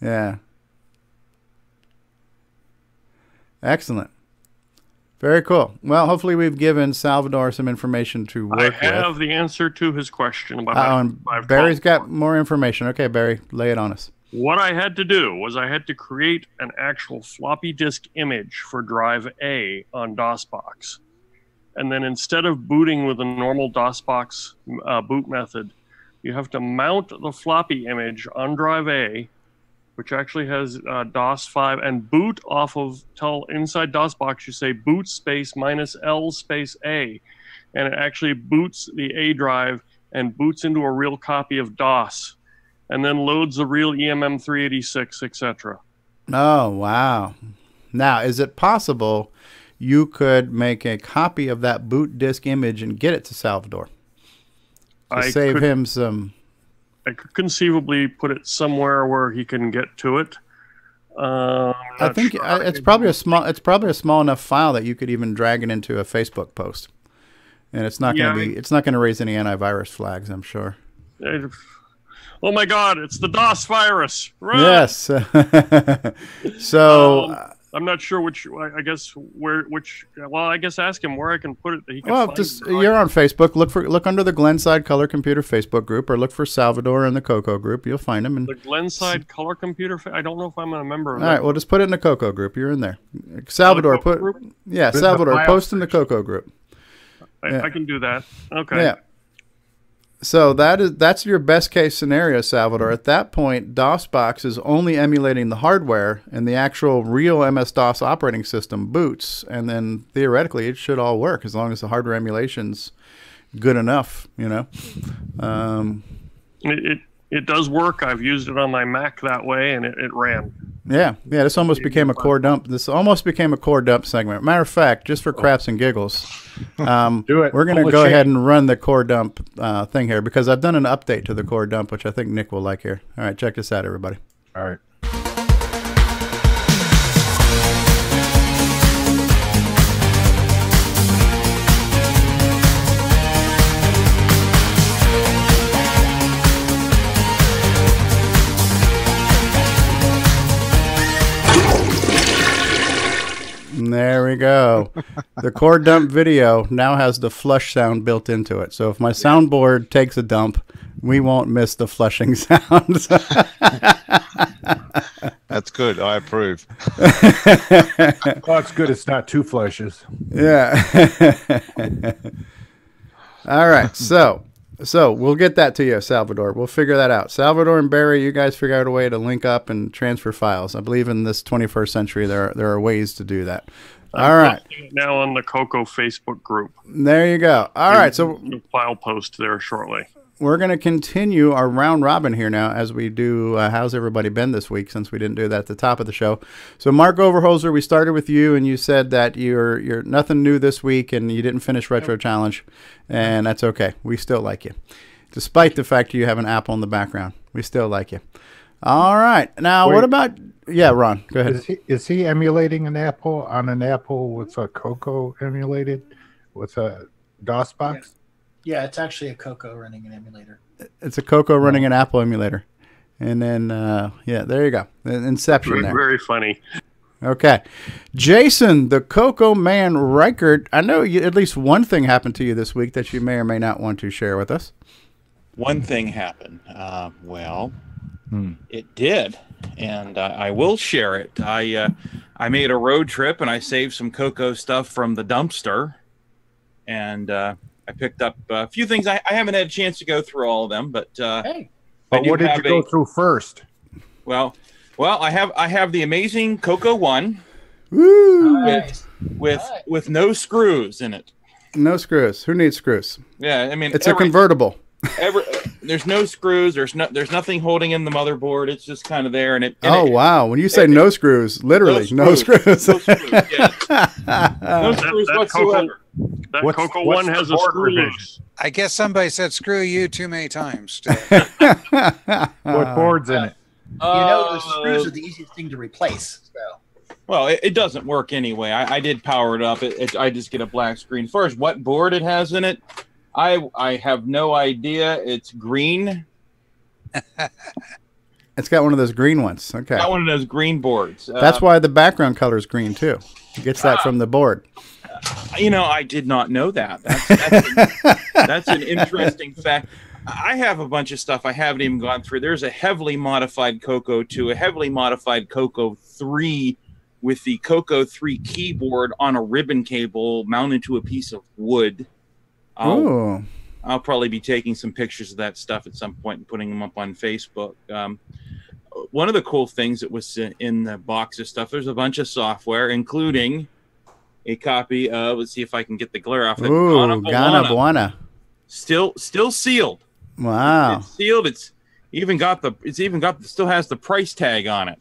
Yeah. Excellent. Very cool. Well, hopefully we've given Salvador some information to work with. I have the answer to his question about and Barry's got more information. Okay, Barry, lay it on us. What I had to do was I had to create an actual floppy disk image for drive A on DOSBox. And then instead of booting with a normal DOSBox boot method, you have to mount the floppy image on drive A, which actually has DOS 5, and boot off of, inside DOSBox you say boot space -L space A, and it actually boots the A drive and boots into a real copy of DOS, and then loads the real EMM386, etc. Oh, wow. Now, is it possible you could make a copy of that boot disk image and get it to Salvador to save him some. I could conceivably put it somewhere where he can get to it. I think it's probably a small enough file that you could even drag it into a Facebook post, and it's not going to raise any antivirus flags, I'm sure. Oh my God! It's the DOS virus. Run! Yes. So I'm not sure which. I guess Well, I guess ask him where I can put it. That he can well, find just it. you're on Facebook. Look under the Glenside Color Computer Facebook group, or look for Salvador in the CoCo group. You'll find him. The Glenside Color Computer. I don't know if I'm a member of All that. right. Well, just put it in the CoCo group. You're in there. Salvador, Salvador, post in the CoCo group. I can do that. Okay. Yeah. So that's your best case scenario, Salvador. At that point, DOSBox is only emulating the hardware, and the actual real MS-DOS operating system boots, and then theoretically it should all work as long as the hardware emulation's good enough, you know. It does work. I've used it on my Mac that way, and it ran. Yeah. This almost became a CoreDUMP. This almost became a CoreDUMP segment. Matter of fact, just for craps and giggles, do it. We're going to go ahead and run the CoreDUMP thing here because I've done an update to the CoreDUMP, which I think Nick will like here. All right, check this out, everybody. All right. There we go. The CoreDUMP video now has the flush sound built into it. So if my soundboard takes a dump, we won't miss the flushing sounds. That's good. I approve. Well, it's good. It's not two flushes. Yeah. All right. So we'll get that to you, Salvador. We'll figure that out. Salvador and Barry, you guys figure out a way to link up and transfer files. I believe in this 21st century there are ways to do that. All right. Now on the CoCo Facebook group. There you go. All right. So file post there shortly. We're going to continue our round robin here now as we do How's Everybody Been this week, since we didn't do that at the top of the show. So Mark Overholzer, we started with you, and you said that you're nothing new this week and you didn't finish Retro Challenge, and that's okay. We still like you. Despite the fact you have an apple in the background, we still like you. All right. Now, what about... Yeah, Ron, go ahead. Is he emulating an apple on an apple with a CoCo emulated with a DOS box? Yeah, it's actually a CoCo running an emulator. It's a CoCo running an Apple emulator. And then, yeah, there you go. Inception there. Very funny. Okay. Jason, the CoCo man Reichert, I know at least one thing happened to you this week that you may or may not want to share with us. One thing happened. It did. And I will share it. I made a road trip, and I saved some CoCo stuff from the dumpster. And... I picked up a few things. I haven't had a chance to go through all of them, but hey. But what did you go through first? Well, I have the amazing CoCo 1 with no screws in it. No screws. Who needs screws? Yeah, I mean it's a convertible. There's no screws. There's nothing holding in the motherboard. It's just kind of there, and it. Wow! When you say no screws, literally no screws. No screws. Yeah. No screws whatsoever. That CoCo 1 has a screw. I guess somebody said "screw you" too many times. What board's in it? The screws are the easiest thing to replace. So. Well, it doesn't work anyway. I did power it up. I just get a black screen. As far as what board it has in it, I have no idea. It's green. It's got one of those green ones. Okay. Got one of those green boards. That's why the background color is green too. It gets that from the board. I did not know that. That's an interesting fact. I have a bunch of stuff I haven't even gone through. There's a heavily modified CoCo 2, a heavily modified CoCo 3 with the CoCo 3 keyboard on a ribbon cable mounted to a piece of wood. I'll probably be taking some pictures of that stuff at some point and putting them up on Facebook. One of the cool things that was in the box of stuff, there's a bunch of software, including a copy of, let's see if I can get the glare off it. Ghana Buana. Still sealed. Wow. It's sealed. Still has the price tag on it.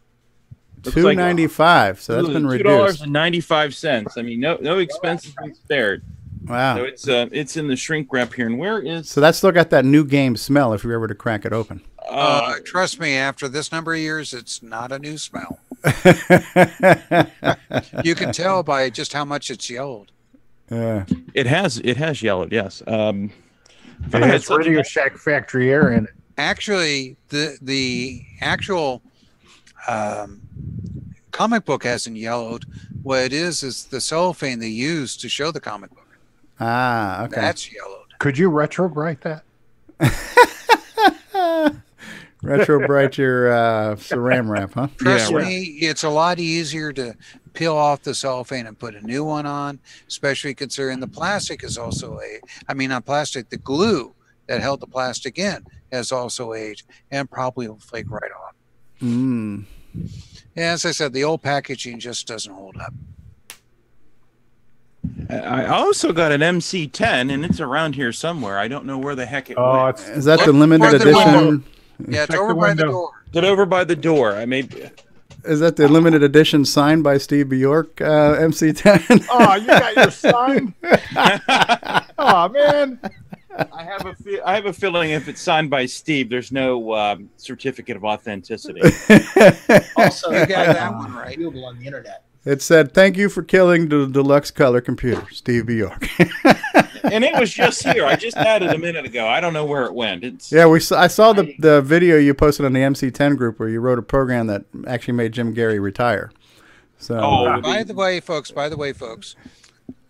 $2.95. So that's been reduced. $2.95. I mean, no expenses been spared. Wow. So it's in the shrink wrap here. And where is? So that's still got that new game smell if you were ever to crack it open. Trust me, after this number of years, it's not a new smell. You can tell by just how much it's yellowed. It has yellowed. Yes. It has Radio Shack factory air in it. Actually, the actual comic book hasn't yellowed. What it is the cellophane they use to show the comic book. Ah, okay. That's yellowed. Could you retrograde that? Retrobrite your saran wrap, huh? Trust me, it's a lot easier to peel off the cellophane and put a new one on, especially considering the plastic is also not plastic, the glue that held the plastic in has also aged and probably will flake right off. Mm. Yeah, as I said, the old packaging just doesn't hold up. I also got an MC10, and it's around here somewhere. I don't know where the heck it went. Is that the limited edition? Yeah, it's over by the door. Is it over by the door? Is that the limited edition signed by Steve Bjork MC10? Oh, you got your sign? Oh, man. I have a feeling if it's signed by Steve, there's no certificate of authenticity. Also, you got that one right. Viewable on the internet. It said, "Thank you for killing the deluxe color computer, Steve Bjork." And it was just here. I just had it a minute ago. I don't know where it went. I saw the video you posted on the MC10 group where you wrote a program that actually made Jim Gary retire. So, by the way, folks,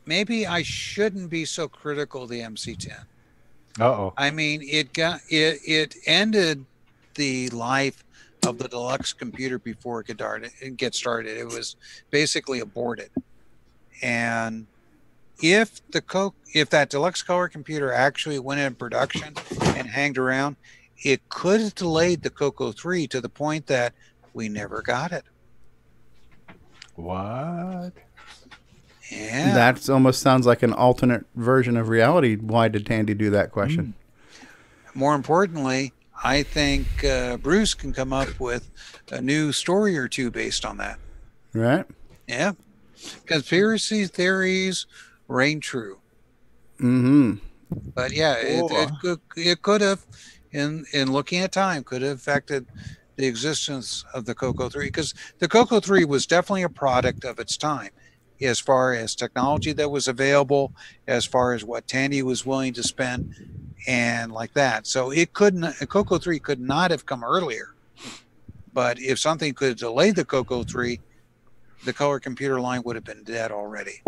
maybe I shouldn't be so critical of the MC10. Uh-oh. I mean, it ended the life of the deluxe computer before it could get started. It was basically aborted. And if that deluxe color computer actually went in production and hanged around, it could have delayed the CoCo 3 to the point that we never got it. What? Yeah. That almost sounds like an alternate version of reality. Why did Tandy do that question? More importantly, I think Bruce can come up with a new story or two based on that. Right? Yeah. Conspiracy theories reign true. Mm-hmm. But yeah, it could have, in looking at time, could have affected the existence of the CoCo 3, because the CoCo 3 was definitely a product of its time as far as technology that was available, as far as what Tandy was willing to spend, and like that. So CoCo 3 could not have come earlier. But if something could delay the CoCo 3, the color computer line would have been dead already.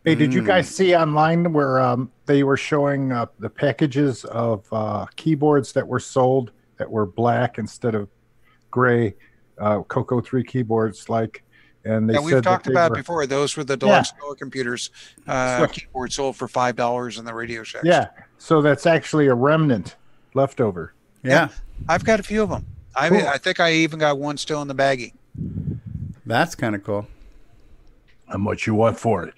Hey, did you guys see online where they were showing the packages of keyboards that were sold that were black instead of gray, CoCo 3 keyboards, and they said we've talked about were, before. Those were the deluxe color computers. Keyboard sold for $5 in the Radio Shack. Yeah, so that's actually a remnant leftover. Yeah. I've got a few of them. I think I even got one still in the baggie. That's kind of cool. How much you want for it?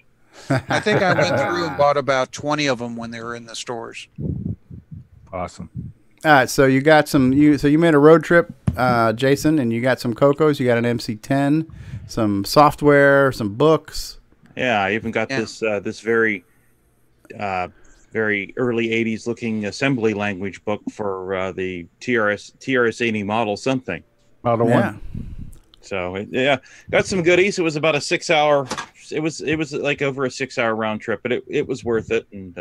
I think I went through and bought about 20 of them when they were in the stores. Awesome. All right, so you got so you made a road trip, Jason, and you got some CoCos. You got an MC10, some software, some books. Yeah, I even got this very very early 80s looking assembly language book for the TRS-80 model something. Model 1. So got some goodies. It was about a 6-hour. It was like over a 6-hour round trip, but it was worth it. And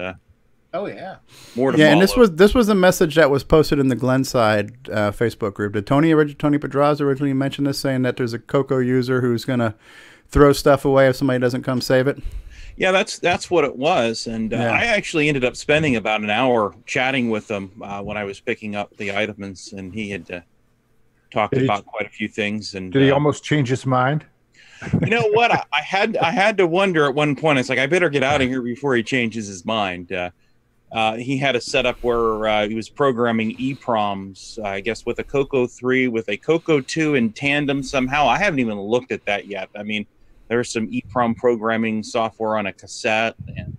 oh yeah, more to follow. And this was a message that was posted in the Glenside Facebook group. Did Tony Pedraz originally mention this, saying that there's a CoCo user who's going to throw stuff away if somebody doesn't come save it? Yeah, that's what it was. And I actually ended up spending about an hour chatting with him when I was picking up the items, and he had talked about quite a few things. And did he almost change his mind? You know what? I had to wonder at one point. It's like, I better get out of here before he changes his mind. He had a setup where he was programming EEPROMs, I guess, with a CoCo 3, with a CoCo 2 in tandem somehow. I haven't even looked at that yet. I mean, there's some EEPROM programming software on a cassette, and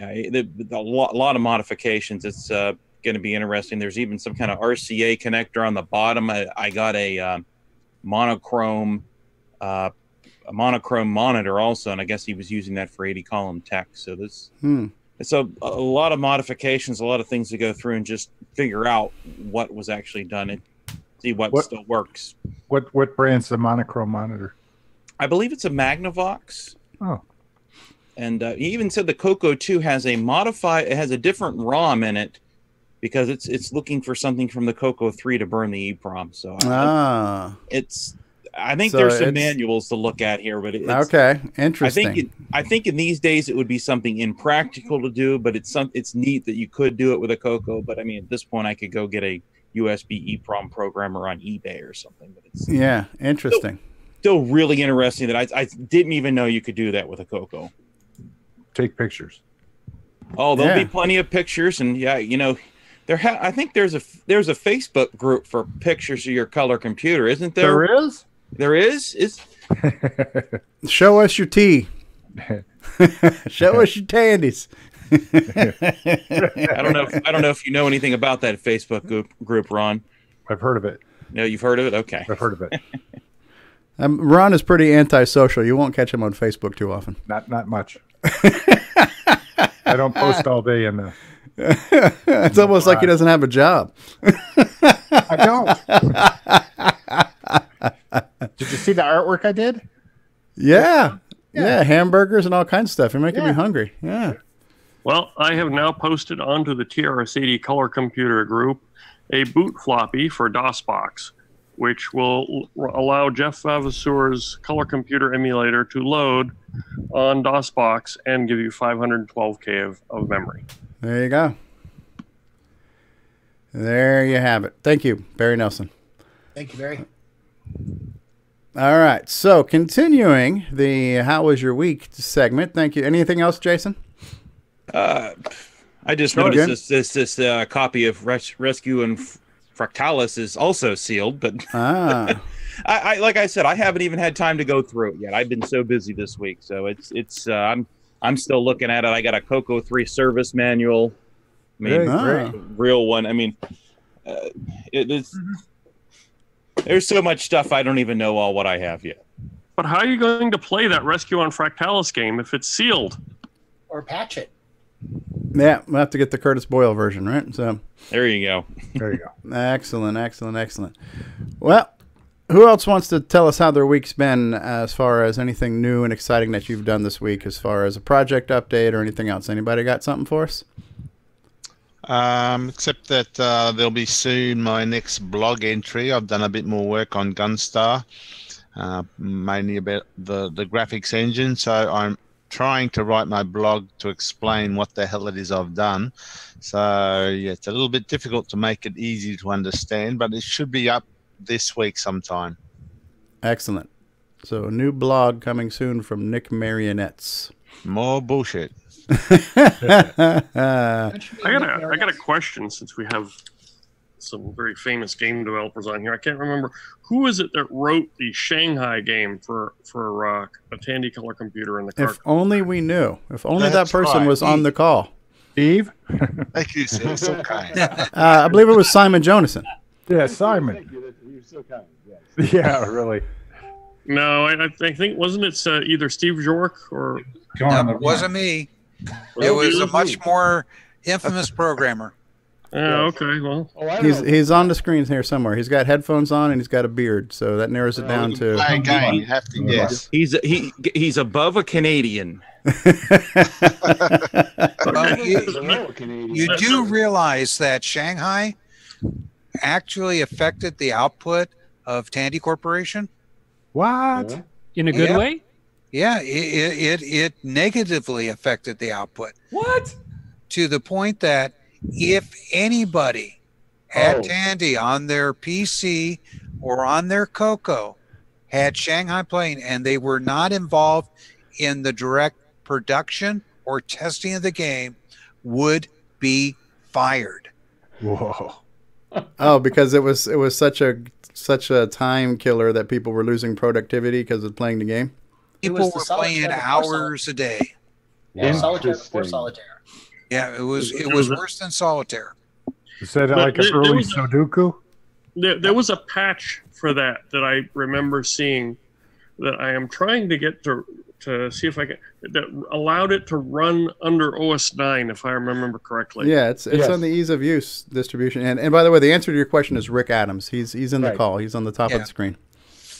a lot of modifications. It's going to be interesting. There's even some kind of RCA connector on the bottom. I got a monochrome a monochrome monitor also, and I guess he was using that for 80 column tech. So this it's a lot of modifications, a lot of things to go through and just figure out what was actually done and see what still works. What brand's the monochrome monitor? I believe it's a Magnavox. Oh. And he even said the CoCo 2 has a it has a different ROM in it because it's looking for something from the CoCo 3 to burn the EEPROM. So I think there's some manuals to look at here, but it's okay, interesting. I think in these days it would be something impractical to do, but it's neat that you could do it with a CoCo. But I mean, at this point, I could go get a USB EEPROM programmer on eBay or something. But it's interesting. Still really interesting that I didn't even know you could do that with a CoCo. Take pictures. Oh, there'll be plenty of pictures, and I think there's a Facebook group for pictures of your color computer, isn't there? There is. There is. Show us your tea. Show us your tandies. I don't know if you know anything about that Facebook group, Ron. I've heard of it. No, you've heard of it? Okay. I've heard of it. Ron is pretty antisocial. You won't catch him on Facebook too often. Not much. I don't post all day in the. It's almost like he doesn't have a job. I don't. Did you see the artwork I did? Yeah, hamburgers and all kinds of stuff. You're making me hungry. Yeah. Well, I have now posted onto the TRS-80 Color Computer group a boot floppy for DOSBox, which will allow Jeff Vavasur's Color Computer emulator to load on DOSBox and give you 512K of memory. There you go. There you have it. Thank you, Barry Nelson. Thank you, Barry. All right. So continuing the How Was Your Week segment. Thank you. Anything else, Jason? I just noticed this copy of Rescue and Fractalis is also sealed, but I like I said, I haven't even had time to go through it yet. I've been so busy this week, so I'm still looking at it. I got a CoCo 3 service manual. I mean, real one. I mean, there's so much stuff I don't even know all what I have yet. But how are you going to play that Rescue on Fractalis game if it's sealed? Or patch it. Yeah, we'll have to get the Curtis Boyle version, right? So there you go. There you go. Excellent. Well, who else wants to tell us how their week's been as far as anything new and exciting that you've done this week as far as a project update or anything else? Anybody got something for us? Except that there'll be soon my next blog entry. I've done a bit more work on Gunstar, mainly about the graphics engine. So I'm trying to write my blog to explain what the hell it is I've done. So yeah, it's a little bit difficult to make it easy to understand, but it should be up this week sometime. Excellent. So a new blog coming soon from Nick Marionettes. More bullshit. I got a question, since we have some very famous game developers on here. I can't remember who is it that wrote the Shanghai game for a Tandy Color Computer in the car. If only we knew. If only that person was on the call. Steve? Thank you, sir. So kind. I believe it was Simon Jonason. Yeah, Simon. Thank you. You're so kind. Yes. Yeah, really. No, I think wasn't it either Steve Bjork or? It wasn't me. It was a much more infamous programmer. Okay, well, he's on the screen here somewhere. He's got headphones on and he's got a beard, so that narrows it down to. Again, you have to guess. He's above a Canadian. You do realize that Shanghai actually affected the output of Tandy Corporation? What? In a good way? Yeah, it negatively affected the output. What? To the point that if anybody had Tandy on their PC or on their CoCo, had Shanghai playing, and they were not involved in the direct production or testing of the game, would be fired. Whoa. Oh, because it was such a time killer that people were losing productivity because of playing the game. People were playing hours a day. Yeah, solitaire. Yeah, it was worse than solitaire. Is that like an early Sudoku? There was a patch for that I remember seeing that I am trying to get to see if I can, that allowed it to run under OS 9, if I remember correctly. Yeah, it's on the ease of use distribution. And by the way, the answer to your question is Rick Adams. He's in the call. He's on the top of the screen.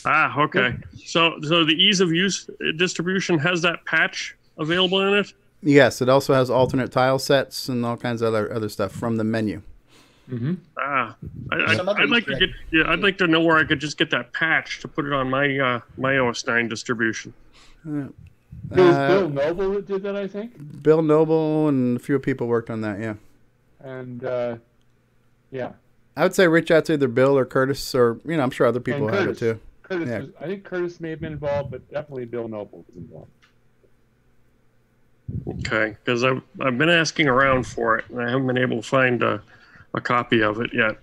Ah, okay. So the ease of use distribution has that patch available in it? Yes, it also has alternate tile sets and all kinds of other stuff from the menu. Mm-hmm. I'd like to get. Yeah, I'd like to know where I could just get that patch to put it on my my OS 9 distribution. It was Bill Noble that did that, I think. Bill Noble and a few people worked on that. Yeah. And yeah, I would say reach out to either Bill or Curtis, or I'm sure other people have it too. Curtis I think Curtis may have been involved, but definitely Bill Noble was involved. Okay, because I've been asking around for it, and I haven't been able to find a copy of it yet.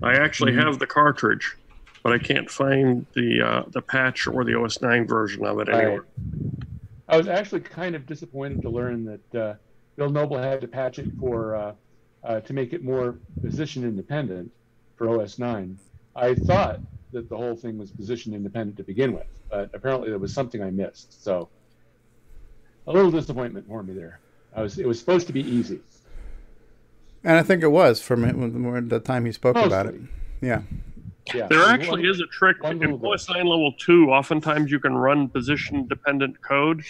I actually have the cartridge, but I can't find the patch or the OS 9 version of it anywhere. I was actually kind of disappointed to learn that Bill Noble had to patch it for to make it more position independent for OS 9. I thought that the whole thing was position independent to begin with, but apparently there was something I missed. So a little disappointment for me there. It was supposed to be easy. And I think it was from the time he spoke about it. Yeah. Yeah. There actually is a trick in OS 9 level 2. Oftentimes you can run position dependent code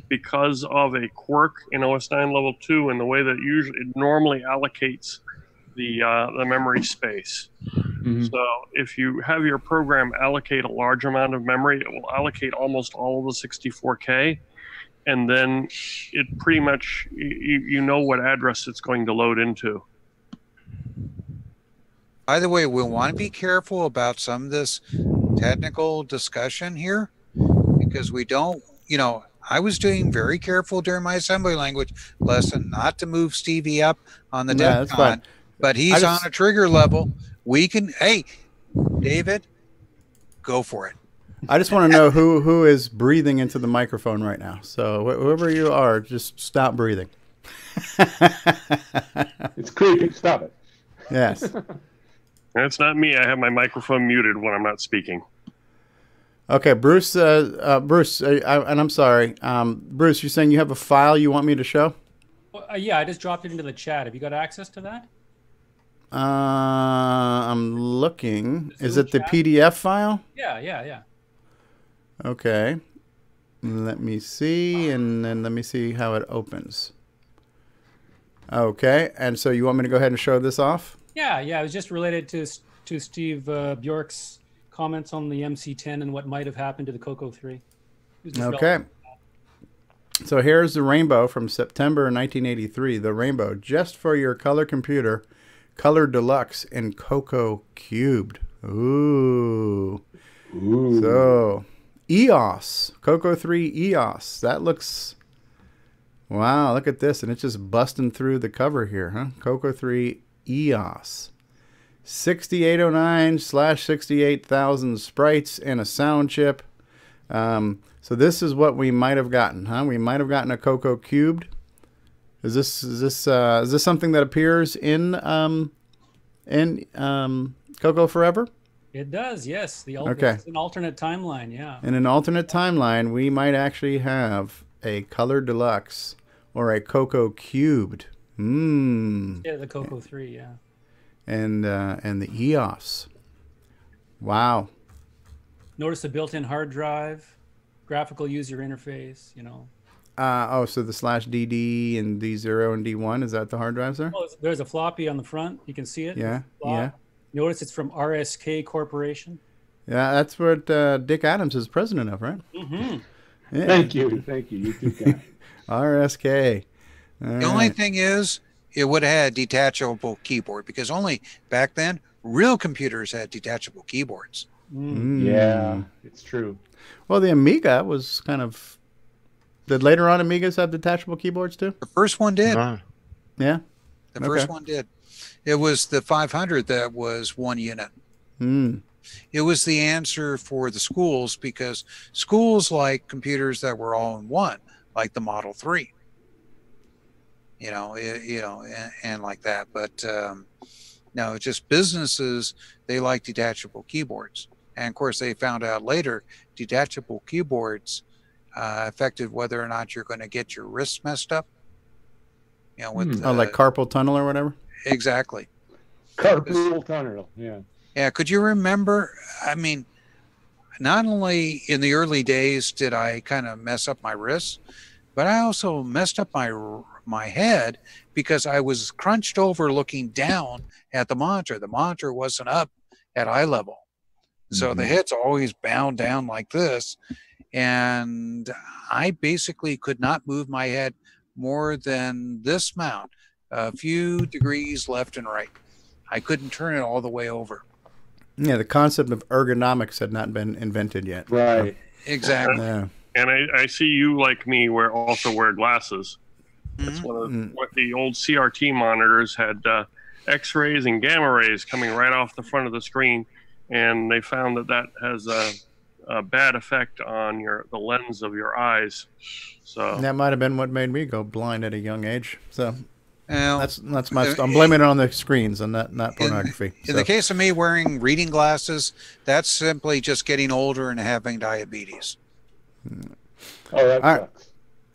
because of a quirk in OS 9 level 2 and the way that it normally allocates the memory space. Mm-hmm. So if you have your program allocate a large amount of memory, it will allocate almost all of the 64K. And then it pretty much, you know what address it's going to load into. By the way, we'll want to be careful about some of this technical discussion here because we don't, I was doing very careful during my assembly language lesson not to move Stevie up on the DEFCON, but he's on a trigger level. We can, hey, David, go for it. I just want to know who is breathing into the microphone right now. So whoever you are, just stop breathing. It's creepy. Stop it. Yes. It's not me. I have my microphone muted when I'm not speaking. Okay, Bruce. Bruce, and I'm sorry. Bruce, you're saying you have a file you want me to show? Yeah, I just dropped it into the chat. Have you got access to that? I'm looking. Is it the PDF file? Yeah. Okay. Let me see, and then let me see how it opens. Okay, and so you want me to go ahead and show this off? Yeah. It was just related to Steve Bjork's comments on the MC10 and what might have happened to the CoCo 3. Okay. So here's the rainbow from September 1983. The rainbow, just for your color computer, Color Deluxe and CoCo Cubed. Ooh. So EOS, CoCo 3 EOS. That looks, wow, look at this. And it's just busting through the cover here, huh? CoCo 3 EOS. 6809/68,000 sprites and a sound chip. So this is what we might have gotten, huh? We might have gotten a CoCo Cubed. Is this something that appears in CoCo Forever? It does, yes. Okay. It's an alternate timeline, yeah. In an alternate timeline, we might actually have a Color Deluxe or a CoCo Cubed. Yeah, the CoCo 3, yeah. And the EOS. Wow. Notice the built-in hard drive, graphical user interface, So the /DD and D0 and D1, is that the hard drives there? Oh, there's a floppy on the front. You can see it. Yeah. Notice it's from RSK Corporation. Yeah, that's what Dick Adams is president of, right? Mm-hmm. Yeah. Thank you. You too, guys. RSK. The only thing is, it would have had a detachable keyboard because only back then real computers had detachable keyboards. Yeah, it's true. Well, the Amiga was kind of. Did later on Amigas have detachable keyboards too? The first one did. Yeah. The first one did. It was the 500 that was one unit. It was the answer for the schools because schools like computers that were all in one, like the Model 3. And like that. But no, just businesses, they like detachable keyboards. And of course, they found out later detachable keyboards affected whether or not you're going to get your wrists messed up. You know, with like carpal tunnel or whatever. Exactly. Carpal tunnel. Yeah. Yeah. Could you remember? I mean, not only in the early days did I kind of mess up my wrists, but I also messed up my head because I was crunched over looking down at the monitor. The monitor wasn't up at eye level. So the head's always bound down like this. And I basically could not move my head more than this amount, a few degrees left and right. I couldn't turn it all the way over. Yeah, the concept of ergonomics had not been invented yet. Right. Exactly. Yeah. And I see you, like me, also wear glasses. That's one of what the old CRT monitors had X-rays and gamma rays coming right off the front of the screen, and they found that has a bad effect on the lens of your eyes. So that might have been what made me go blind at a young age. So that's my. I'm in- blaming it on the screens and not pornography. In the case of me wearing reading glasses, that's simply just getting older and having diabetes. Oh, that sucks.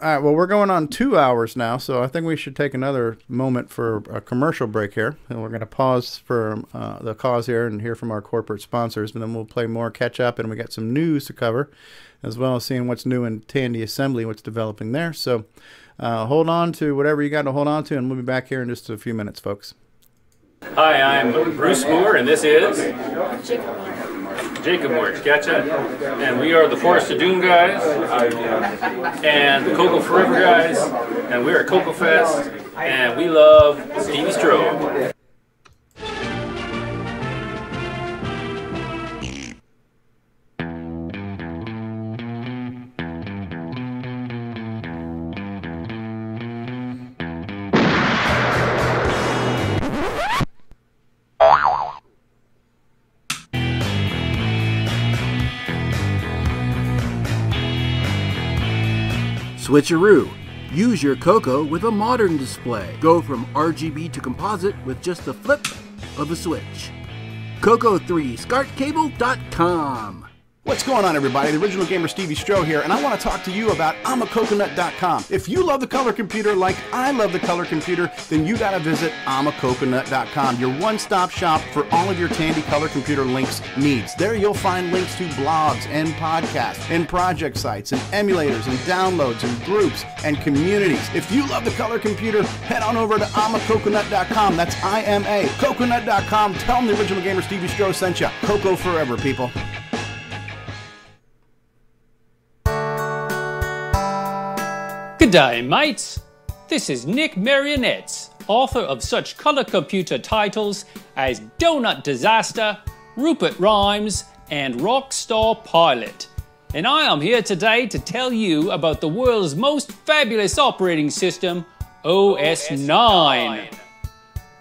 All right, well, we're going on 2 hours now, so I think we should take another moment for a commercial break here. And we're going to pause for the cause here and hear from our corporate sponsors, and then we'll play more catch up, and we got some news to cover, as well as seeing what's new in Tandy Assembly, what's developing there. So hold on to whatever you got to hold on to, and we'll be back here in just a few minutes, folks. Hi, I'm Bruce Moore, and this is Jacob Moore, gotcha. And we are the Forest of Doom guys, and the CoCo Forever guys, and we're at CoCo Fest, and we love Stevie Strobe. Switcheroo. Use your CoCo with a modern display. Go from RGB to composite with just the flip of a switch. CoCo3ScartCable.com. What's going on, everybody? The original gamer Stevie Stroh here, and I want to talk to you about I'mACoconut.com. If you love the color computer like I love the color computer, then you got to visit I'mACoconut.com, your one-stop shop for all of your Tandy Color Computer links needs. There you'll find links to blogs and podcasts and project sites and emulators and downloads and groups and communities. If you love the color computer, head on over to I'mACoconut.com. That's IMACoconut.com. Tell them the original gamer Stevie Stroh sent you. CoCo forever, people. G'day, mates. This is Nick Marionettes, author of such color computer titles as Donut Disaster, Rupert Rhymes, and Rockstar Pilot. And I am here today to tell you about the world's most fabulous operating system, OS 9.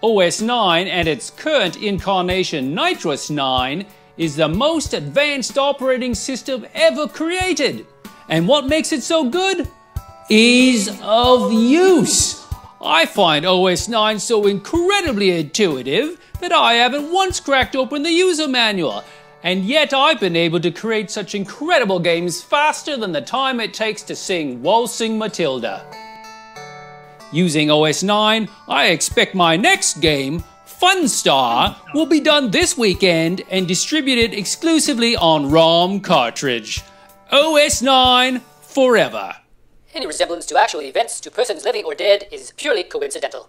OS 9 and its current incarnation, Nitrous 9, is the most advanced operating system ever created. And what makes it so good? Ease of use. I find OS 9 so incredibly intuitive that I haven't once cracked open the user manual, and yet I've been able to create such incredible games faster than the time it takes to sing Waltzing Matilda. Using OS 9, I expect my next game, Funstar, will be done this weekend and distributed exclusively on ROM cartridge. OS 9 forever. Any resemblance to actual events to persons living or dead is purely coincidental.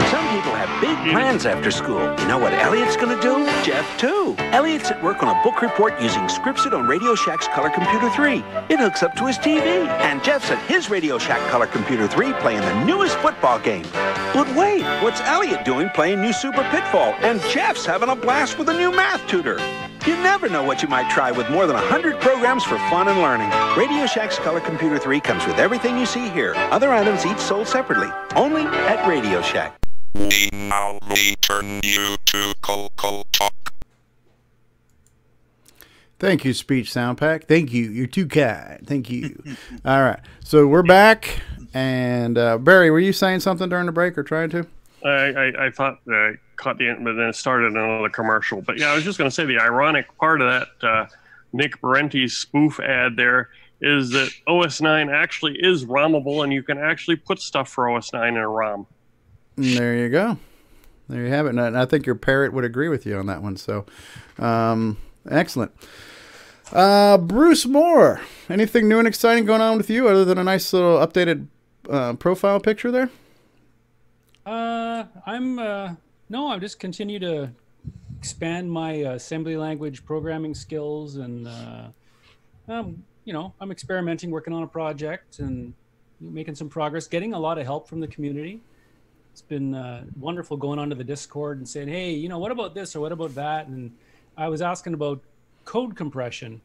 Some people have big plans after school. You know what Elliot's going to do? Jeff, too. Elliot's at work on a book report using Scripsit on Radio Shack's Color Computer 3. It hooks up to his TV. And Jeff's at his Radio Shack Color Computer 3 playing the newest football game. But wait, what's Elliot doing playing new Super Pitfall? And Jeff's having a blast with a new math tutor. You never know what you might try with more than 100 programs for fun and learning. Radio Shack's Color Computer 3 comes with everything you see here. Other items each sold separately. Only at Radio Shack. We now return you to CoCoTALK. Thank you, Speech Sound Pack. Thank you. You're too kind. Thank you. All right. So we're back. And Barry, were you saying something during the break or trying to? I thought caught the end, but then it started another commercial. But yeah, I was just going to say the ironic part of that Nick Marentes spoof ad there is that OS 9 actually is ROMable, and you can actually put stuff for OS 9 in a ROM. There you go. There you have it. And I think your parrot would agree with you on that one. So, excellent. Bruce Moore, anything new and exciting going on with you other than a nice little updated profile picture there? I'm just continue to expand my assembly language programming skills, and I'm experimenting, working on a project and making some progress, getting a lot of help from the community. It's been wonderful going onto the Discord and saying, hey, what about this or what about that? And I was asking about code compression,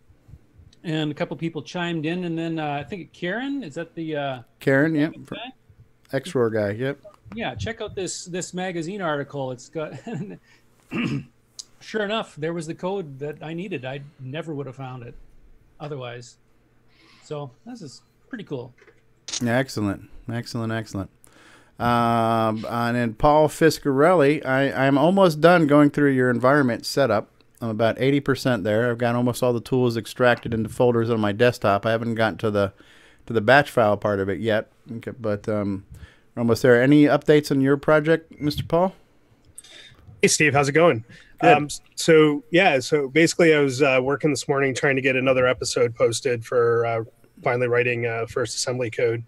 and a couple people chimed in, and then I think Karen, is that the Karen, yep. XROAR guy, yep. Yeah, check out this magazine article. It's got sure enough, there was the code that I needed. I never would have found it otherwise. So this is pretty cool. Excellent. And then Paul Fiscarelli, I'm almost done going through your environment setup. I'm about 80% there. I've got almost all the tools extracted into folders on my desktop. I haven't gotten to the batch file part of it yet, okay, but we're almost there. Any updates on your project, Mr. Paul? Hey, Steve, how's it going? So basically I was working this morning trying to get another episode posted for finally writing first assembly code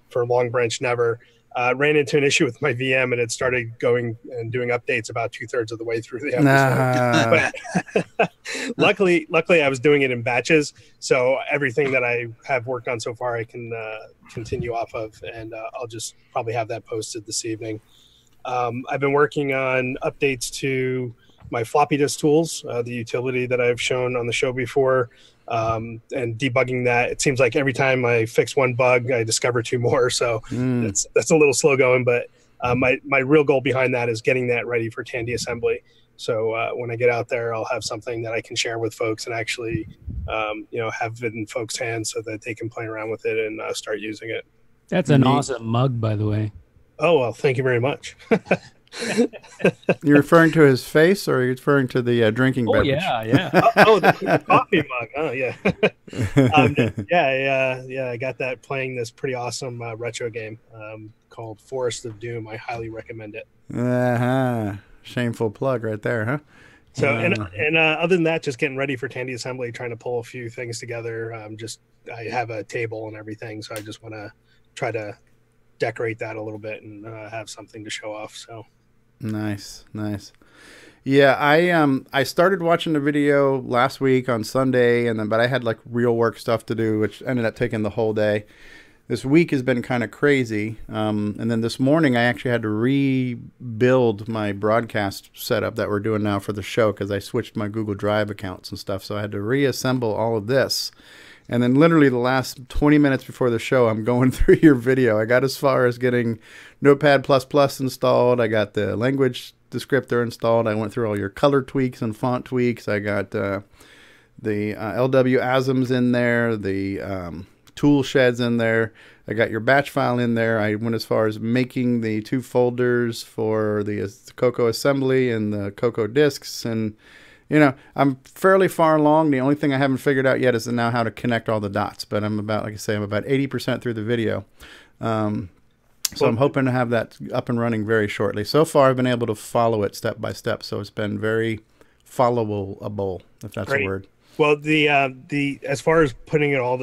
for Long Branch Never. Ran into an issue with my VM, and it started going and doing updates about 2/3 of the way through the episode. But luckily, I was doing it in batches, so everything that I have worked on so far, I can continue off of, and I'll just probably have that posted this evening. I've been working on updates to my floppy disk tools, the utility that I've shown on the show before, and debugging that. It seems like every time I fix one bug, I discover two more. So that's a little slow going, but my real goal behind that is getting that ready for Tandy assembly. So when I get out there, I'll have something that I can share with folks and actually, have it in folks' hands so that they can play around with it and start using it. That's an awesome mug, by the way. Oh, well, thank you very much. You're referring to his face, or are you referring to the drinking beverage? Yeah. The coffee mug. Oh, yeah. I got that playing this pretty awesome retro game called Forest of Doom. I highly recommend it. Shameful plug right there, huh? So, and other than that, just getting ready for Tandy assembly, trying to pull a few things together. I have a table and everything, so I just want to try to decorate that a little bit and have something to show off. So nice. Yeah, I started watching the video last week on Sunday, but I had like real work stuff to do, which ended up taking the whole day. This week has been kind of crazy, and then this morning I actually had to rebuild my broadcast setup that we're doing now for the show because I switched my Google Drive accounts and stuff, so I had to reassemble all of this. And then literally the last 20 minutes before the show, I'm going through your video. I got as far as getting Notepad++ installed. I got the language descriptor installed. I went through all your color tweaks and font tweaks. I got the LW ASMs in there, the tool sheds in there. I got your batch file in there. I went as far as making the two folders for the CoCo assembly and the CoCo disks, and I'm fairly far along. The only thing I haven't figured out yet is now how to connect all the dots. But I'm about 80% through the video. So I'm hoping to have that up and running very shortly. So far, I've been able to follow it step by step. So it's been very followable, if that's a word. Well, the as far as putting it all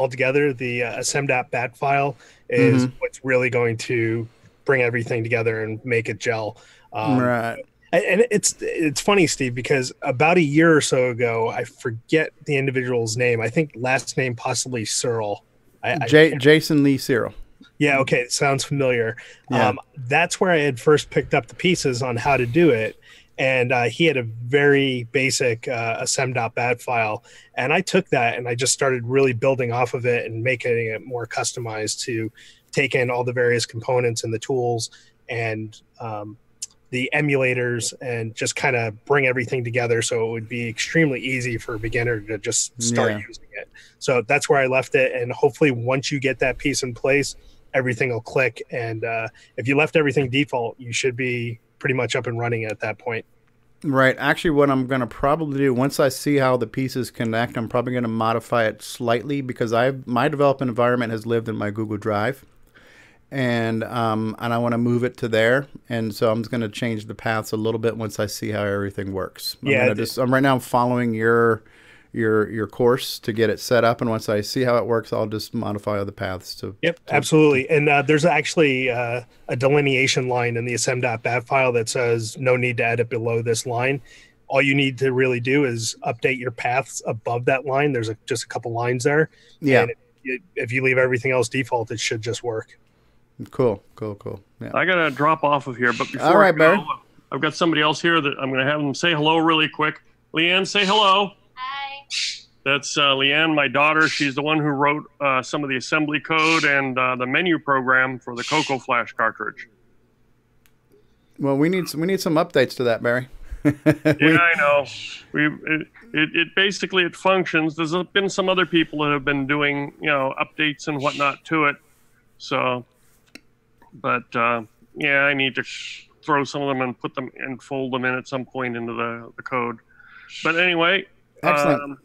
together, the assembdap bat file is what's really going to bring everything together and make it gel. Right. And it's funny, Steve, because about a year or so ago, I forget the individual's name. I think last name possibly Searle. Jason Lee Searle. Yeah, okay, it sounds familiar. Yeah. That's where I had first picked up the pieces on how to do it. And he had a very basic assem.bat file. And I took that and I just started really building off of it and making it more customized to take in all the various components and the tools and the emulators and just kind of bring everything together so it would be extremely easy for a beginner to just start using it. So that's where I left it. And hopefully once you get that piece in place, everything will click. And if you left everything default, you should be pretty much up and running at that point. Right. Actually, what I'm going to probably do once I see how the pieces connect, I'm probably going to modify it slightly because my development environment has lived in my Google Drive, and I want to move it to there, and so I'm just going to change the paths a little bit once I see how everything works. I'm right now following your course to get it set up, and once I see how it works, I'll just modify the paths to. Yep, absolutely. And there's actually a delineation line in the asm.bat file that says no need to edit below this line. All you need to really do is update your paths above that line. There's just a couple lines there. Yeah. And if you leave everything else default, it should just work. Cool. Yeah. I gotta drop off of here, but before all right, I go, Barry. I've got somebody else here that I'm gonna have them say hello really quick. Leanne, say hello. Hi. That's Leanne, my daughter. She's the one who wrote some of the assembly code and the menu program for the CoCo Flash cartridge. Well, we need some updates to that, Barry. Yeah, I know. It basically it functions. There's been some other people that have been doing updates and whatnot to it. So, but yeah, I need to throw some of them and put them and fold them in at some point into the code. But anyway, excellent.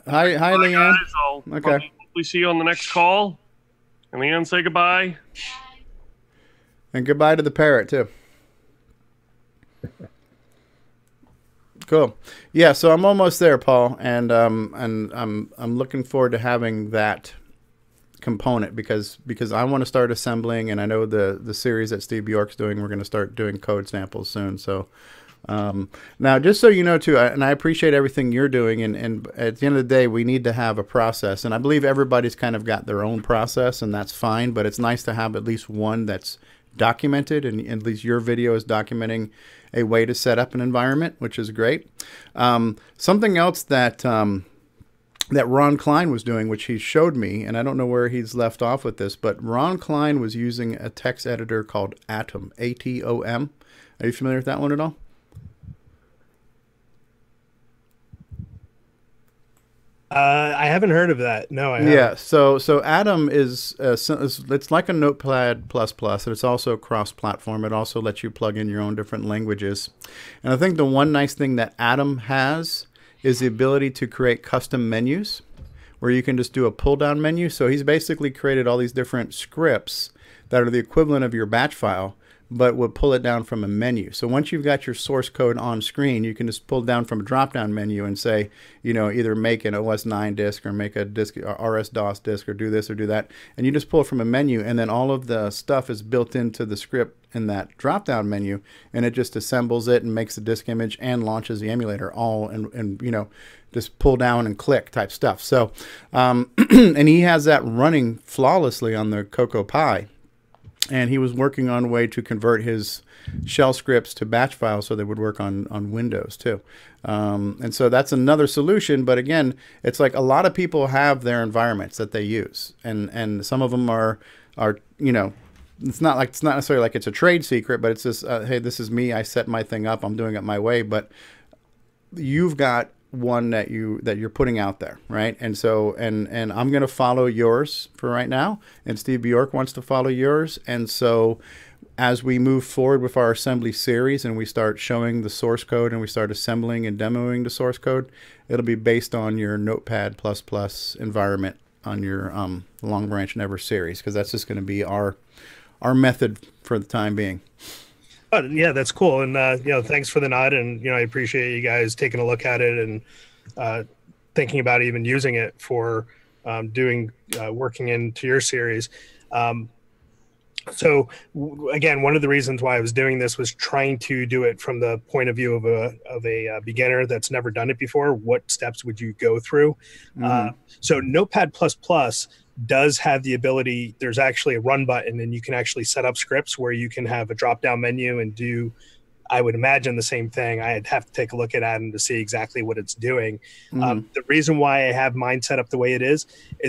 Hi, Leanne. Guys, I'll Okay. hopefully see you on the next call. And Leanne, say goodbye. And goodbye to the parrot too. Cool. Yeah, so I'm almost there, Paul, and I'm looking forward to having that component because I want to start assembling, and I know the series that Steve Bjork's doing, we're going to start doing code samples soon. So now, just so you know too, and I appreciate everything you're doing, and at the end of the day, we need to have a process, and I believe everybody's kind of got their own process, and that's fine, but it's nice to have at least one that's documented, and at least your video is documenting a way to set up an environment, which is great. Something else that Ron Klein was doing, which he showed me, and I don't know where he's left off with this, but Ron Klein was using a text editor called Atom, A-T-O-M. Are you familiar with that one at all? I haven't heard of that. No, I haven't. Yeah, so Atom is it's like a Notepad++, and it's also cross-platform. It also lets you plug in your own different languages. And I think the one nice thing that Atom has is the ability to create custom menus where you can just do a pull-down menu. So he's basically created all these different scripts that are the equivalent of your batch file, but would pull it down from a menu. So once you've got your source code on screen, you can just pull down from a drop-down menu and say, either make an OS9 disk or make a disk or RS-DOS disk or do this or do that. And you just pull from a menu, and then all of the stuff is built into the script in that drop-down menu, and it just assembles it and makes the disk image and launches the emulator all and just pull down and click type stuff. So, and he has that running flawlessly on the CoCo Pi. And he was working on a way to convert his shell scripts to batch files so they would work on Windows too. And so that's another solution. But again, it's like a lot of people have their environments that they use. And some of them are it's not necessarily like it's a trade secret, but it's just, hey, this is me. I set my thing up. I'm doing it my way. But you've got one that you're putting out there, right? And so and I'm going to follow yours for right now, and Steve Bjork wants to follow yours. And so as we move forward with our assembly series and we start showing the source code and we start assembling and demoing the source code, it'll be based on your Notepad++ environment on your Long Branch Never series, because that's just going to be our method for the time being. Yeah, that's cool. And, thanks for the nod. And, I appreciate you guys taking a look at it and thinking about even using it for working into your series. So again, one of the reasons why I was doing this was trying to do it from the point of view of a beginner that's never done it before. What steps would you go through? So Notepad++ does have the ability, there's actually a run button, and you can actually set up scripts where you can have a drop down menu and do, I would imagine, the same thing. I'd have to take a look at Atom to see exactly what it's doing. The reason why I have mine set up the way it is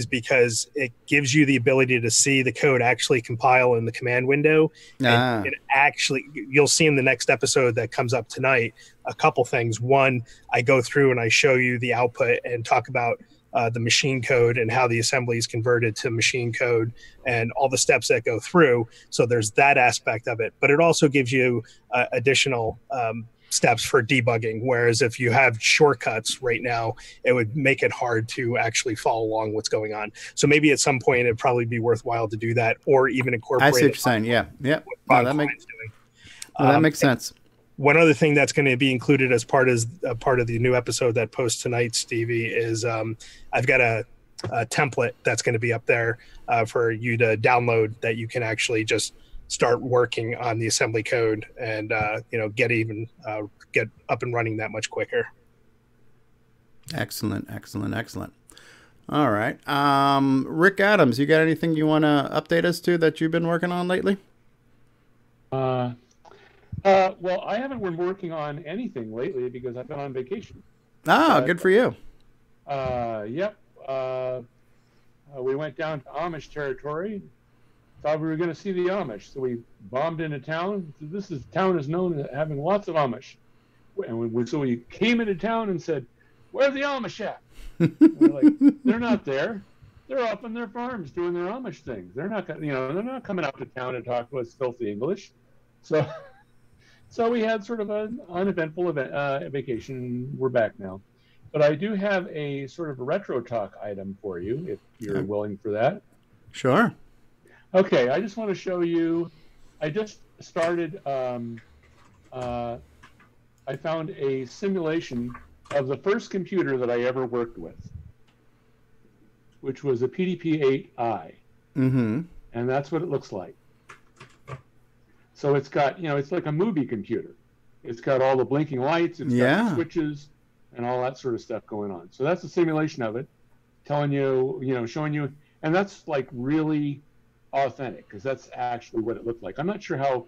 because it gives you the ability to see the code actually compile in the command window. And it actually, you'll see in the next episode that comes up tonight, a couple things. One, I go through and I show you the output and talk about the machine code and how the assembly is converted to machine code and all the steps that go through. So there's that aspect of it, but it also gives you additional steps for debugging. Whereas if you have shortcuts right now, it would make it hard to actually follow along what's going on. So maybe at some point it'd probably be worthwhile to do that, or even incorporate. I see what you're saying. Yeah. No, that makes sense. One other thing that's going to be included as part of the new episode that posts tonight, Stevie, is I've got a template that's going to be up there for you to download that you can actually just start working on the assembly code and get up and running that much quicker. Excellent. All right, Rick Adams, you got anything you want to update us to that you've been working on lately? Well, I haven't been working on anything lately because I've been on vacation. Good for you. Yep. We went down to Amish territory. Thought we were going to see the Amish, so we bombed into town. Town is known as having lots of Amish, and so we came into town and said, "Where's the Amish at?" We're like, "They're not there. They're up on their farms doing their Amish things. They're not, they're not coming up to town and talk to us filthy English." So we had sort of an uneventful vacation. We're back now. But I do have a sort of a retro talk item for you, if you're willing for that. Sure. Okay, I just want to show you. I just started. I found a simulation of the first computer that I ever worked with, which was a PDP-8i. Mm-hmm. And that's what it looks like. So it's got, it's like a movie computer. It's got all the blinking lights, it's got the switches, and all that sort of stuff going on. So that's a simulation of it, telling you, showing you, and that's like really authentic because that's actually what it looked like. I'm not sure how,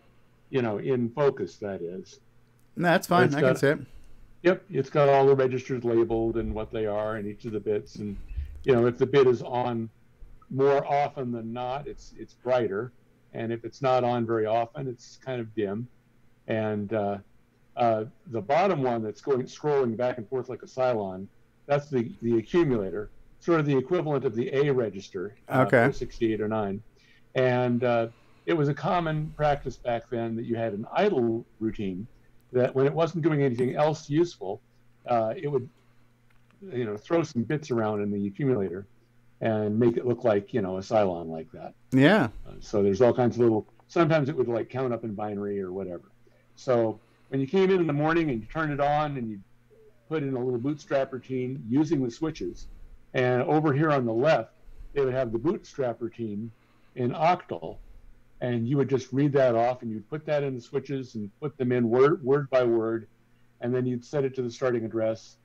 in focus that is. No, that's fine. I can see it. Yep, it's got all the registers labeled and what they are and each of the bits, and if the bit is on more often than not, it's brighter. And if it's not on very often, it's kind of dim. And the bottom one that's scrolling back and forth like a Cylon, that's the accumulator, sort of the equivalent of the A register, okay. 6809. And it was a common practice back then that you had an idle routine that when it wasn't doing anything else useful, it would throw some bits around in the accumulator and make it look like, a Cylon like that. Yeah. So there's all kinds of sometimes it would like count up in binary or whatever. So when you came in the morning and you turned it on and you put in a little bootstrap routine using the switches, and over here on the left, they would have the bootstrap routine in octal, and you would just read that off and you'd put that in the switches and put them in word by word, and then you'd set it to the starting address,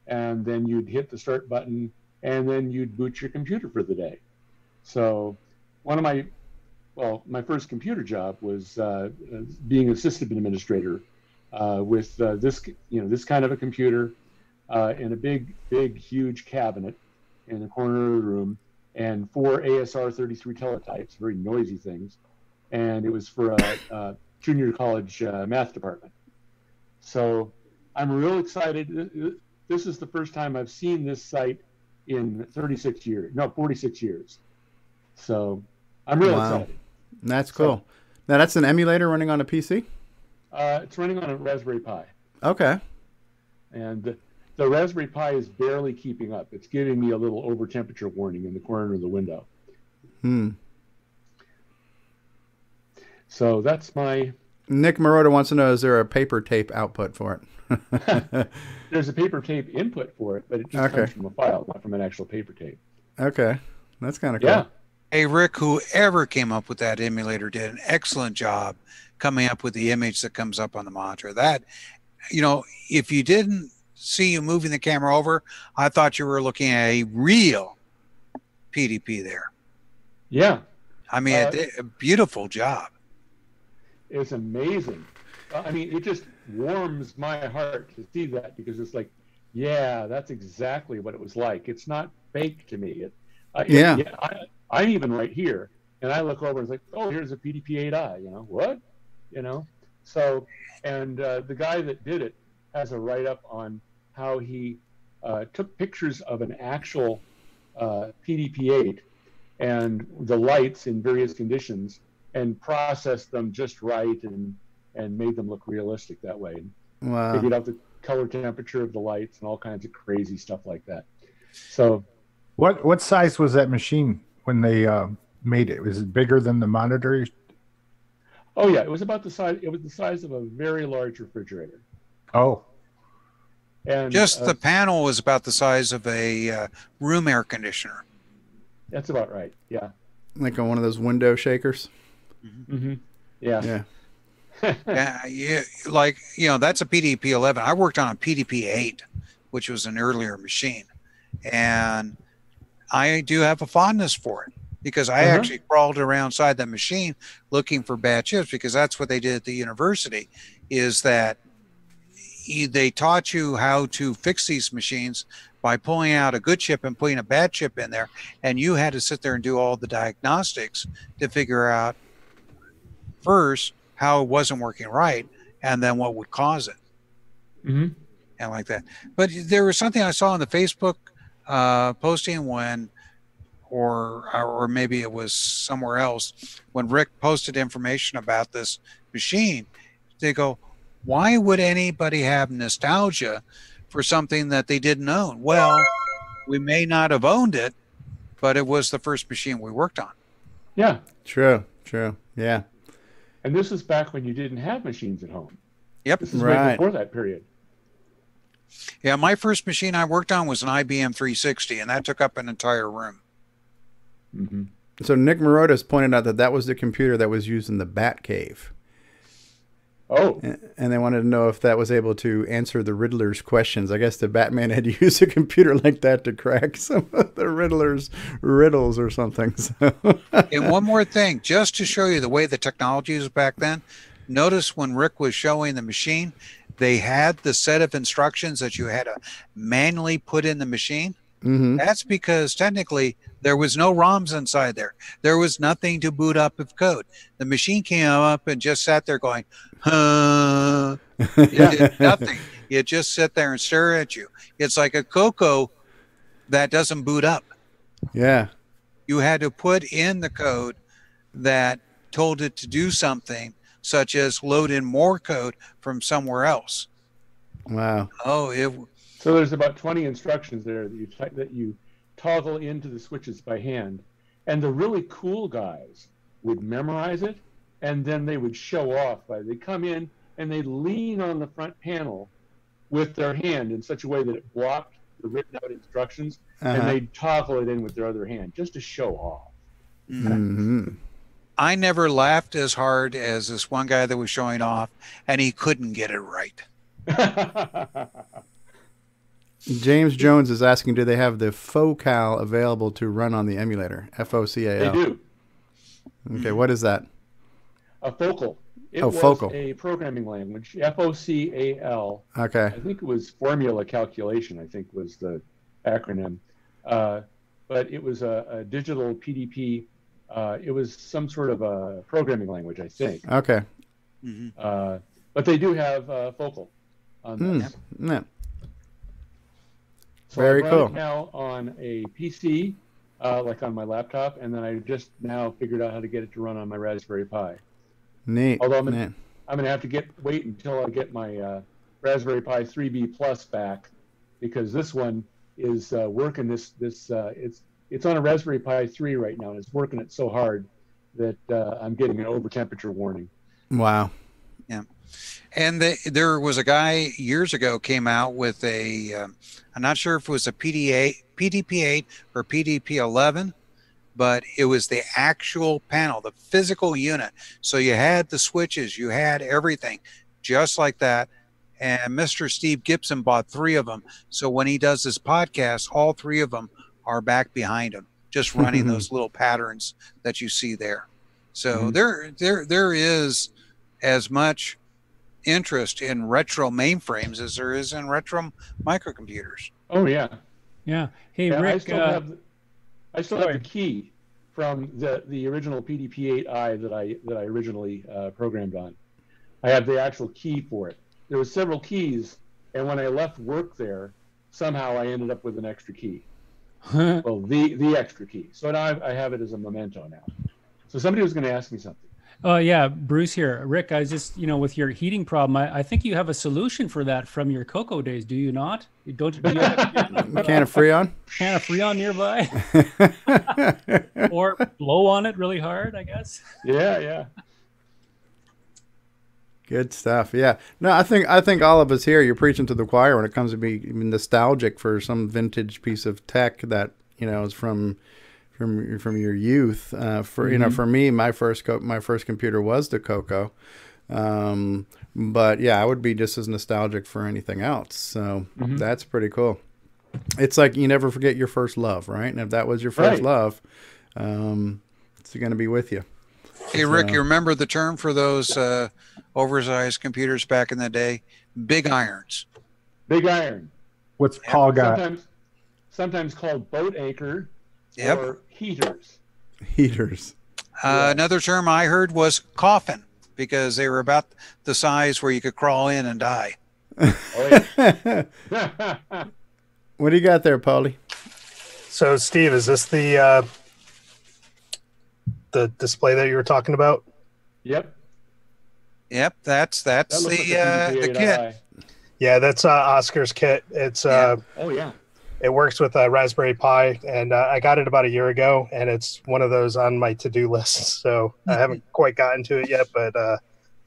and then you'd hit the start button, and then you'd boot your computer for the day. So one of my first computer job was being a system administrator with this kind of a computer in a big, huge cabinet in the corner of the room, and 4 ASR 33 teletypes, very noisy things, and it was for a junior college math department. So I'm real excited. This is the first time I've seen this site in 46 years. So I'm real excited. That's cool. Now that's an emulator running on a PC? It's running on a Raspberry Pi. Okay. And the Raspberry Pi is barely keeping up. It's giving me a little over temperature warning in the corner of the window. So that's my... Nick Marotta wants to know, is there a paper tape output for it? There's a paper tape input for it, but it just comes from a file, not from an actual paper tape. Okay. That's kind of cool. Yeah. Hey, Rick, whoever came up with that emulator did an excellent job coming up with the image that comes up on the monitor. That, if you didn't see you moving the camera over, I thought you were looking at a real PDP there. Yeah. I mean, a beautiful job. It's amazing. I mean, it just warms my heart to see that because it's like, yeah, that's exactly what it was like. It's not fake to me. I'm even right here, and I look over and it's like, oh, here's a PDP-8i. What? So, and the guy that did it has a write-up on how he took pictures of an actual PDP-8 and the lights in various conditions and processed them just right and made them look realistic that way. Wow. Figured out the color temperature of the lights and all kinds of crazy stuff like that. So, what size was that machine when they made it? Was it bigger than the monitor? oh yeah, it was about the size. It was the size of a very large refrigerator. Oh. And just the panel was about the size of a room air conditioner. That's about right. Yeah. Like on one of those window shakers. Mm-hmm. Yeah. Yeah. Yeah, like, that's a PDP-11. I worked on a PDP-8, which was an earlier machine, and I do have a fondness for it because I actually crawled around inside that machine looking for bad chips, because that's what they did at the university, is that they taught you how to fix these machines by pulling out a good chip and putting a bad chip in there, and you had to sit there and do all the diagnostics to figure out first how it wasn't working right, and then what would cause it. Mm-hmm. And like that. But there was something I saw on the Facebook posting when, or maybe it was somewhere else, when Rick posted information about this machine. They go, why would anybody have nostalgia for something that they didn't own? Well, we may not have owned it, but it was the first machine we worked on. Yeah. True. Yeah. And this is back when you didn't have machines at home. Yep. This is right before that period. Yeah, my first machine I worked on was an IBM 360, and that took up an entire room. Mm-hmm. So Nick Marentes pointed out that was the computer that was used in the Bat Cave. Oh. And they wanted to know if that was able to answer the Riddler's questions. I guess the Batman had used a computer like that to crack some of the Riddler's riddles or something. So. And one more thing, just to show you the way the technology was back then, notice when Rick was showing the machine, they had the set of instructions that you had to manually put in the machine. Mm-hmm. That's because technically there was no ROMs inside there. There was nothing to boot up of code. The machine came up and just sat there going, huh. It did nothing. It just sit there and stare at you. It's like a CoCo that doesn't boot up. Yeah. You had to put in the code that told it to do something, such as load in more code from somewhere else. Wow. So there's about 20 instructions there that you toggle into the switches by hand, and the really cool guys would memorize it, and then they would show off. They'd come in and they'd lean on the front panel with their hand in such a way that it blocked the written out instructions, and they'd toggle it in with their other hand just to show off. Mm-hmm. I never laughed as hard as this one guy that was showing off, and he couldn't get it right. James Jones is asking, do they have the FOCAL available to run on the emulator? FOCAL. They do. Okay, what is that? A Focal. It was Focal. a programming language, FOCAL. Okay. I think it was formula calculation, I think was the acronym. But it was a digital PDP. It was some sort of a programming language, I think. Okay. But they do have Focal on that. Yeah. So Very I run cool. it now on a PC, like on my laptop, and then I just now figured out how to get it to run on my Raspberry Pi. Neat. Although I'm going to have to wait until I get my Raspberry Pi 3B Plus back, because this one is working. It's on a Raspberry Pi 3 right now, and it's working it so hard that I'm getting an over temperature warning. Wow. Yeah. And there was a guy years ago came out with I'm not sure if it was a PDP-8 or PDP-11, but it was the actual panel, the physical unit. So you had the switches, you had everything just like that. And Mr. Steve Gibson bought 3 of them. So when he does his podcast, all 3 of them are back behind him, just running those little patterns that you see there. So there is as much interest in retro mainframes as there is in retro microcomputers. Oh yeah. Hey, Rick, I still have the key from the original PDP-8i that I originally programmed on. I have the actual key for it. There were several keys, and when I left work there, somehow I ended up with an extra key. Well, the extra key. So now I have it as a memento now. So somebody was going to ask me something. Oh yeah, Bruce here. Rick, I was just, with your heating problem, I think you have a solution for that from your CoCo days, do you not? Do you have a can of Freon? Can of Freon nearby? Or blow on it really hard, I guess. Yeah. Good stuff. Yeah. No, I think all of us here, you're preaching to the choir when it comes to being nostalgic for some vintage piece of tech that, is from your youth. For me, my first computer was the CoCo. But yeah, I would be just as nostalgic for anything else. So that's pretty cool. It's like you never forget your first love, right? And if that was your first love, it's going to be with you. Hey, Rick, you remember the term for those oversized computers back in the day? Big irons. Big iron. What's Paul got? Sometimes called boat anchor. Yep. Or heaters. Heaters. Another term I heard was coffin, because they were about the size where you could crawl in and die. Oh, yeah. What do you got there, Paulie? So, Steve, is this the display that you were talking about? Yep. That's the kit. Yeah, that's Oscar's kit. It's Oh yeah. It works with a Raspberry Pi, and I got it about a year ago, and it's one of those on my to-do lists. So I haven't quite gotten to it yet, but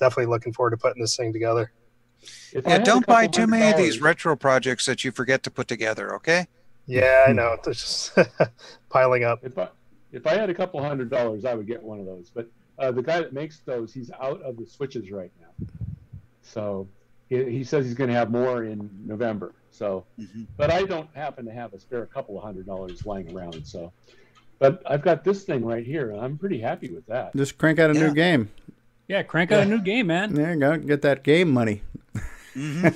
definitely looking forward to putting this thing together. Yeah, don't buy too many of these retro projects that you forget to put together, okay? Yeah, I know. They're just piling up. If I had a couple $100, I would get one of those. But the guy that makes those, he's out of the switches right now. So he says he's going to have more in November. So, but I don't happen to have a spare couple of $100 lying around. So, but I've got this thing right here, and I'm pretty happy with that. Just crank out a new game. Yeah, crank out a new game, man. There you go. Get that game money. The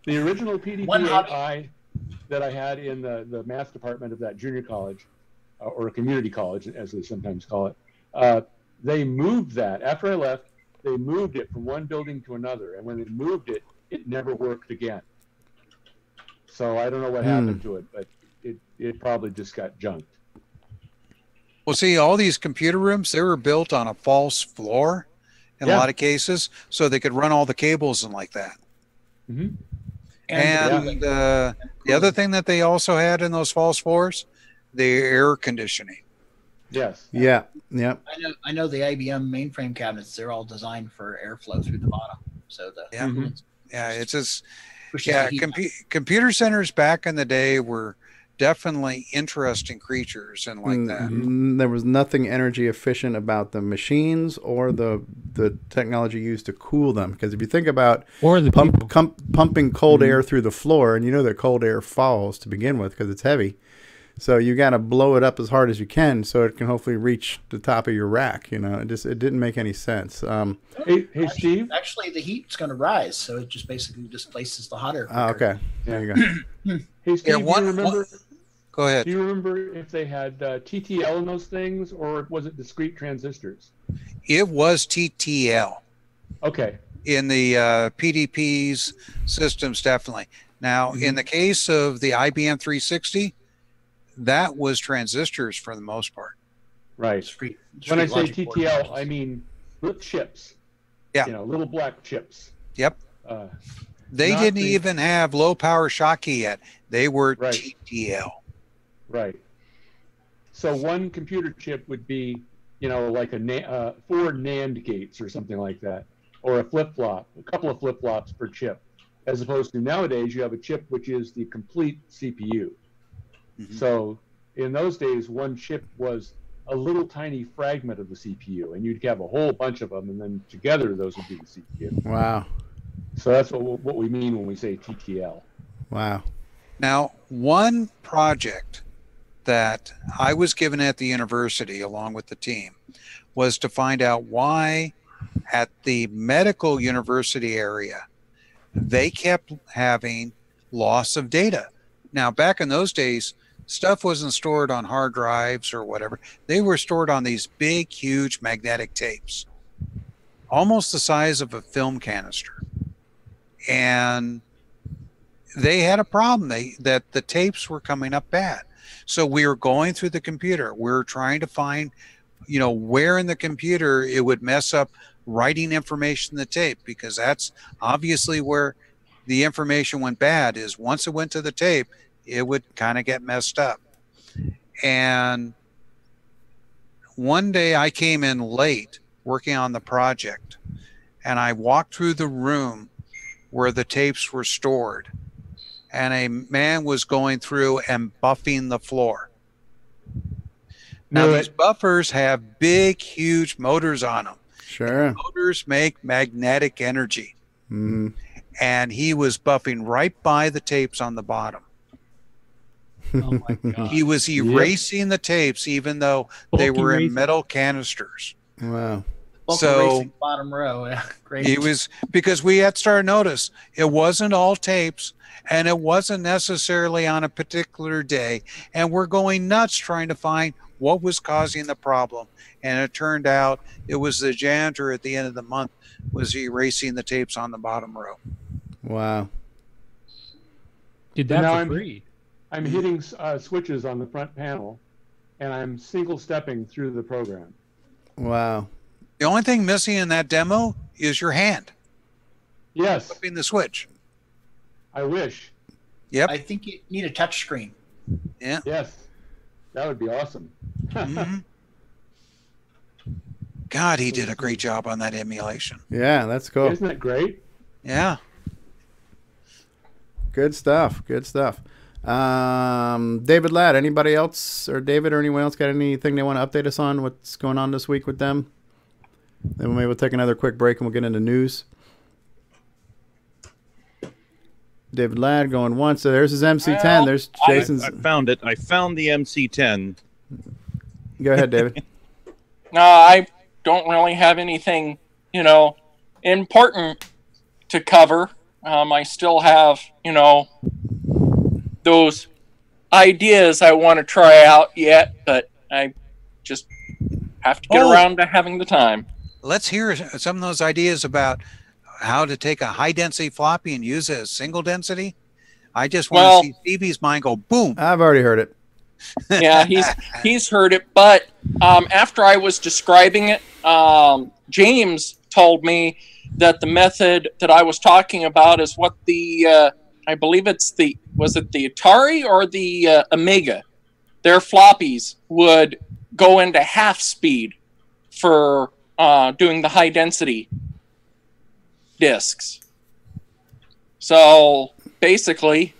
original PDP-8i that I had in the math department of that junior college, or a community college, as they sometimes call it, they moved that. After I left, they moved it from one building to another. And when they moved it, it never worked again. So I don't know what happened to it, but it probably just got junked. Well, see, all these computer rooms, they were built on a false floor in a lot of cases, so they could run all the cables and like that. And the other thing that they also had in those false floors, the air conditioning. Yes. Yeah. I know the IBM mainframe cabinets, they're all designed for airflow through the bottom. So it's just computer centers back in the day were definitely interesting creatures and like that. There was nothing energy efficient about the machines or the technology used to cool them. Because if you think about pumping cold air through the floor, and you know that cold air falls to begin with because it's heavy. So you got to blow it up as hard as you can so it can hopefully reach the top of your rack. It didn't make any sense. Hey, Steve. Actually, the heat's going to rise, so it just basically displaces the hot air. Oh, okay. There you go. Hey, Steve, do you remember? Go ahead. Do you remember if they had TTL in those things, or was it discrete transistors? It was TTL. Okay. In the PDP's systems, definitely. Now, in the case of the IBM 360, that was transistors for the most part. Right. When I say TTL, I mean little chips. Yeah. Little black chips. Yep. They didn't even have low power Schottky yet. They were TTL. Right. So one computer chip would be, like 4 NAND gates or something like that, or a flip-flop, a couple of flip-flops per chip, as opposed to nowadays you have a chip which is the complete CPU. So in those days, one chip was a little tiny fragment of the CPU, and you'd have a whole bunch of them, and then together those would be the CPU. Wow. So that's what we mean when we say TTL. Wow. Now, one project that I was given at the university along with the team was to find out why at the medical university area, they kept having loss of data. Now, back in those days, stuff wasn't stored on hard drives or whatever. They were stored on these big, huge magnetic tapes, almost the size of a film canister. And they had a problem. That the tapes were coming up bad. So we were going through the computer. We were trying to find, where in the computer it would mess up writing information in the tape, because that's obviously where the information went bad, is once it went to the tape, it would kind of get messed up. And one day I came in late working on the project, and I walked through the room where the tapes were stored, and a man was going through and buffing the floor. Now, these buffers have big, huge motors on them. Sure. And motors make magnetic energy. Mm-hmm. And he was buffing right by the tapes on the bottom. Oh my God. He was erasing the tapes, even though they Bulky were in erasing. metal canisters. Wow. Bulk So erasing bottom row. Yeah, great. he was, because we had started to notice it wasn't all tapes, and it wasn't necessarily on a particular day. And we're going nuts trying to find what was causing the problem. And it turned out it was the janitor at the end of the month was erasing the tapes on the bottom row. Wow. Did And that now for free. I'm hitting switches on the front panel, and I'm single stepping through the program. Wow. The only thing missing in that demo is your hand. Yes. Flipping the switch. I wish. Yep. I think you need a touch screen. Yeah. Yes. That would be awesome. Mhm. God, he did a great job on that emulation. Yeah, that's cool. Isn't that great? Yeah. Good stuff. Good stuff. David Ladd, anybody else, or David or anyone else got anything they want to update us on what's going on this week with them? Then maybe we'll take another quick break and we'll get into news. David Ladd going once. So there's his MC10. Well, There's Jason's. I found it. I found the MC10. Go ahead, David. No, I don't really have anything, important to cover. I still have, those ideas I want to try out yet, but I just have to get around to having the time. Let's hear some of those ideas about how to take a high density floppy and use it as single density. I just want to see Stevie's mind go boom. I've already heard it. Yeah, he's heard it, but after I was describing it, James told me that the method that I was talking about is what the I believe it's was it the Atari or the Amiga? Their floppies would go into half speed for doing the high density discs. So basically,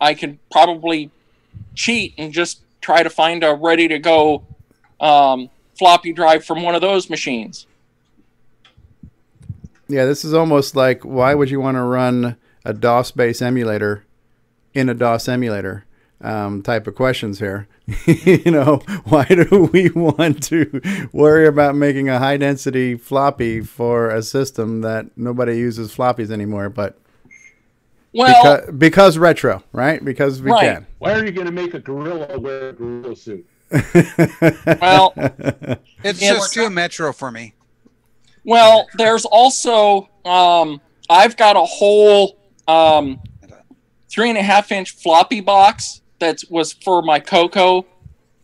I could probably cheat and just try to find a ready to go floppy drive from one of those machines. Yeah, this is almost like, why would you want to run a DOS-based emulator in a DOS emulator type of questions here. Why do we want to worry about making a high-density floppy for a system that nobody uses floppies anymore? But because retro, right? Because we can. Why are you going to make a gorilla wear a gorilla suit? Well, it's just too metro for me. Well, there's also I've got a whole 3.5-inch floppy box that was for my CoCo,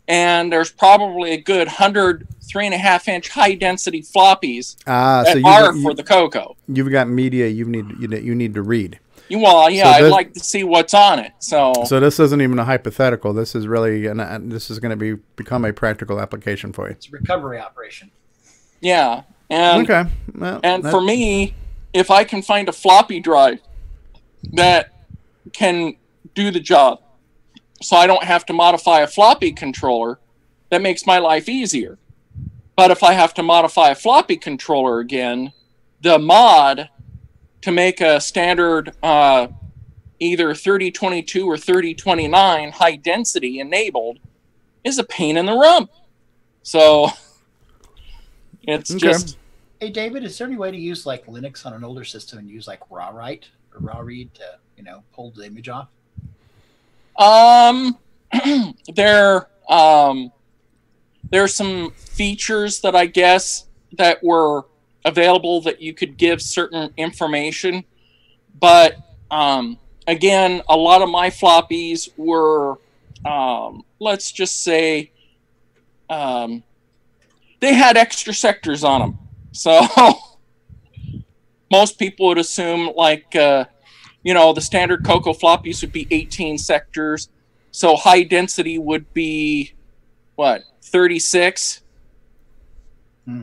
and there's probably a good 100 3.5-inch high density floppies that are for the CoCo. You've got media you need to read. Well, yeah, I'd like to see what's on it. So this isn't even a hypothetical. This is really this is going to become a practical application for you. It's a recovery operation. Yeah, and okay. Well, and for me, if I can find a floppy drive that can do the job, so I don't have to modify a floppy controller, that makes my life easier. But if I have to modify a floppy controller again, the mod to make a standard either 3022 or 3029 high density enabled is a pain in the rump. So it's just... Hey, David, is there any way to use like Linux on an older system and use like raw write or raw read to, pull the image off? There's some features that I guess that were available that you could give certain information, but again, a lot of my floppies were, let's just say, they had extra sectors on them. So most people would assume, like, you know, the standard CoCo floppies would be 18 sectors. So high density would be, what, 36?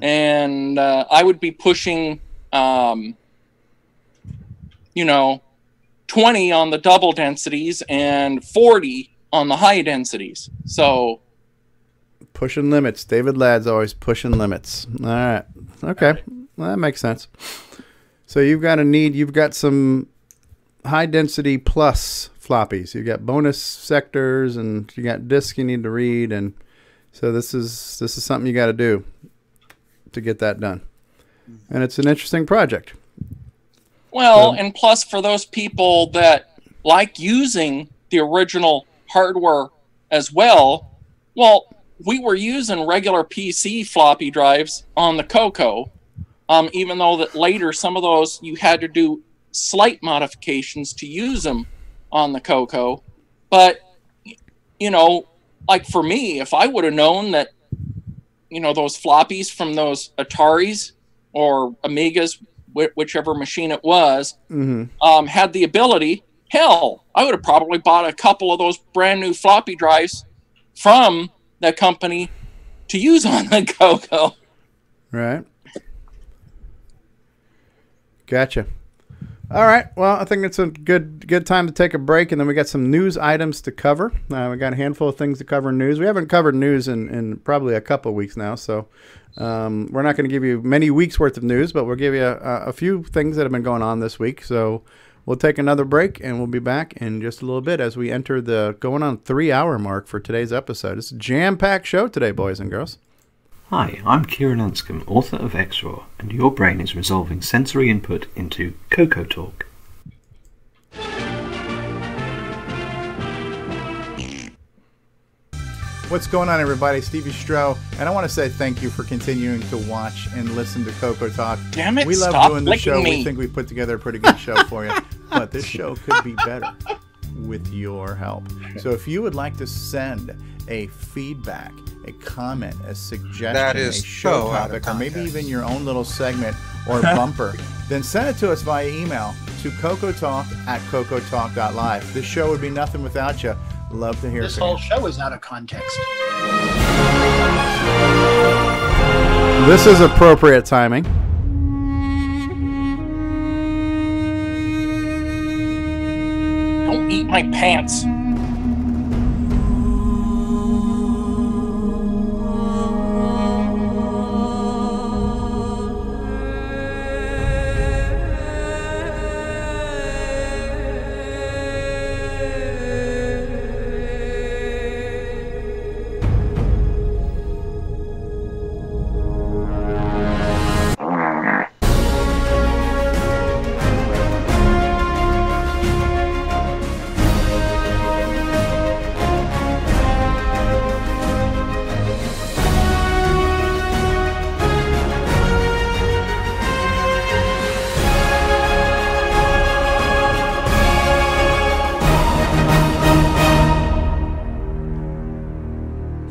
And I would be pushing, you know, 20 on the double densities and 40 on the high densities. So pushing limits. David Ladd's always pushing limits. All right. Okay. Well, that makes sense. So you've got some high density plus floppies. You've got bonus sectors and you got disks you need to read, and so this is something you got to do to get that done. And it's an interesting project. Well, and plus for those people that like using the original hardware as well, we were using regular PC floppy drives on the CoCo, even though that later some of those you had to do slight modifications to use them on the CoCo. But, you know, like for me, if I would have known that, you know, those floppies from those Ataris or Amigas, whichever machine it was, had the ability, hell, I would have probably bought a couple of those brand new floppy drives from that company to use on the CoCo. Right. Gotcha. All right. Well, I think it's a good time to take a break, and then we got some news items to cover. We got a handful of things to cover in news. We haven't covered news in probably a couple of weeks now, so we're not going to give you many weeks worth of news, but we'll give you a few things that have been going on this week. So we'll take another break, and we'll be back in just a little bit as we enter the going on 3-hour mark for today's episode. It's a jam-packed show today, boys and girls. Hi, I'm Kieran Anscombe, author of XRAW, and your brain is resolving sensory input into CoCoTALK. What's going on, everybody? Stevie Stroh, and I want to say thank you for continuing to watch and listen to CoCoTALK. Damn it, we love stop doing the show. me. We think we put together a pretty good show for you, but this show could be better with your help. So if you would like to send a feedback, a comment, a suggestion, That a is show so out of topic, or maybe context. even your own little segment or bumper, then send it to us via email to CoCoTalk@CoCoTalk.live. This show would be nothing without you. Love to hear This from whole you. show is out of context. This is appropriate timing. Don't eat my pants.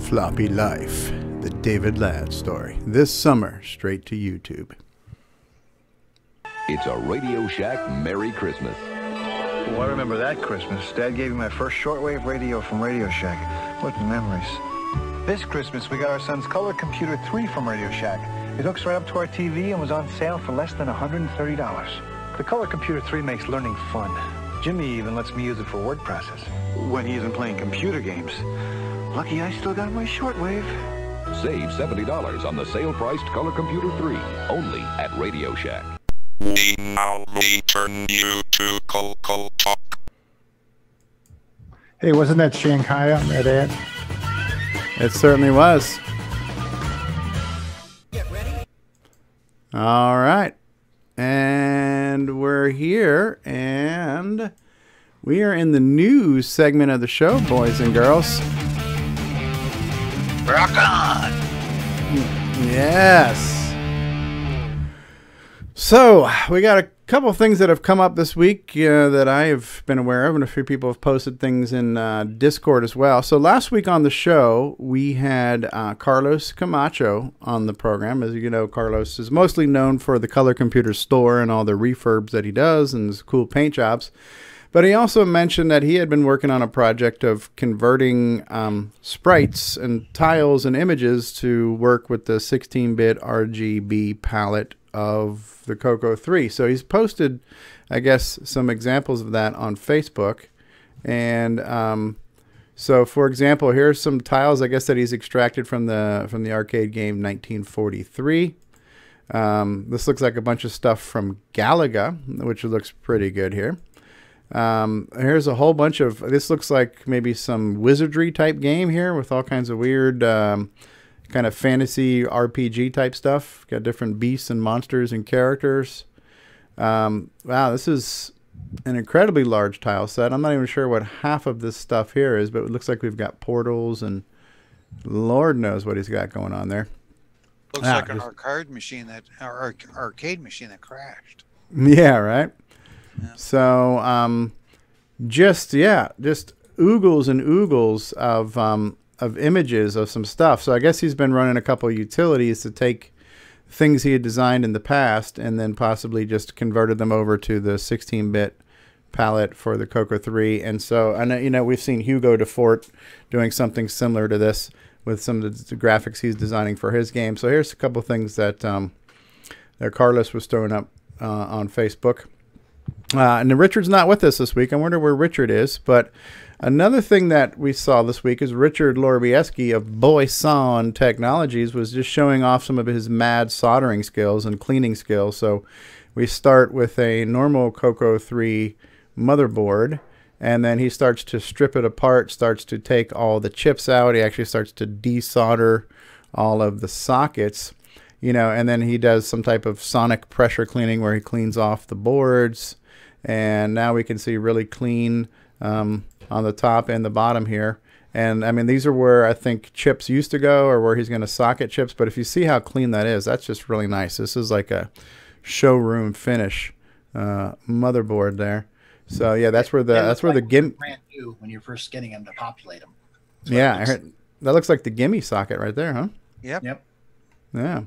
Floppy Life, the David Ladd story. This summer, straight to YouTube. It's a Radio Shack Merry Christmas. Oh, I remember that Christmas. Dad gave me my first shortwave radio from Radio Shack. What memories. This Christmas, we got our son's Color Computer 3 from Radio Shack. It hooks right up to our TV and was on sale for less than $130. The Color Computer 3 makes learning fun. Jimmy even lets me use it for word process when he isn't playing computer games. Lucky I still got my shortwave. Save $70 on the sale-priced Color Computer 3, only at Radio Shack. We now return you to CoCoTALK. Hey, wasn't that Shanghai on that ad? It certainly was. All right. And we're here, and we are in the news segment of the show, boys and girls. Rock on! Yes. So we got a Couple of things that have come up this week that I have been aware of, and a few people have posted things in Discord as well. So last week on the show, we had Carlos Camacho on the program. As you know, Carlos is mostly known for the Color Computer store and all the refurbs that he does and his cool paint jobs. But he also mentioned that he had been working on a project of converting sprites and tiles and images to work with the 16-bit RGB palette of the CoCo 3. So he's posted, I guess, some examples of that on Facebook. And so, for example, here's some tiles, I guess, that he's extracted from the arcade game 1943. This looks like a bunch of stuff from Galaga, which looks pretty good here. Here's a whole bunch of, this looks like maybe some wizardry type game here with all kinds of weird kind of fantasy RPG type stuff. Got different beasts and monsters and characters. Wow, this is an incredibly large tile set. I'm not even sure what half of this stuff here is, but it looks like we've got portals and Lord knows what he's got going on there. Looks like an arcade machine that crashed. Yeah, right. Yeah. So just oogles and oogles of images of some stuff. So I guess he's been running a couple of utilities to take things he had designed in the past and then possibly just converted them over to the 16-bit palette for the CoCo 3. And so I know, you know, we've seen Hugo DeFort doing something similar to this with some of the graphics he's designing for his game. So here's a couple of things that that Carlos was throwing up on Facebook. And Richard's not with us this week. I wonder where Richard is. But another thing that we saw this week is Richard Lorbieski of Boyle Technologies was just showing off some of his mad soldering skills and cleaning skills. So we start with a normal CoCo 3 motherboard, and then he starts to strip it apart, starts to take all the chips out. He actually starts to desolder all of the sockets, you know, and then he does some type of sonic pressure cleaning where he cleans off the boards. And now we can see really clean on the top and the bottom here. And I mean, these are where I think chips used to go, or where he's going to socket chips. But if you see how clean that is, that's just really nice. This is like a showroom finish motherboard there. So yeah, that's where the gimp. Brand new when you're first getting them to populate them. Yeah, that looks like the gimme socket right there, huh? Yep. Yeah.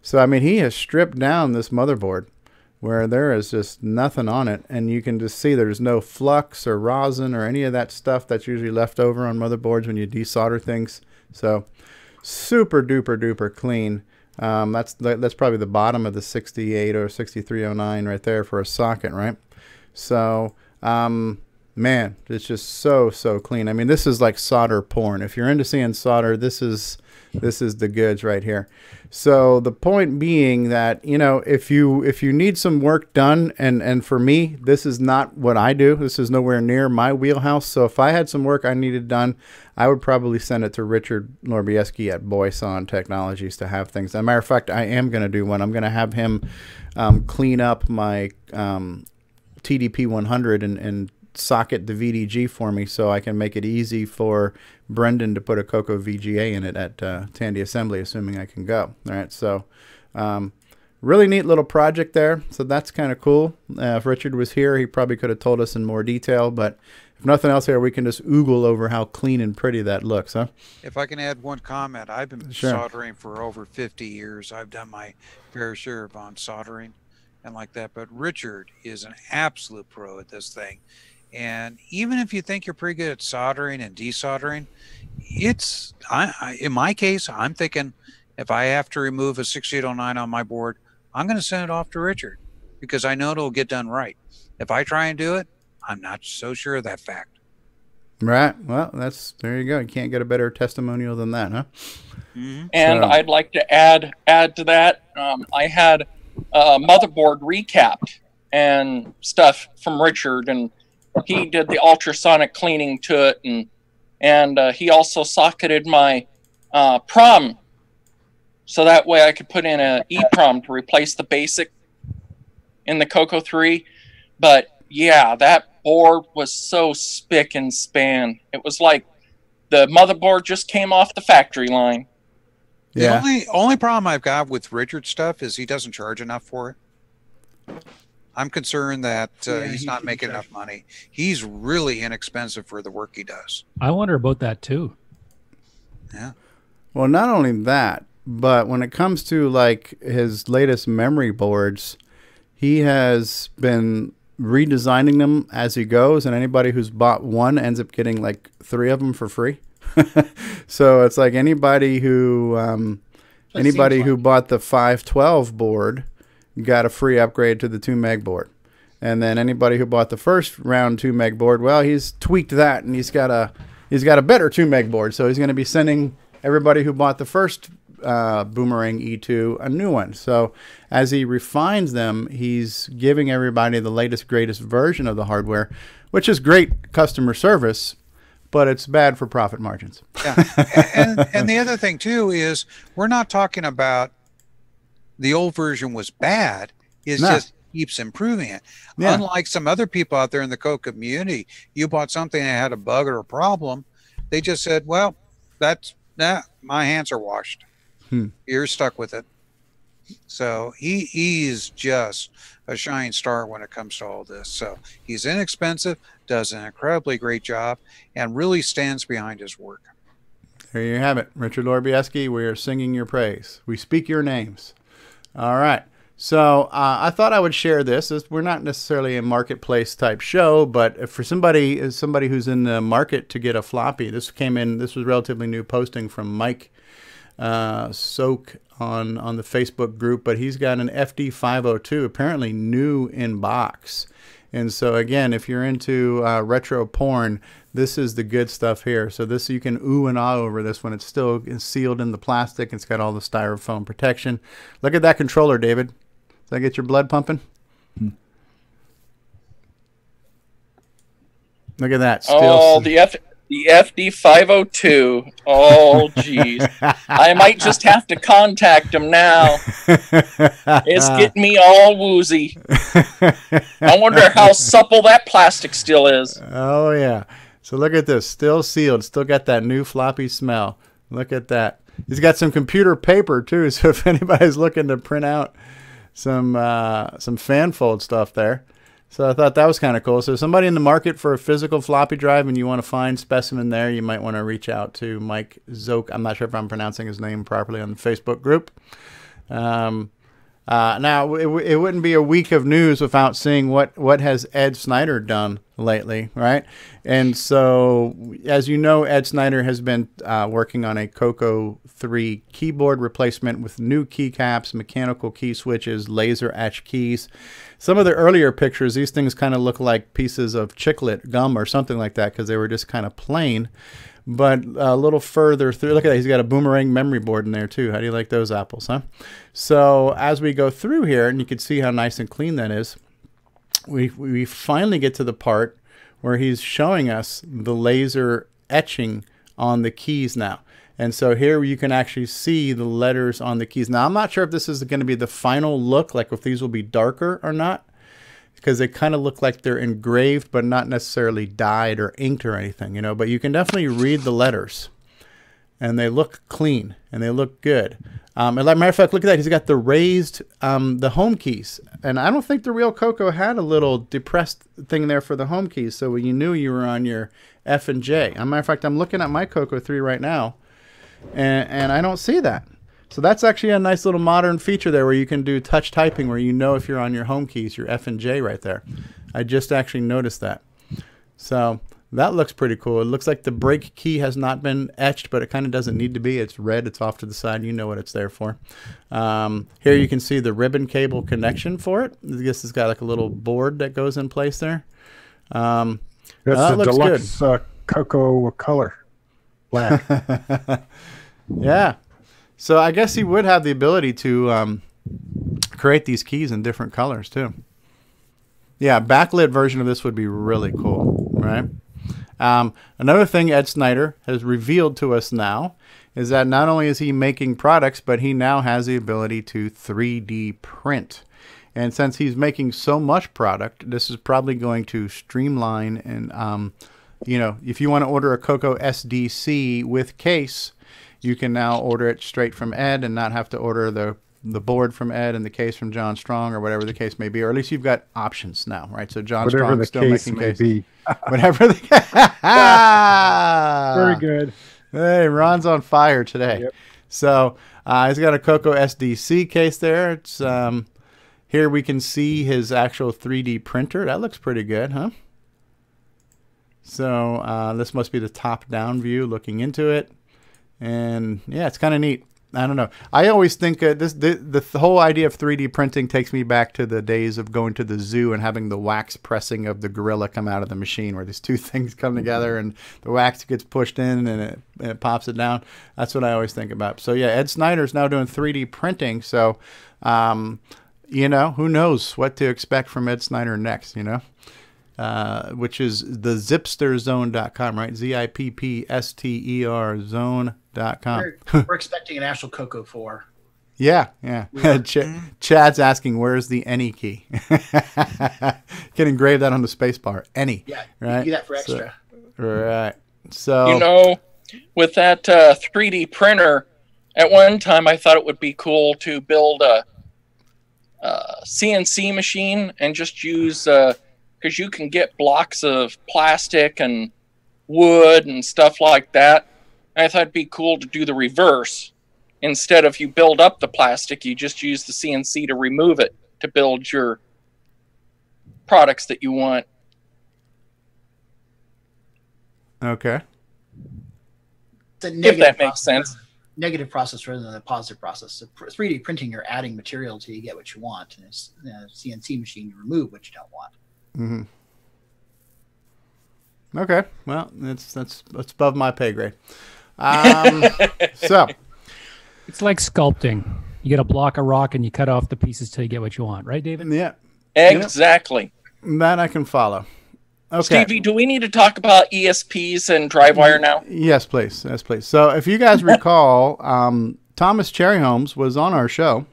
So I mean, he has stripped down this motherboard where there is just nothing on it, and you can just see there's no flux or rosin or any of that stuff that's usually left over on motherboards when you desolder things. So super duper clean. That's probably the bottom of the 68 or 6309 right there for a socket, right? So man, it's just so clean. I mean, this is like solder porn. If you're into seeing solder, this is the goods right here. So the point being that, you know, if you need some work done, and for me, this is not what I do. This is nowhere near my wheelhouse. So if I had some work I needed done, I would probably send it to Richard Lorbieski at Boyle Technologies to have things. As a matter of fact, I am going to do one. I'm going to have him clean up my TDP 100 and socket the VDG for me, so I can make it easy for Brendan to put a CoCo VGA in it at Tandy Assembly, assuming I can go. All right, so really neat little project there. So that's kind of cool. If Richard was here, he probably could have told us in more detail, but if nothing else here, we can just oogle over how clean and pretty that looks, huh? If I can add one comment, I've been soldering for over 50 years. I've done my fair share of soldering and like that, but Richard is an absolute pro at this thing. And even if you think you're pretty good at soldering and desoldering, it's in my case, I'm thinking if I have to remove a 6809 on my board, I'm going to send it off to Richard because I know it'll get done right. If I try and do it, I'm not so sure of that fact. Right. Well, there you go. You can't get a better testimonial than that, huh? Mm-hmm. And I'd like to add to that. I had a motherboard recapped and stuff from Richard, and he did the ultrasonic cleaning to it, and he also socketed my PROM, so that way I could put in a EEPROM to replace the basic in the CoCo 3. But yeah, that board was so spick and span. It was like the motherboard just came off the factory line. Yeah. The only problem I've got with Richard's stuff is he doesn't charge enough for it. I'm concerned that Yeah, he's he not should be making enough money. He's really inexpensive for the work he does. I wonder about that too. Yeah. Well, not only that, but when it comes to like his latest memory boards, he has been redesigning them as he goes, and anybody who's bought one ends up getting like 3 of them for free. So it's like anybody who bought the 512 board got a free upgrade to the 2 meg board. And then anybody who bought the first round 2 meg board, well, he's tweaked that and he's got a better 2 meg board. So he's going to be sending everybody who bought the first Boomerang E2 a new one. So as he refines them, he's giving everybody the latest, greatest version of the hardware, which is great customer service, but it's bad for profit margins. Yeah. And the other thing too is we're not talking about the old version was bad. It's just keeps improving it. Yeah. Unlike some other people out there in the CoCo community, you bought something that had a bug or a problem, they just said, well, my hands are washed. You're stuck with it. So he's just a shining star when it comes to all this. So he's inexpensive, does an incredibly great job, and really stands behind his work. There you have it. Richard Lorbieski, we are singing your praise. We speak your names. All right. So I thought I would share this. We're not necessarily a marketplace type show, but for somebody who's in the market to get a floppy, this was relatively new posting from Mike Soak on the Facebook group, but he's got an FD502, apparently new in box. And so again, if you're into retro porn, this is the good stuff here. So this, you can ooh and ah over this one. It's still sealed in the plastic. It's got all the styrofoam protection. Look at that controller, David. Does that get your blood pumping? Look at that. The FD502. Oh, geez. I might just have to contact him now. It's getting me all woozy. I wonder how supple that plastic still is. Oh, yeah. So look at this. Still sealed. Still got that new floppy smell. Look at that. He's got some computer paper, too, so if anybody's looking to print out some fan fold stuff there. So I thought that was kind of cool. So somebody in the market for a physical floppy drive and you want to find specimen there, you might want to reach out to Mike Zoke. I'm not sure if I'm pronouncing his name properly on the Facebook group. Now, it wouldn't be a week of news without seeing what has Ed Snyder done lately, right? And so, as you know, Ed Snyder has been working on a CoCo 3 keyboard replacement with new keycaps, mechanical key switches, laser etch keys. Some of the earlier pictures, these things kind of look like pieces of chiclet gum or something like that because they were just kind of plain. But a little further through, look at that. He's got a Boomerang memory board in there too. How do you like those apples, huh? So as we go through here, and you can see how nice and clean that is, we finally get to the part where he's showing us the laser etching on the keys now. And so here you can actually see the letters on the keys. Now, I'm not sure if this is going to be the final look, like if these will be darker or not, because they kind of look like they're engraved, but not necessarily dyed or inked or anything, you know. But you can definitely read the letters, and they look clean and they look good. And as a matter of fact, look at that. He's got the raised the home keys, and I don't think the real CoCo had a little depressed thing there for the home keys, so you knew you were on your F and J. As a matter of fact, I'm looking at my CoCo 3 right now, and I don't see that. So that's actually a nice little modern feature there where you can do touch typing where you know if you're on your home keys, your F and J right there. I just actually noticed that. So that looks pretty cool. It looks like the brake key has not been etched, but it kind of doesn't need to be. It's red. It's off to the side. You know what it's there for. Here you can see the ribbon cable connection for it. I guess it's got like a little board that goes in place there. That's the deluxe CoCo color. Black. Yeah. So I guess he would have the ability to create these keys in different colors too. Yeah, backlit version of this would be really cool, right? Another thing Ed Snyder has revealed to us now is that not only is he making products, but he now has the ability to 3D print. And since he's making so much product, this is probably going to streamline and, you know, if you want to order a CoCo SDC with case, you can now order it straight from Ed and not have to order the the board from Ed and the case from John Strong, or whatever the case may be, or at least you've got options now, right? So John Whatever Strong's the still case making may cases. be. Whatever the Very good. Hey, Ron's on fire today. Yep. So he's got a CoCo SDC case there. It's here we can see his actual 3D printer. That looks pretty good, huh? So this must be the top-down view looking into it. And yeah, it's kind of neat. I don't know. I always think the whole idea of 3D printing takes me back to the days of going to the zoo and having the wax pressing of the gorilla come out of the machine, where these two things come together and the wax gets pushed in and it pops it down. That's what I always think about. So yeah, Ed Snyder's now doing 3D printing. So, you know, who knows what to expect from Ed Snyder next, you know? Which is the zipsterzone.com, right? ZIPPSTER zone.com. We're expecting an actual CoCo 4. Yeah. Chad's asking, where's the any key? Can engrave that on the space bar. Any. Yeah, right? you do that for extra. Right. So, you know, with that 3D printer, at one time I thought it would be cool to build a CNC machine and just use... because you can get blocks of plastic and wood and stuff like that. And I thought it'd be cool to do the reverse. Instead of you build up the plastic, you just use the CNC to remove it to build your products that you want. Okay. If that makes sense. Negative process rather than a positive process. So 3D printing, you're adding material till you get what you want. And it's a CNC machine, you remove what you don't want. Mm-hmm. Okay, well, that's above my pay grade. So it's like sculpting. You get a block of rock and you cut off the pieces till you get what you want, right, David? Yeah, exactly. That I can follow. Okay, Stevie, do we need to talk about ESPs and DriveWire now? Yes, please. Yes, please. So, if you guys recall, Thomas Cherryholmes was on our show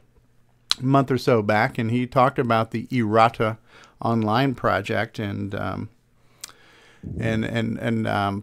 a month or so back, and he talked about the Errata online project and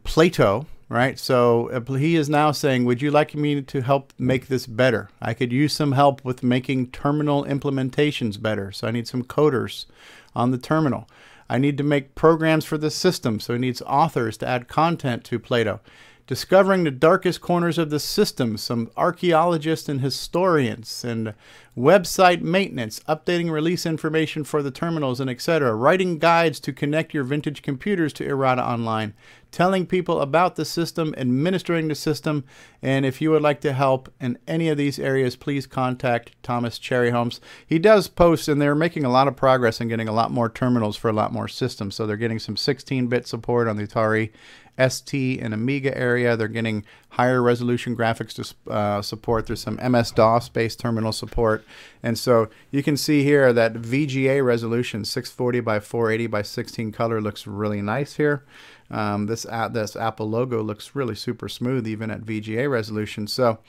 Plato, right? So he is now saying, would you like me to help make this better? I could use some help with making terminal implementations better. So I need some coders on the terminal. I need to make programs for the system. So he needs authors to add content to Plato. Discovering the darkest corners of the system, some archaeologists and historians, and website maintenance, updating release information for the terminals, and etc. Writing guides to connect your vintage computers to Errata Online, telling people about the system, administering the system, and if you would like to help in any of these areas, please contact Thomas Cherryholmes. He does post, and they're making a lot of progress in getting a lot more terminals for a lot more systems. So they're getting some 16-bit support on the Atari ST and Amiga area. They're getting higher resolution graphics to support. There's some MS-DOS based terminal support. And so you can see here that VGA resolution 640 by 480 by 16 color looks really nice here. This Apple logo looks really super smooth even at VGA resolution. So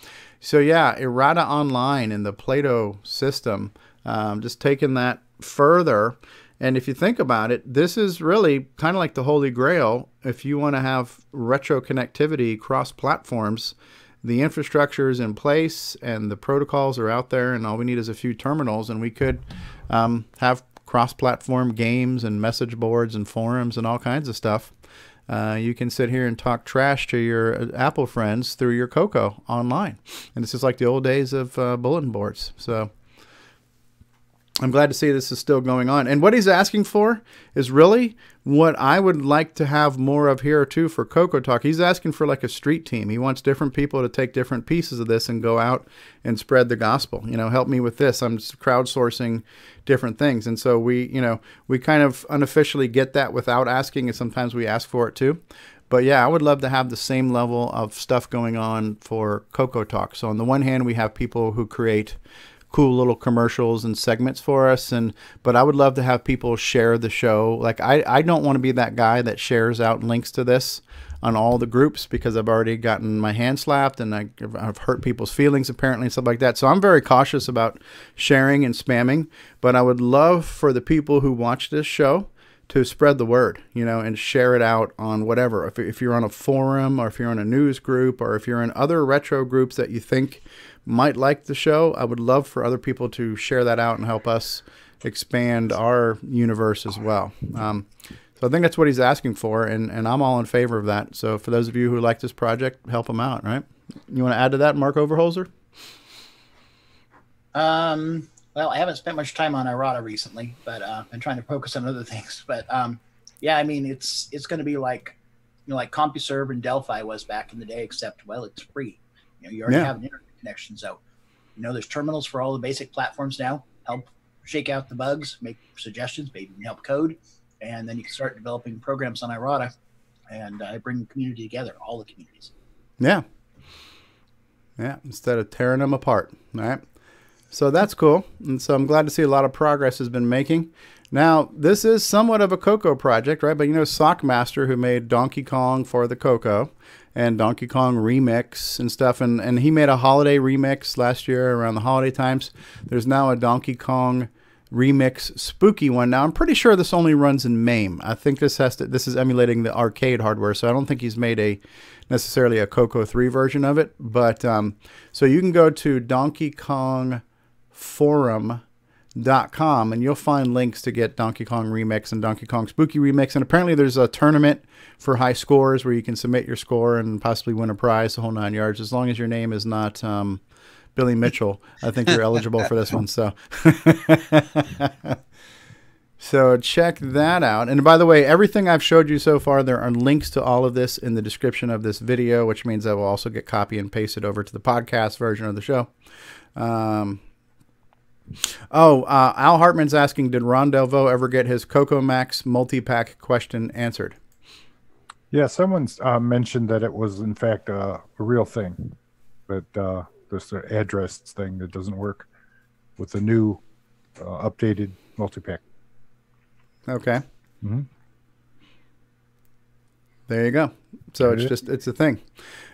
yeah, Errata Online in the Plato system, just taking that further. And if you think about it, this is really kind of like the Holy Grail. If you want to have retro connectivity cross platforms, the infrastructure is in place and the protocols are out there, and all we need is a few terminals, and we could have cross-platform games and message boards and forums and all kinds of stuff. You can sit here and talk trash to your Apple friends through your CoCo online. And this is like the old days of bulletin boards. So I'm glad to see this is still going on. And what he's asking for is really what I would like to have more of here too for CoCoTALK. He's asking for like a street team. He wants different people to take different pieces of this and go out and spread the gospel. You know, help me with this. I'm just crowdsourcing different things. And so we kind of unofficially get that without asking, and sometimes we ask for it too. But yeah, I would love to have the same level of stuff going on for CoCoTALK. So on the one hand, we have people who create cool little commercials and segments for us, but I would love to have people share the show. Like I don't want to be that guy that shares out links to this on all the groups, because I've already gotten my hand slapped and I've hurt people's feelings apparently and stuff like that. So I'm very cautious about sharing and spamming, but I would love for the people who watch this show to spread the word, you know, and share it out on whatever. If you're on a forum, or if you're on a news group, or if you're in other retro groups that you think might like the show, I would love for other people to share that out and help us expand our universe as well. So I think that's what he's asking for, and I'm all in favor of that. So for those of you who like this project, help him out, right? You want to add to that, Mark Overholzer? Well, I haven't spent much time on Irata recently, but I've been trying to focus on other things. But yeah, I mean, it's going to be like, like CompuServe and Delphi was back in the day, except, well, it's free. You already have an internet connection. So, there's terminals for all the basic platforms now. Help shake out the bugs, make suggestions, maybe even help code. And then you can start developing programs on Irata and bring the community together, all the communities. Yeah. Yeah, instead of tearing them apart. All right. So that's cool. And so I'm glad to see a lot of progress has been making. Now, this is somewhat of a CoCo project, right? But Sockmaster, who made Donkey Kong for the CoCo and Donkey Kong Remix and stuff, and he made a holiday remix last year around the holiday times. There's now a Donkey Kong Remix spooky one. Now, I'm pretty sure this only runs in MAME. I think this is emulating the arcade hardware, so I don't think he's made necessarily a CoCo 3 version of it. But so you can go to DonkeyKongForum.com and you'll find links to get Donkey Kong Remix and Donkey Kong Spooky Remix. And apparently there's a tournament for high scores where you can submit your score and possibly win a prize, the whole 9 yards, as long as your name is not Billy Mitchell. I think you're eligible for this one. So so check that out. And by the way, everything I've showed you so far, there are links to all of this in the description of this video, which means I will also get copy and pasted over to the podcast version of the show. Al Hartman's asking, did Ron Delvaux ever get his CoCo Max multi-pack question answered? Yeah, someone's mentioned that it was, in fact, a real thing. But this address thing that doesn't work with the new updated multi-pack. Okay. Mm-hmm. There you go. So it's a thing.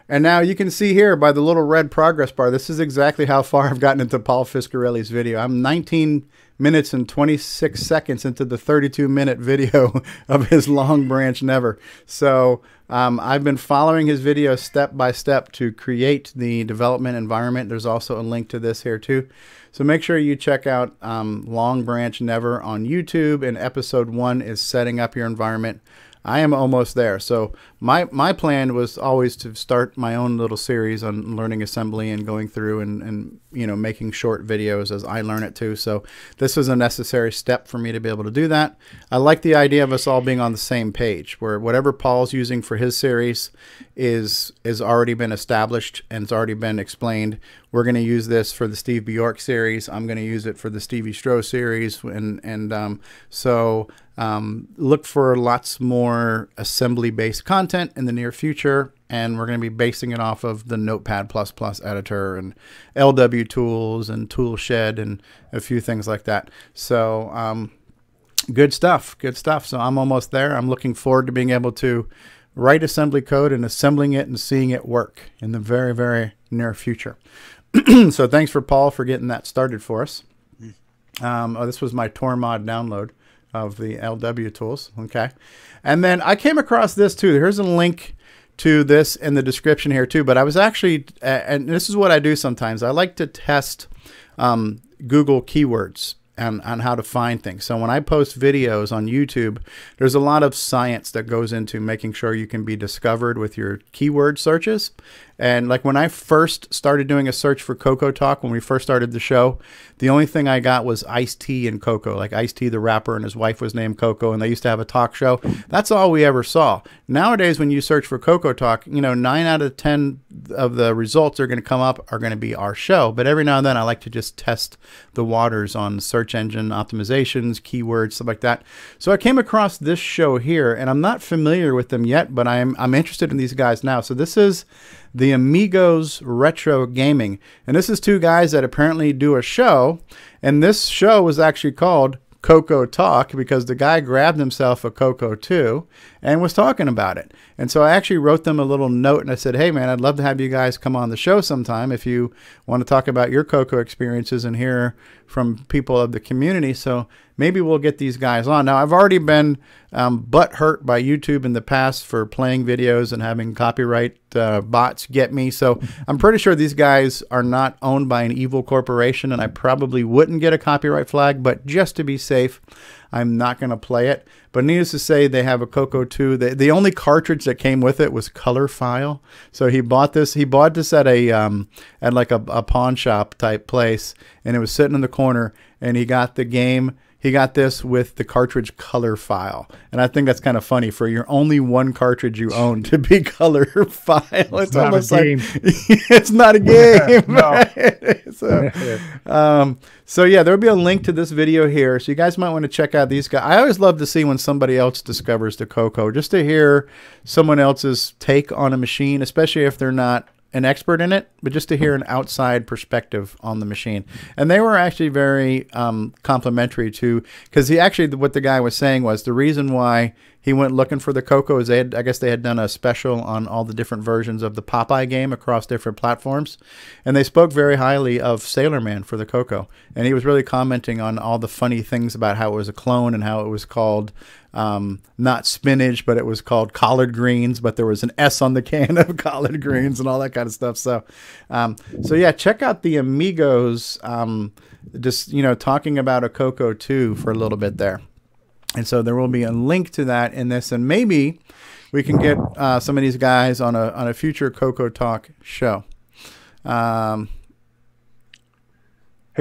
And now you can see here by the little red progress bar, this is exactly how far I've gotten into Paul Fiscarelli's video. I'm 19 minutes and 26 seconds into the 32-minute video of his Long Branch Never. So I've been following his video step by step to create the development environment. There's also a link to this here too. So make sure you check out Long Branch Never on YouTube, and episode 1 is setting up your environment. I am almost there. So my plan was always to start my own little series on learning assembly and going through and making short videos as I learn it too. So this was a necessary step for me to be able to do that. I like the idea of us all being on the same page, where whatever Paul's using for his series is already been established and it's already been explained. We're going to use this for the Steve Bjork series. I'm going to use it for the Stevie Stroh series. So look for lots more assembly-based content in the near future, and we're going to be basing it off of the Notepad++ editor and LW tools and Toolshed and a few things like that. So good stuff, good stuff. So I'm almost there. I'm looking forward to being able to write assembly code and assembling it and seeing it work in the very, very near future. So thanks for Paul for getting that started for us. This was my TorMod download of the LW tools. Okay. And then I came across this too. Here's a link to this in the description here too. But I was actually, and this is what I do sometimes. I like to test Google keywords and on how to find things. So when I post videos on YouTube, there's a lot of science that goes into making sure you can be discovered with your keyword searches. And like when I first started doing a search for CoCoTALK, when we first started the show, the only thing I got was Ice-T and CoCo. Like Ice-T, the rapper, and his wife was named CoCo, and they used to have a talk show. That's all we ever saw. Nowadays, when you search for CoCoTALK, 9 out of 10 of the results are going to come up are going to be our show. But every now and then, I like to just test the waters on search engine optimizations, keywords, stuff like that. So I came across this show here, and I'm not familiar with them yet, but I'm interested in these guys now. So this is the Amigos Retro Gaming. And this is two guys that apparently do a show. And this show was actually called CoCoTALK because the guy grabbed himself a CoCo 2 and was talking about it. And so I actually wrote them a little note and I said, hey man, I'd love to have you guys come on the show sometime if you want to talk about your CoCo experiences and hear from people of the community. So maybe we'll get these guys on. Now, I've already been butt hurt by YouTube in the past for playing videos and having copyright bots get me. So I'm pretty sure these guys are not owned by an evil corporation, and I probably wouldn't get a copyright flag, but just to be safe, I'm not going to play it. But needless to say, they have a CoCo 2. The only cartridge that came with it was Color File. So he bought this. He bought this at like a pawn shop type place, and it was sitting in the corner. And he got the game. He got this with the cartridge Color File. And I think that's kind of funny for your only one cartridge you own to be Color File. It's almost like it's not a game. No. So yeah, there'll be a link to this video here. So you guys might want to check out these guys. I always love to see when somebody else discovers the CoCo, just to hear someone else's take on a machine, especially if they're not an expert in it, but just to hear an outside perspective on the machine. And they were actually very complimentary to, because he actually, what the guy was saying was the reason why he went looking for the CoCo is I guess they had done a special on all the different versions of the Popeye game across different platforms. And they spoke very highly of Sailor Man for the CoCo. And he was really commenting on all the funny things about how it was a clone and how it was called not spinach, but it was called collard greens, but there was an S on the can of collard greens and all that kind of stuff. So, so yeah, check out the Amigos, just, talking about a CoCo 2 for a little bit there. And so there will be a link to that in this, and maybe we can get some of these guys on a future CoCoTALK show. Hey,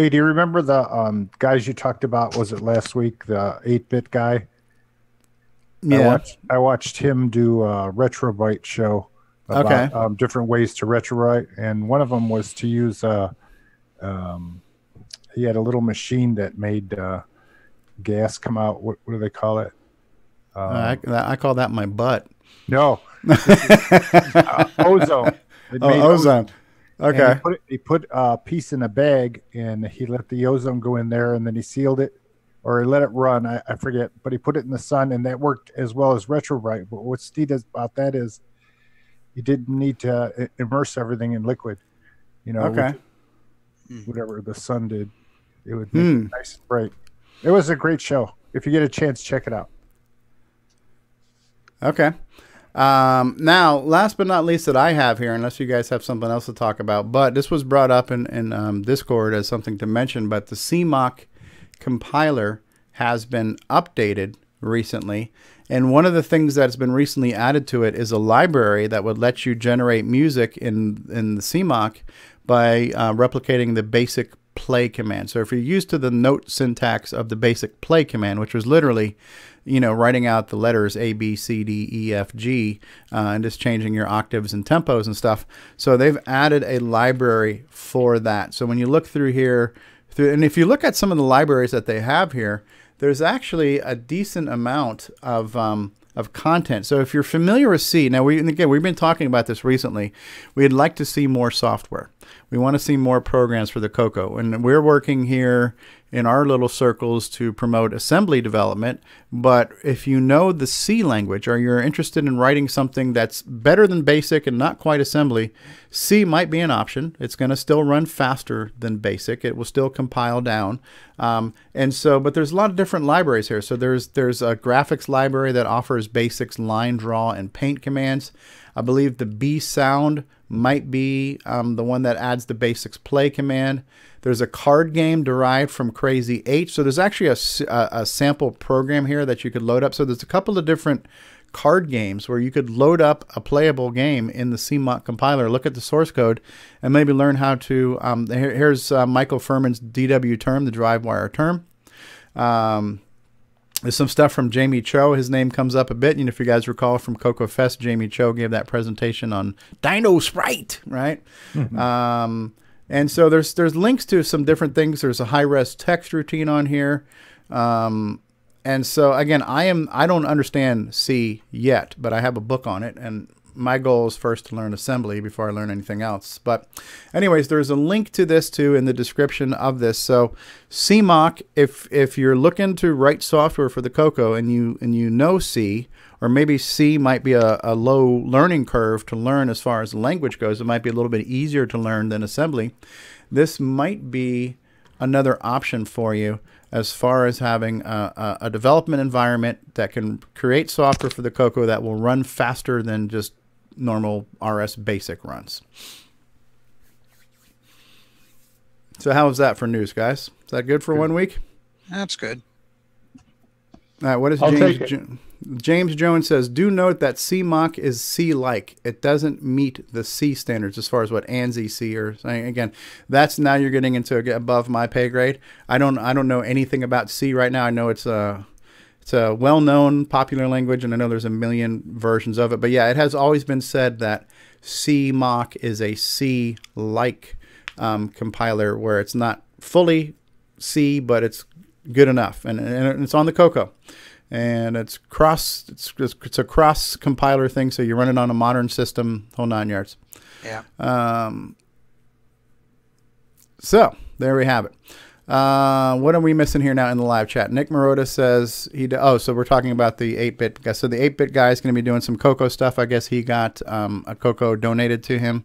do you remember the guys you talked about? Was it last week? The 8-bit guy. Yeah, I watched him do a Retrobyte show about different ways to retrowrite, and one of them was to use he had a little machine that made gas come out. What do they call it? I call that my butt. No, ozone. Ozone. Okay. He put a piece in a bag, and he let the ozone go in there, and then he sealed it, or he let it run. I forget, but he put it in the sun, and that worked as well as retrowrite. But what's neat about that is you didn't need to immerse everything in liquid. Okay. Whatever the sun did, it would make it nice and bright. It was a great show. If you get a chance, check it out. Okay. Now, last but not least that I have here, unless you guys have something else to talk about, but this was brought up in Discord as something to mention, but the CMOC compiler has been updated recently. And one of the things that's been recently added to it is a library that would let you generate music in the CMOC by replicating the basic play command. So if you're used to the note syntax of the basic play command, which was literally, writing out the letters A, B, C, D, E, F, G, and just changing your octaves and tempos and stuff. So they've added a library for that. So when you look through here, and if you look at some of the libraries that they have here, there's actually a decent amount of content. So if you're familiar with C, now we've been talking about this recently. We'd like to see more software. We want to see more programs for the CoCo, and we're working here in our little circles to promote assembly development. But if you know the C language, or you're interested in writing something that's better than BASIC and not quite assembly, C might be an option. It's going to still run faster than BASIC. It will still compile down. But there's a lot of different libraries here. So there's a graphics library that offers BASIC's line, draw, and paint commands. I believe the B sound might be the one that adds the BASIC's play command. There's a card game derived from Crazy H. So there's actually a sample program here that you could load up. So there's a couple of different card games where you could load up a playable game in the CMOC compiler, look at the source code, and maybe learn how to, here's Michael Furman's DW term, the drive wire term. There's some stuff from Jamie Cho. His name comes up a bit. If you guys recall from CoCo Fest, Jamie Cho gave that presentation on Dino Sprite, right? Mm-hmm. And so there's links to some different things. There's a high-res text routine on here. And so again, I don't understand C yet, but I have a book on it, and my goal is first to learn assembly before I learn anything else. But anyways, there's a link to this too in the description of this. So CMOC, if you're looking to write software for the CoCo and you know C, or maybe C might be a low learning curve to learn as far as the language goes, it might be a little bit easier to learn than assembly. This might be another option for you as far as having a development environment that can create software for the CoCo that will run faster than just normal RS basic runs. So how was that for news, guys? Is that good for 1 week? That's good. All right, what is James Jones says, do note that CMOC is C-like. It doesn't meet the C standards as far as what ANSI C are saying. Again, that's now you're getting into above my pay grade. I don't know anything about C right now. I know it's a well-known popular language, and I know there's a million versions of it. But yeah, it has always been said that CMOC is a C-like compiler where it's not fully C, but it's good enough, and it's on the CoCo. And it's a cross compiler thing, so you run it on a modern system, whole 9 yards. Yeah. So there we have it. What are we missing here now in the live chat? Nick Marota says so we're talking about the 8-bit guy. So the 8-bit guy is going to be doing some CoCo stuff. I guess he got a CoCo donated to him,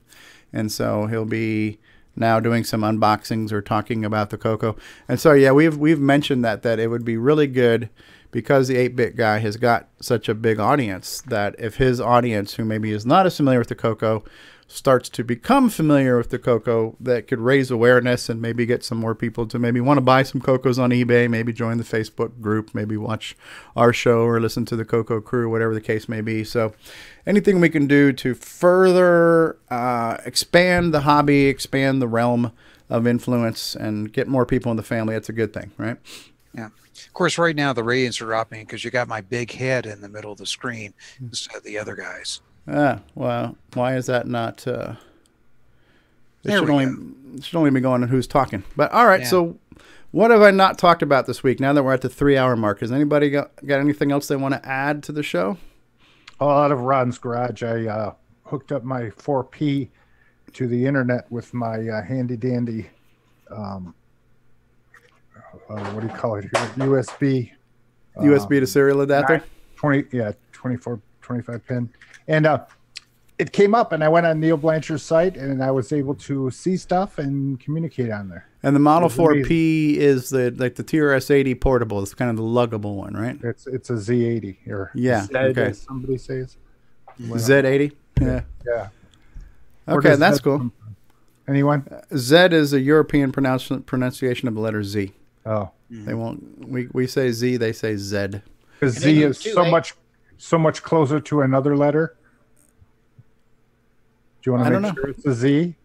and so he'll be now doing some unboxings or talking about the CoCo. And so yeah, we've mentioned that it would be really good, because the 8-bit guy has got such a big audience, that if his audience, who maybe is not as familiar with the CoCo, starts to become familiar with the CoCo, that could raise awareness and maybe get some more people to maybe want to buy some CoCos on eBay, maybe join the Facebook group, maybe watch our show or listen to the CoCo crew, whatever the case may be. So anything we can do to further expand the hobby, expand the realm of influence, and get more people in the family, that's a good thing, right? Yeah. Of course, right now the ratings are dropping because you got my big head in the middle of the screen instead of the other guys. Well, why is that not? It should only be going on who's talking. But all right, so what have I not talked about this week? Now that we're at the 3-hour mark, has anybody got anything else they want to add to the show? Out of Ron's garage, I hooked up my 4P to the internet with my handy dandy. What do you call it here? USB. USB to serial adapter? 24, 25 pin. And it came up, and I went on Neil Blanchard's site, and I was able to see stuff and communicate on there. And the Model 4P is the TRS-80 portable. It's kind of the luggable one, right? It's a Z80 or okay. As somebody says. Z80? Yeah. Yeah. Okay, that's cool. Anyone? Z is a European pronunciation of the letter Z. Oh. They won't. We say Z, they say Z. Because Z is so much closer to another letter. Do you want to make sure it's a Z?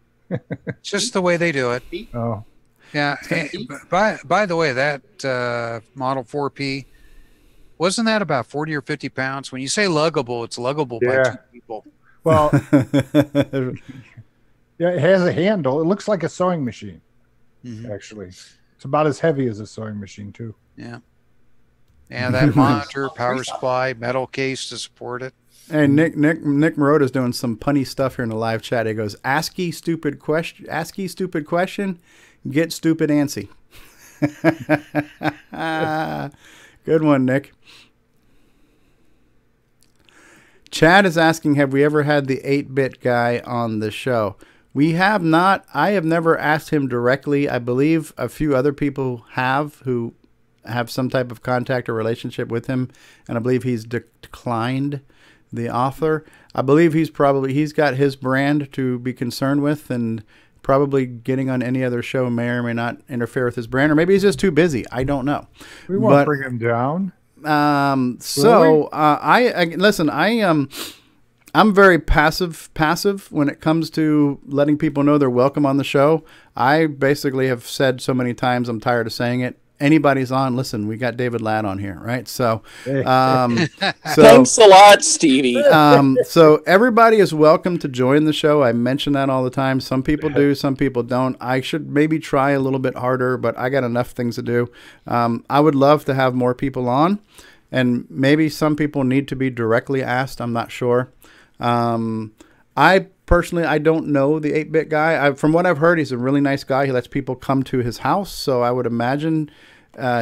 Just the way they do it. Oh. Yeah. By the way, that Model 4P, wasn't that about 40 or 50 pounds? When you say luggable, it's luggable by 2 people. Well, yeah, it has a handle. It looks like a sewing machine, actually. It's about as heavy as a sewing machine, too. Yeah. Yeah, that monitor, power supply, metal case to support it. Hey, Nick Marota's doing some punny stuff here in the live chat. He goes, "ASCII stupid question, get stupid antsy." Good one, Nick. Chad is asking, have we ever had the 8-bit guy on the show? We have not. I have never asked him directly. I believe a few other people have who have some type of contact or relationship with him, and I believe he's declined the author. I believe he's got his brand to be concerned with, and probably getting on any other show may or may not interfere with his brand, or maybe he's just too busy. I don't know. We won't bring him down. I'm very passive when it comes to letting people know they're welcome on the show. I basically have said so many times, I'm tired of saying it. Anybody's on, listen, we got David Ladd on here, right? So, thanks a lot, Stevie. So everybody is welcome to join the show. I mention that all the time. Some people do, some people don't. I should maybe try a little bit harder, but I got enough things to do. I would love to have more people on, and maybe some people need to be directly asked. I'm not sure. I personally, I don't know the 8-bit guy. From what I've heard, he's a really nice guy. He lets people come to his house, so I would imagine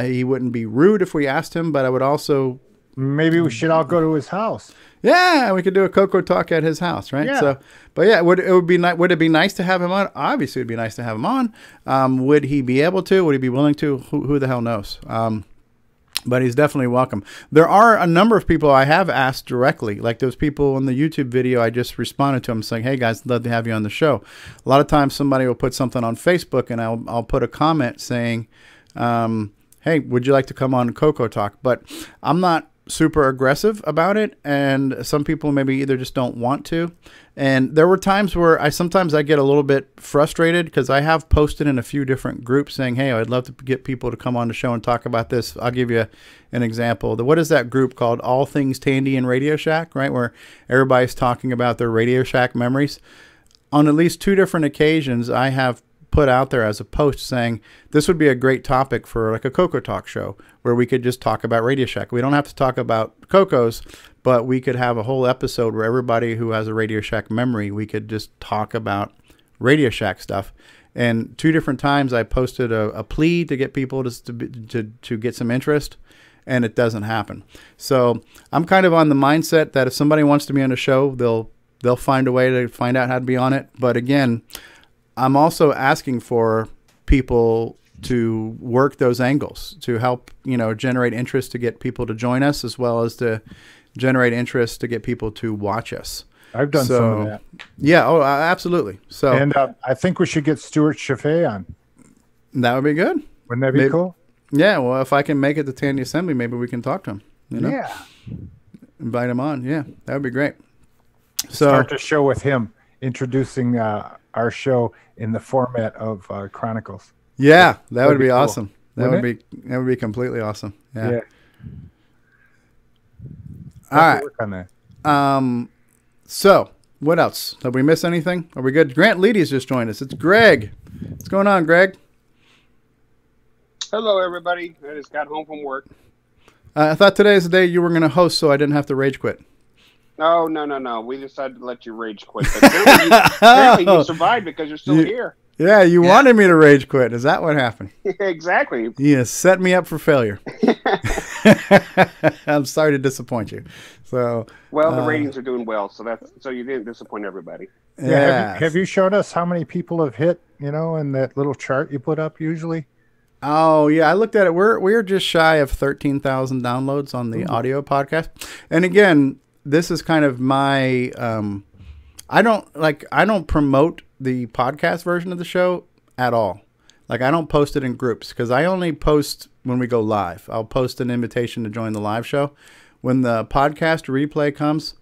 he wouldn't be rude if we asked him, but I would also... Maybe we should all go to his house. Yeah, we could do a CoCoTALK at his house, right? Yeah. So, but yeah, would it be nice to have him on? Obviously, it'd be nice to have him on. Would he be able to? Would he be willing to? Who the hell knows? But he's definitely welcome. There are a number of people I have asked directly, like those people in the YouTube video. I just responded to them saying, "Hey guys, I'd love to have you on the show." A lot of times, somebody will put something on Facebook, and I'll put a comment saying, "Hey, would you like to come on CoCoTALK?" But I'm not super aggressive about it, and some people maybe either just don't want to. And there were times where sometimes I get a little bit frustrated because I have posted in a few different groups saying, hey, I'd love to get people to come on the show and talk about this. I'll give you an example. What is that group called? All Things Tandy and Radio Shack, right? Where everybody's talking about their Radio Shack memories. On at least 2 different occasions, I have put out there as a post saying this would be a great topic for like a CoCoTALK show where we could just talk about Radio Shack. We don't have to talk about CoCo's, but we could have a whole episode where everybody who has a Radio Shack memory, we could just talk about Radio Shack stuff. And 2 different times I posted a plea to get people to get some interest, and it doesn't happen. So I'm kind of on the mindset that if somebody wants to be on a show, they'll find a way to find out how to be on it. But again, I'm also asking for people to work those angles to help, generate interest to get people to join us, as well as to generate interest to get people to watch us. I've done some of that. Yeah. Oh, absolutely. So, and I think we should get Stuart Chaffee on. That would be good. Wouldn't that be cool? Yeah. Well, if I can make it to Tandy Assembly, maybe we can talk to him. Yeah. Invite him on. Yeah, that would be great. So start the show with him introducing our show in the format of Chronicles. Yeah, that would be cool. awesome. That would be completely awesome. Yeah. All right. Work on that. So what else? Have we missed anything? Are we good? Grant Leighty's just joined us. It's Greg. What's going on, Greg? Hello, everybody. I just got home from work. I thought today is the day you were going to host, so I didn't have to rage quit. No. We decided to let you rage quit. But apparently you survived because you're still here. Yeah, you wanted me to rage quit. Is that what happened? Exactly. You set me up for failure. I'm sorry to disappoint you. So, well, the ratings are doing well, so you didn't disappoint everybody. Yeah. Have you shown us how many people have hit? In that little chart you put up usually. Oh yeah, I looked at it. We're just shy of 13,000 downloads on the audio podcast. And again, this is kind of my. I don't promote the podcast version of the show at all. Like I don't post it in groups because I only post when we go live. I'll post an invitation to join the live show. When the podcast replay comes,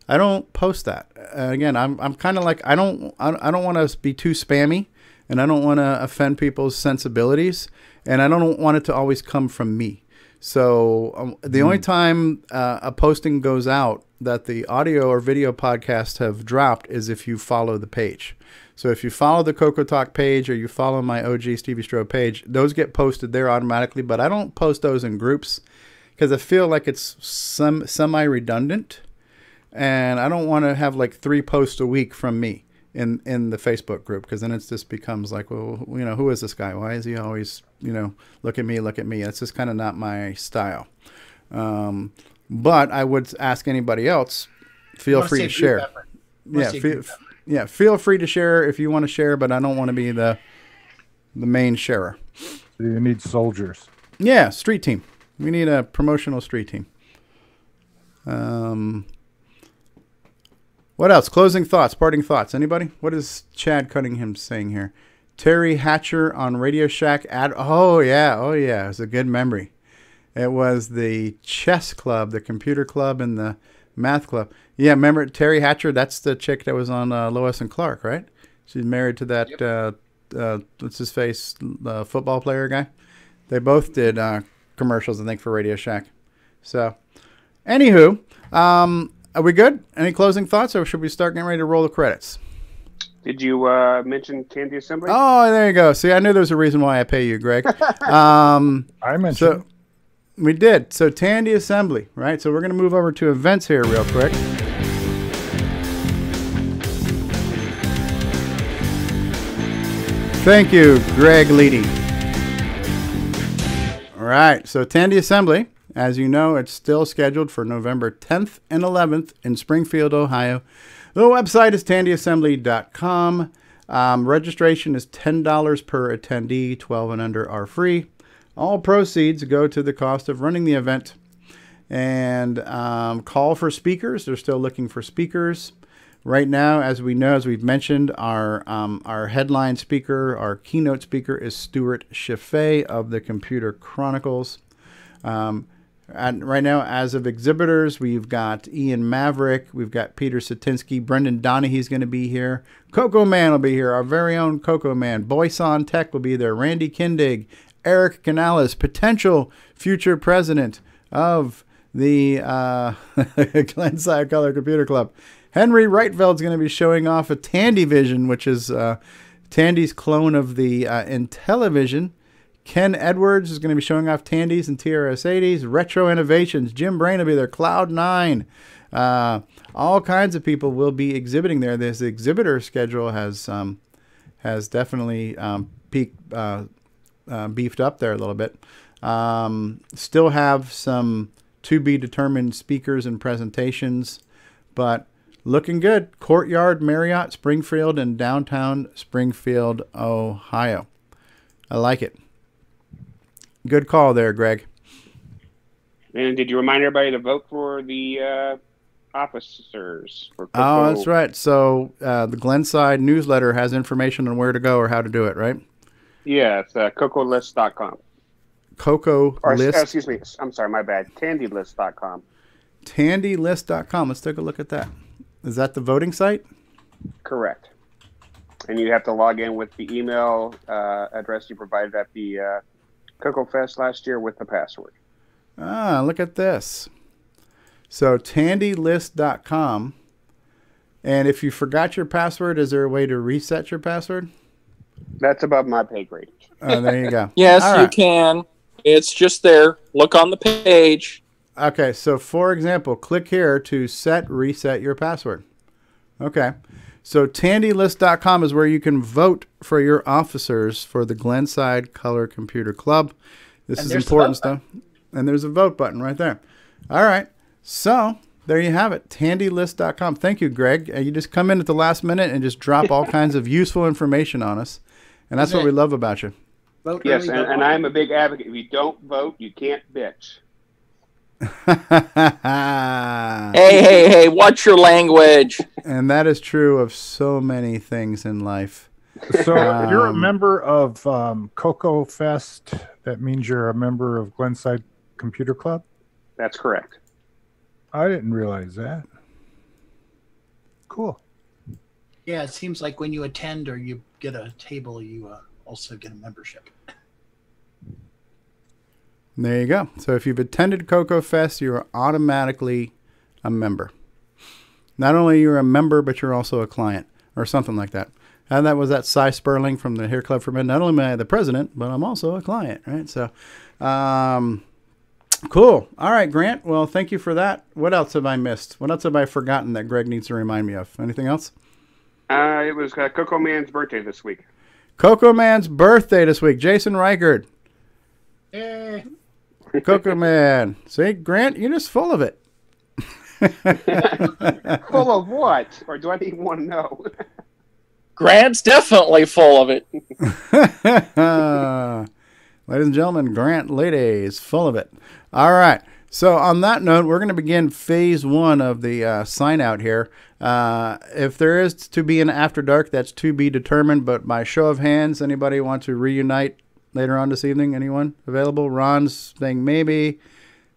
I don't post that. Again, I'm kind of like I don't want to be too spammy, and I don't want to offend people's sensibilities, and I don't want it to always come from me. So the only time a posting goes out that the audio or video podcasts have dropped is if you follow the page. So if you follow the CoCoTALK page or you follow my OG Stevie Stroh page, those get posted there automatically, but I don't post those in groups because I feel like it's semi-redundant, and I don't want to have like 3 posts a week from me in the Facebook group, because then it just becomes like, well, who is this guy? Why is he always, look at me? It's just kind of not my style. But I would ask anybody else, feel free to share. Feel free to share if you want to share, but I don't want to be the main sharer. So you need soldiers. Yeah, street team. We need a promotional street team. What else? Closing thoughts, parting thoughts. Anybody? What is Chad Cunningham saying here? Terry Hatcher on Radio Shack ad. Oh yeah. It's a good memory. It was the chess club, the computer club, and the math club. Yeah, remember Terry Hatcher? That's the chick that was on Lois and Clark, right? She's married to that, what's his face, football player guy. They both did commercials, I think, for Radio Shack. So, anywho, are we good? Any closing thoughts, or should we start getting ready to roll the credits? Did you mention Tandy Assembly? Oh, there you go. See, I knew there was a reason why I pay you, Greg. I mentioned. So, we did. So Tandy Assembly, right? So we're going to move over to events here real quick. Thank you, Greg Leighty. All right, so Tandy Assembly, as you know, it's still scheduled for November 10th and 11th in Springfield, Ohio. The website is tandyassembly.com. Registration is $10 per attendee. 12 and under are free. All proceeds go to the cost of running the event. And call for speakers. They're still looking for speakers. Right now, as we know, as we've mentioned, our headline speaker, our keynote speaker is Stuart Chaffee of the Computer Chronicles. And right now, as of exhibitors, we've got Ian Maverick, we've got Peter Satinsky, Brendan Donaghy's going to be here, CoCo Man will be here, our very own CoCo Man, Boyson Tech will be there, Randy Kindig, Eric Canales, potential future president of the Glenside Color Computer Club. Henry Reitveld's going to be showing off a Tandy Vision, which is Tandy's clone of the Intellivision. Ken Edwards is going to be showing off Tandys and TRS-80s. Retro Innovations. Jim Brain will be there. Cloud9. All kinds of people will be exhibiting there. This exhibitor schedule has definitely beefed up there a little bit. Still have some to be determined speakers and presentations, but looking good. Courtyard Marriott, Springfield, and downtown Springfield, Ohio. I like it. Good call there, Greg. And did you remind everybody to vote for the officers? For Oh, that's right. So the Glenside newsletter has information on where to go or how to do it, right? Yeah, it's CoCoList.com. CoCo List. Excuse me. I'm sorry, my bad. TandyList.com. TandyList.com. Let's take a look at that. Is that the voting site? Correct. And you have to log in with the email address you provided at the CoCo Fest last year with the password. Ah, look at this. So TandyList.com. And if you forgot your password, is there a way to reset your password? That's above my pay grade. Oh, there you go. Yes, All you right. can. It's just there. Look on the page. Okay, so for example, click here to reset your password. Okay, so TandyList.com is where you can vote for your officers for the Glenside Color Computer Club. This is important stuff. And there's a vote button right there. All right, so there you have it, TandyList.com. Thank you, Greg. You just come in at the last minute and just drop all kinds of useful information on us. And that's what we love about you. Vote yes, and I'm a big advocate. If you don't vote, you can't bitch. Hey, watch your language. And that is true of so many things in life. So you're a member of CoCo Fest. That means you're a member of Glenside Computer Club? That's correct. I didn't realize that. Cool. Yeah, it seems like when you attend or you get a table, you also get a membership. There you go. So if you've attended CoCo Fest, you are automatically a member. Not only you're a member, but you're also a client or something like that. And that was that Cy Sperling from the Hair Club for Men. Not only am I the president, but I'm also a client, right? So, cool. All right, Grant. Well, thank you for that. What else have I missed? What else have I forgotten that Greg needs to remind me of? Anything else? It was CoCo Man's birthday this week. CoCo Man's birthday this week. Jason Reichert. Hey. CoCo Man. See, Grant, you're just full of it. Full of what? Or do I even want to know? Grant's definitely full of it. Ladies and gentlemen, Grant Leighty is full of it. All right. So on that note, we're going to begin phase one of the sign out here. If there is to be an After Dark, that's to be determined. But by show of hands, anybody want to reunite later on this evening? Anyone available? Ron's saying maybe.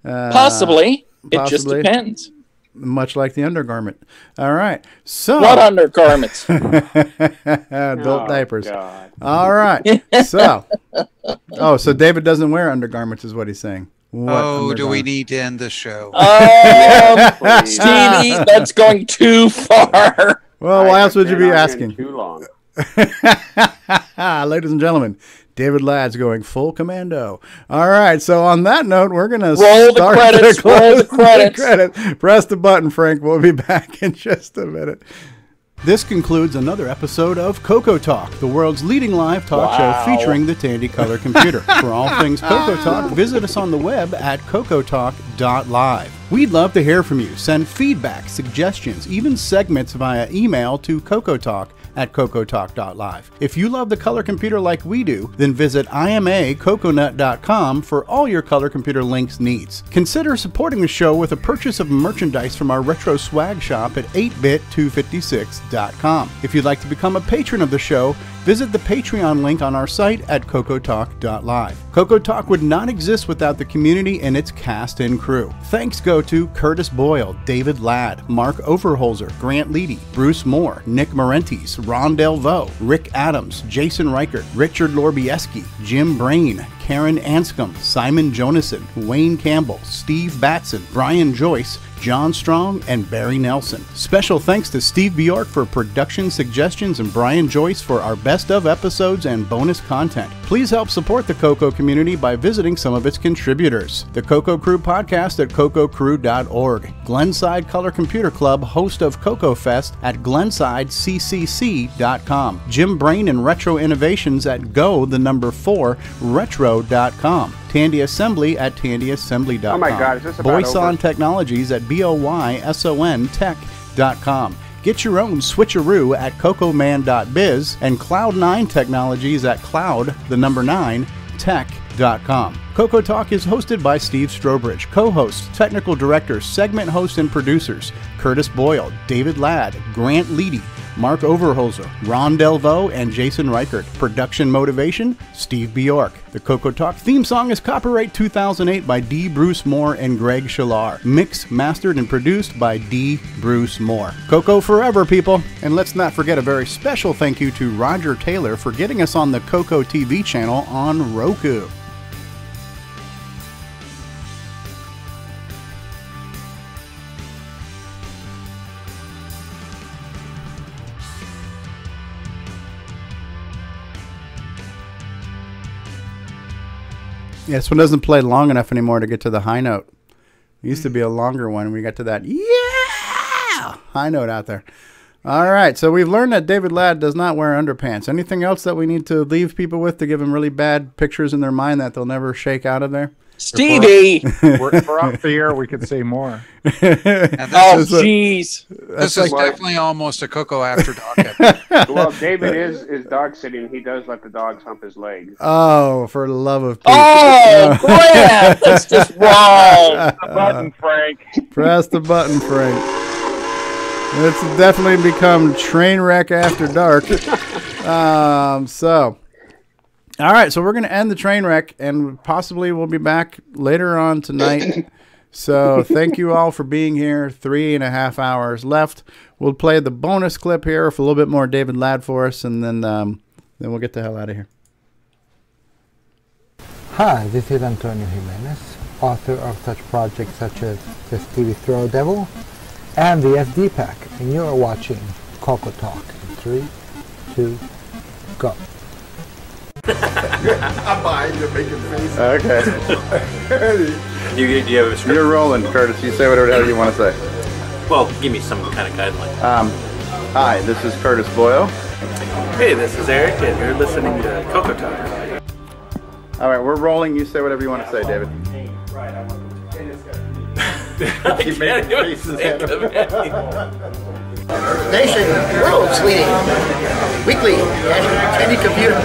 Possibly. It just depends. Much like the undergarment. All right. So what undergarments? Adult diapers. God. All right. So David doesn't wear undergarments is what he's saying. What do we need to end the show? Stevie, that's going too far. Well, why else would you be asking? Too long. Ladies and gentlemen, David Ladd's going full commando. All right, so on that note, we're going to roll the credits. Press the button, Frank. We'll be back in just a minute. This concludes another episode of CoCoTALK, the world's leading live talk show featuring the Tandy Color Computer. For all things CoCoTALK, visit us on the web at CoCoTalk.live. We'd love to hear from you. Send feedback, suggestions, even segments via email to CoCoTalk@CoCoTalk.live. If you love the color computer like we do, then visit IMACoconut.com for all your color computer links needs. Consider supporting the show with a purchase of merchandise from our retro swag shop at 8bit256.com. If you'd like to become a patron of the show, visit the Patreon link on our site at CoCoTalk.live. CoCoTalk would not exist without the community and its cast and crew. Thanks go to Curtis Boyle, David Ladd, Mark Overholzer, Grant Leighty, Bruce Moore, Nick Marentes, Ron Delvaux, Rick Adams, Jason Reichert, Richard Lorbieski, Jim Brain, Karen Anscombe, Simon Jonason, Wayne Campbell, Steve Batson, Brian Joyce, John Strong, and Barry Nelson. Special thanks to Steve Bjork for production suggestions and Brian Joyce for our best of episodes and bonus content. Please help support the CoCo community by visiting some of its contributors. The CoCo Crew podcast at CoCoCrew.org. Glenside Color Computer Club, host of CoCo Fest at GlensideCCC.com. Jim Brain and Retro Innovations at go4retro.com. Tandy Assembly at TandyAssembly.com. Oh my God, is this about Boyson over? Technologies at BOYSONTech.com. Get your own switcheroo at cocoman.biz and Cloud9 Technologies at cloud9tech.com. CoCoTalk is hosted by Steve Strobridge, co-hosts, technical directors, segment hosts, and producers Curtis Boyle, David Ladd, Grant Leighty, Mark Overholzer, Ron Delvaux, and Jason Reichert. Production motivation, Steve Bjork. The CoCoTalk theme song is copyright 2008 by D. Bruce Moore and Greg Schalar. Mixed, mastered, and produced by D. Bruce Moore. CoCo forever, people. And let's not forget a very special thank you to Roger Taylor for getting us on the CoCo TV channel on Roku. Yeah, this one doesn't play long enough anymore to get to the high note. It used to be a longer one, and we got to that high note out there. All right, so we've learned that David Ladd does not wear underpants. Anything else that we need to leave people with to give them really bad pictures in their mind that they'll never shake out of there? Stevie! We're off the air. We could say more. Oh, jeez. This is definitely almost a CoCo After Dark. Well, David is dog sitting. He does let the dogs hump his legs. Oh, for the love of Pete. Oh, crap! That's just wrong. Press the button, Frank. Press the button, Frank. It's definitely become train wreck after dark. All right, so we're going to end the train wreck, and possibly we'll be back later on tonight. So thank you all for being here. 3.5 hours left. We'll play the bonus clip here for a little bit more David Ladd for us, and then we'll get the hell out of here. Hi, this is Antonio Jimenez, author of such projects such as the Stevie Throw Devil and the SD Pack, and you are watching CoCoTALK. 3, 2, go. I'm behind you making faces. Okay. Do you have a script? You're rolling, Curtis. You say whatever the hell you want to say. Well, give me some kind of guideline. Hi, this is Curtis Boyle. Hey, this is Eric, and you're listening to CoCoTALK. All right, we're rolling. You say whatever you want to say, David. Keep making faces at him. Nation, world's leading weekly Tandy Computer.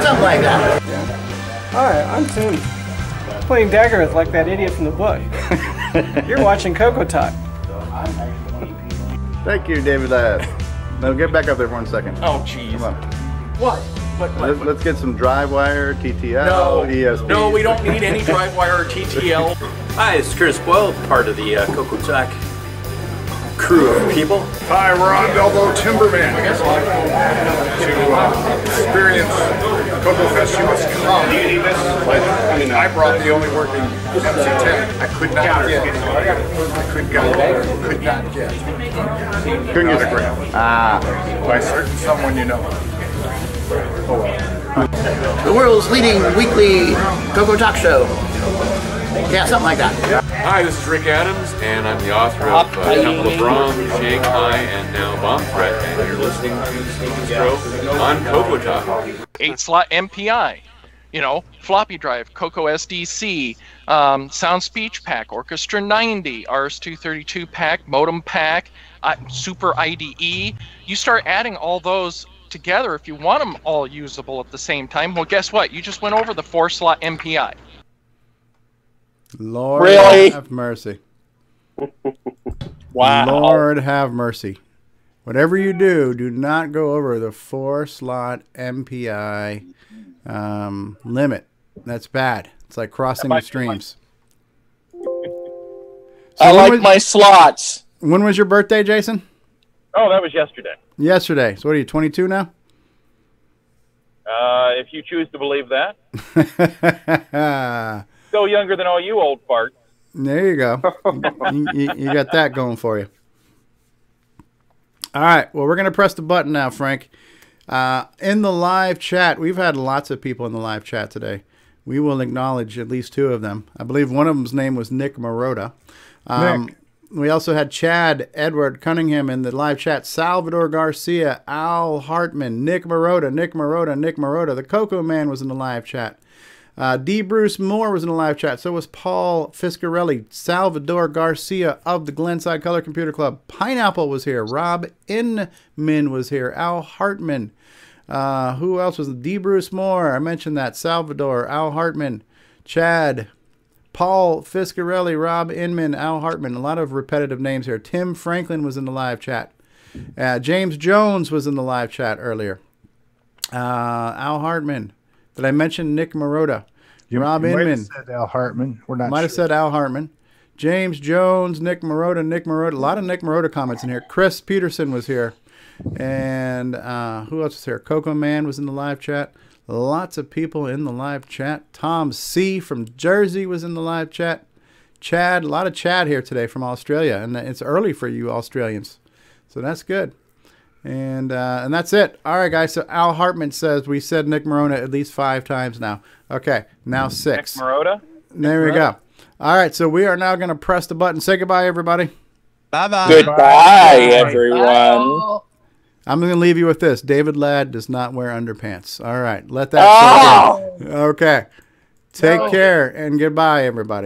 Something like that. Hi, I'm Tim. Playing Daggerith like that idiot from the book. You're watching CoCoTALK. Thank you, David Ladd. Now get back up there for 1 second. Oh, jeez. Come on. What? Let's get some drive wire, TTL, No, ESP. no, we don't need any drive wire or TTL. Hi, it's Curtis Boyle, part of the CoCoTALK crew of people. Hi, we're on Elbow Timberman. To experience CoCo Fest, you must come. Do you need this? I brought the only working MC10. I could not get. Couldn't get autograph. By certain someone you know. Oh well. The world's leading weekly CoCoTALK show. Yeah, something like that. Hi, this is Rick Adams, and I'm the author of Temple of Brahm, Shanghai, and now Bomb Threat, and you're listening to Steve Bjork on CoCoTALK. 8-slot MPI, you know, floppy drive, CoCo SDC, Sound Speech Pack, Orchestra 90, RS-232 pack, modem pack, Super IDE. You start adding all those together if you want them all usable at the same time. Well, guess what? You just went over the 4-slot MPI. Lord Really? have mercy. Wow. Lord have mercy. Whatever you do, do not go over the 4-slot MPI limit. That's bad. It's like crossing the streams. I like my slots. When was your birthday, Jason? Oh, that was yesterday. Yesterday. So what are you, 22 now? If you choose to believe that. Still younger than all you old farts. There you go. you got that going for you. All right. Well, we're going to press the button now, Frank. In the live chat, we've had lots of people in the live chat today. We will acknowledge at least 2 of them. I believe one of them's name was Nick Marotta. Nick. We also had Chad Edward Cunningham in the live chat, Salvador Garcia, Al Hartman, Nick Marotta. The CoCo Man was in the live chat. D. Bruce Moore was in the live chat. So was Paul Fiscarelli, Salvador Garcia of the Glenside Color Computer Club. Pineapple was here. Rob Inman was here. Al Hartman. Who else was D. Bruce Moore? I mentioned that. Salvador, Al Hartman, Chad, Paul Fiscarelli, Rob Inman, Al Hartman. A lot of repetitive names here. Tim Franklin was in the live chat. James Jones was in the live chat earlier. Al Hartman. Did I mention Nick Marotta? Rob You might Inman. have said Al Hartman. We're not Might have said Al Hartman. James Jones, Nick Marotta. A lot of Nick Marotta comments in here. Chris Peterson was here. And who else was here? CoCo Man was in the live chat. Lots of people in the live chat. Tom C. from Jersey was in the live chat. Chad, a lot of Chad here today from Australia. And it's early for you Australians. So that's good. And that's it. All right, guys. So Al Hartman says we said Nick Marotta at least 5 times now. Okay, now 6. Nick Marotta? There we go. All right, so we are now going to press the button. Say goodbye, everybody. Bye-bye. Goodbye, everyone. I'm going to leave you with this. David Ladd does not wear underpants. All right, let that sink in. Okay. Take care and goodbye, everybody.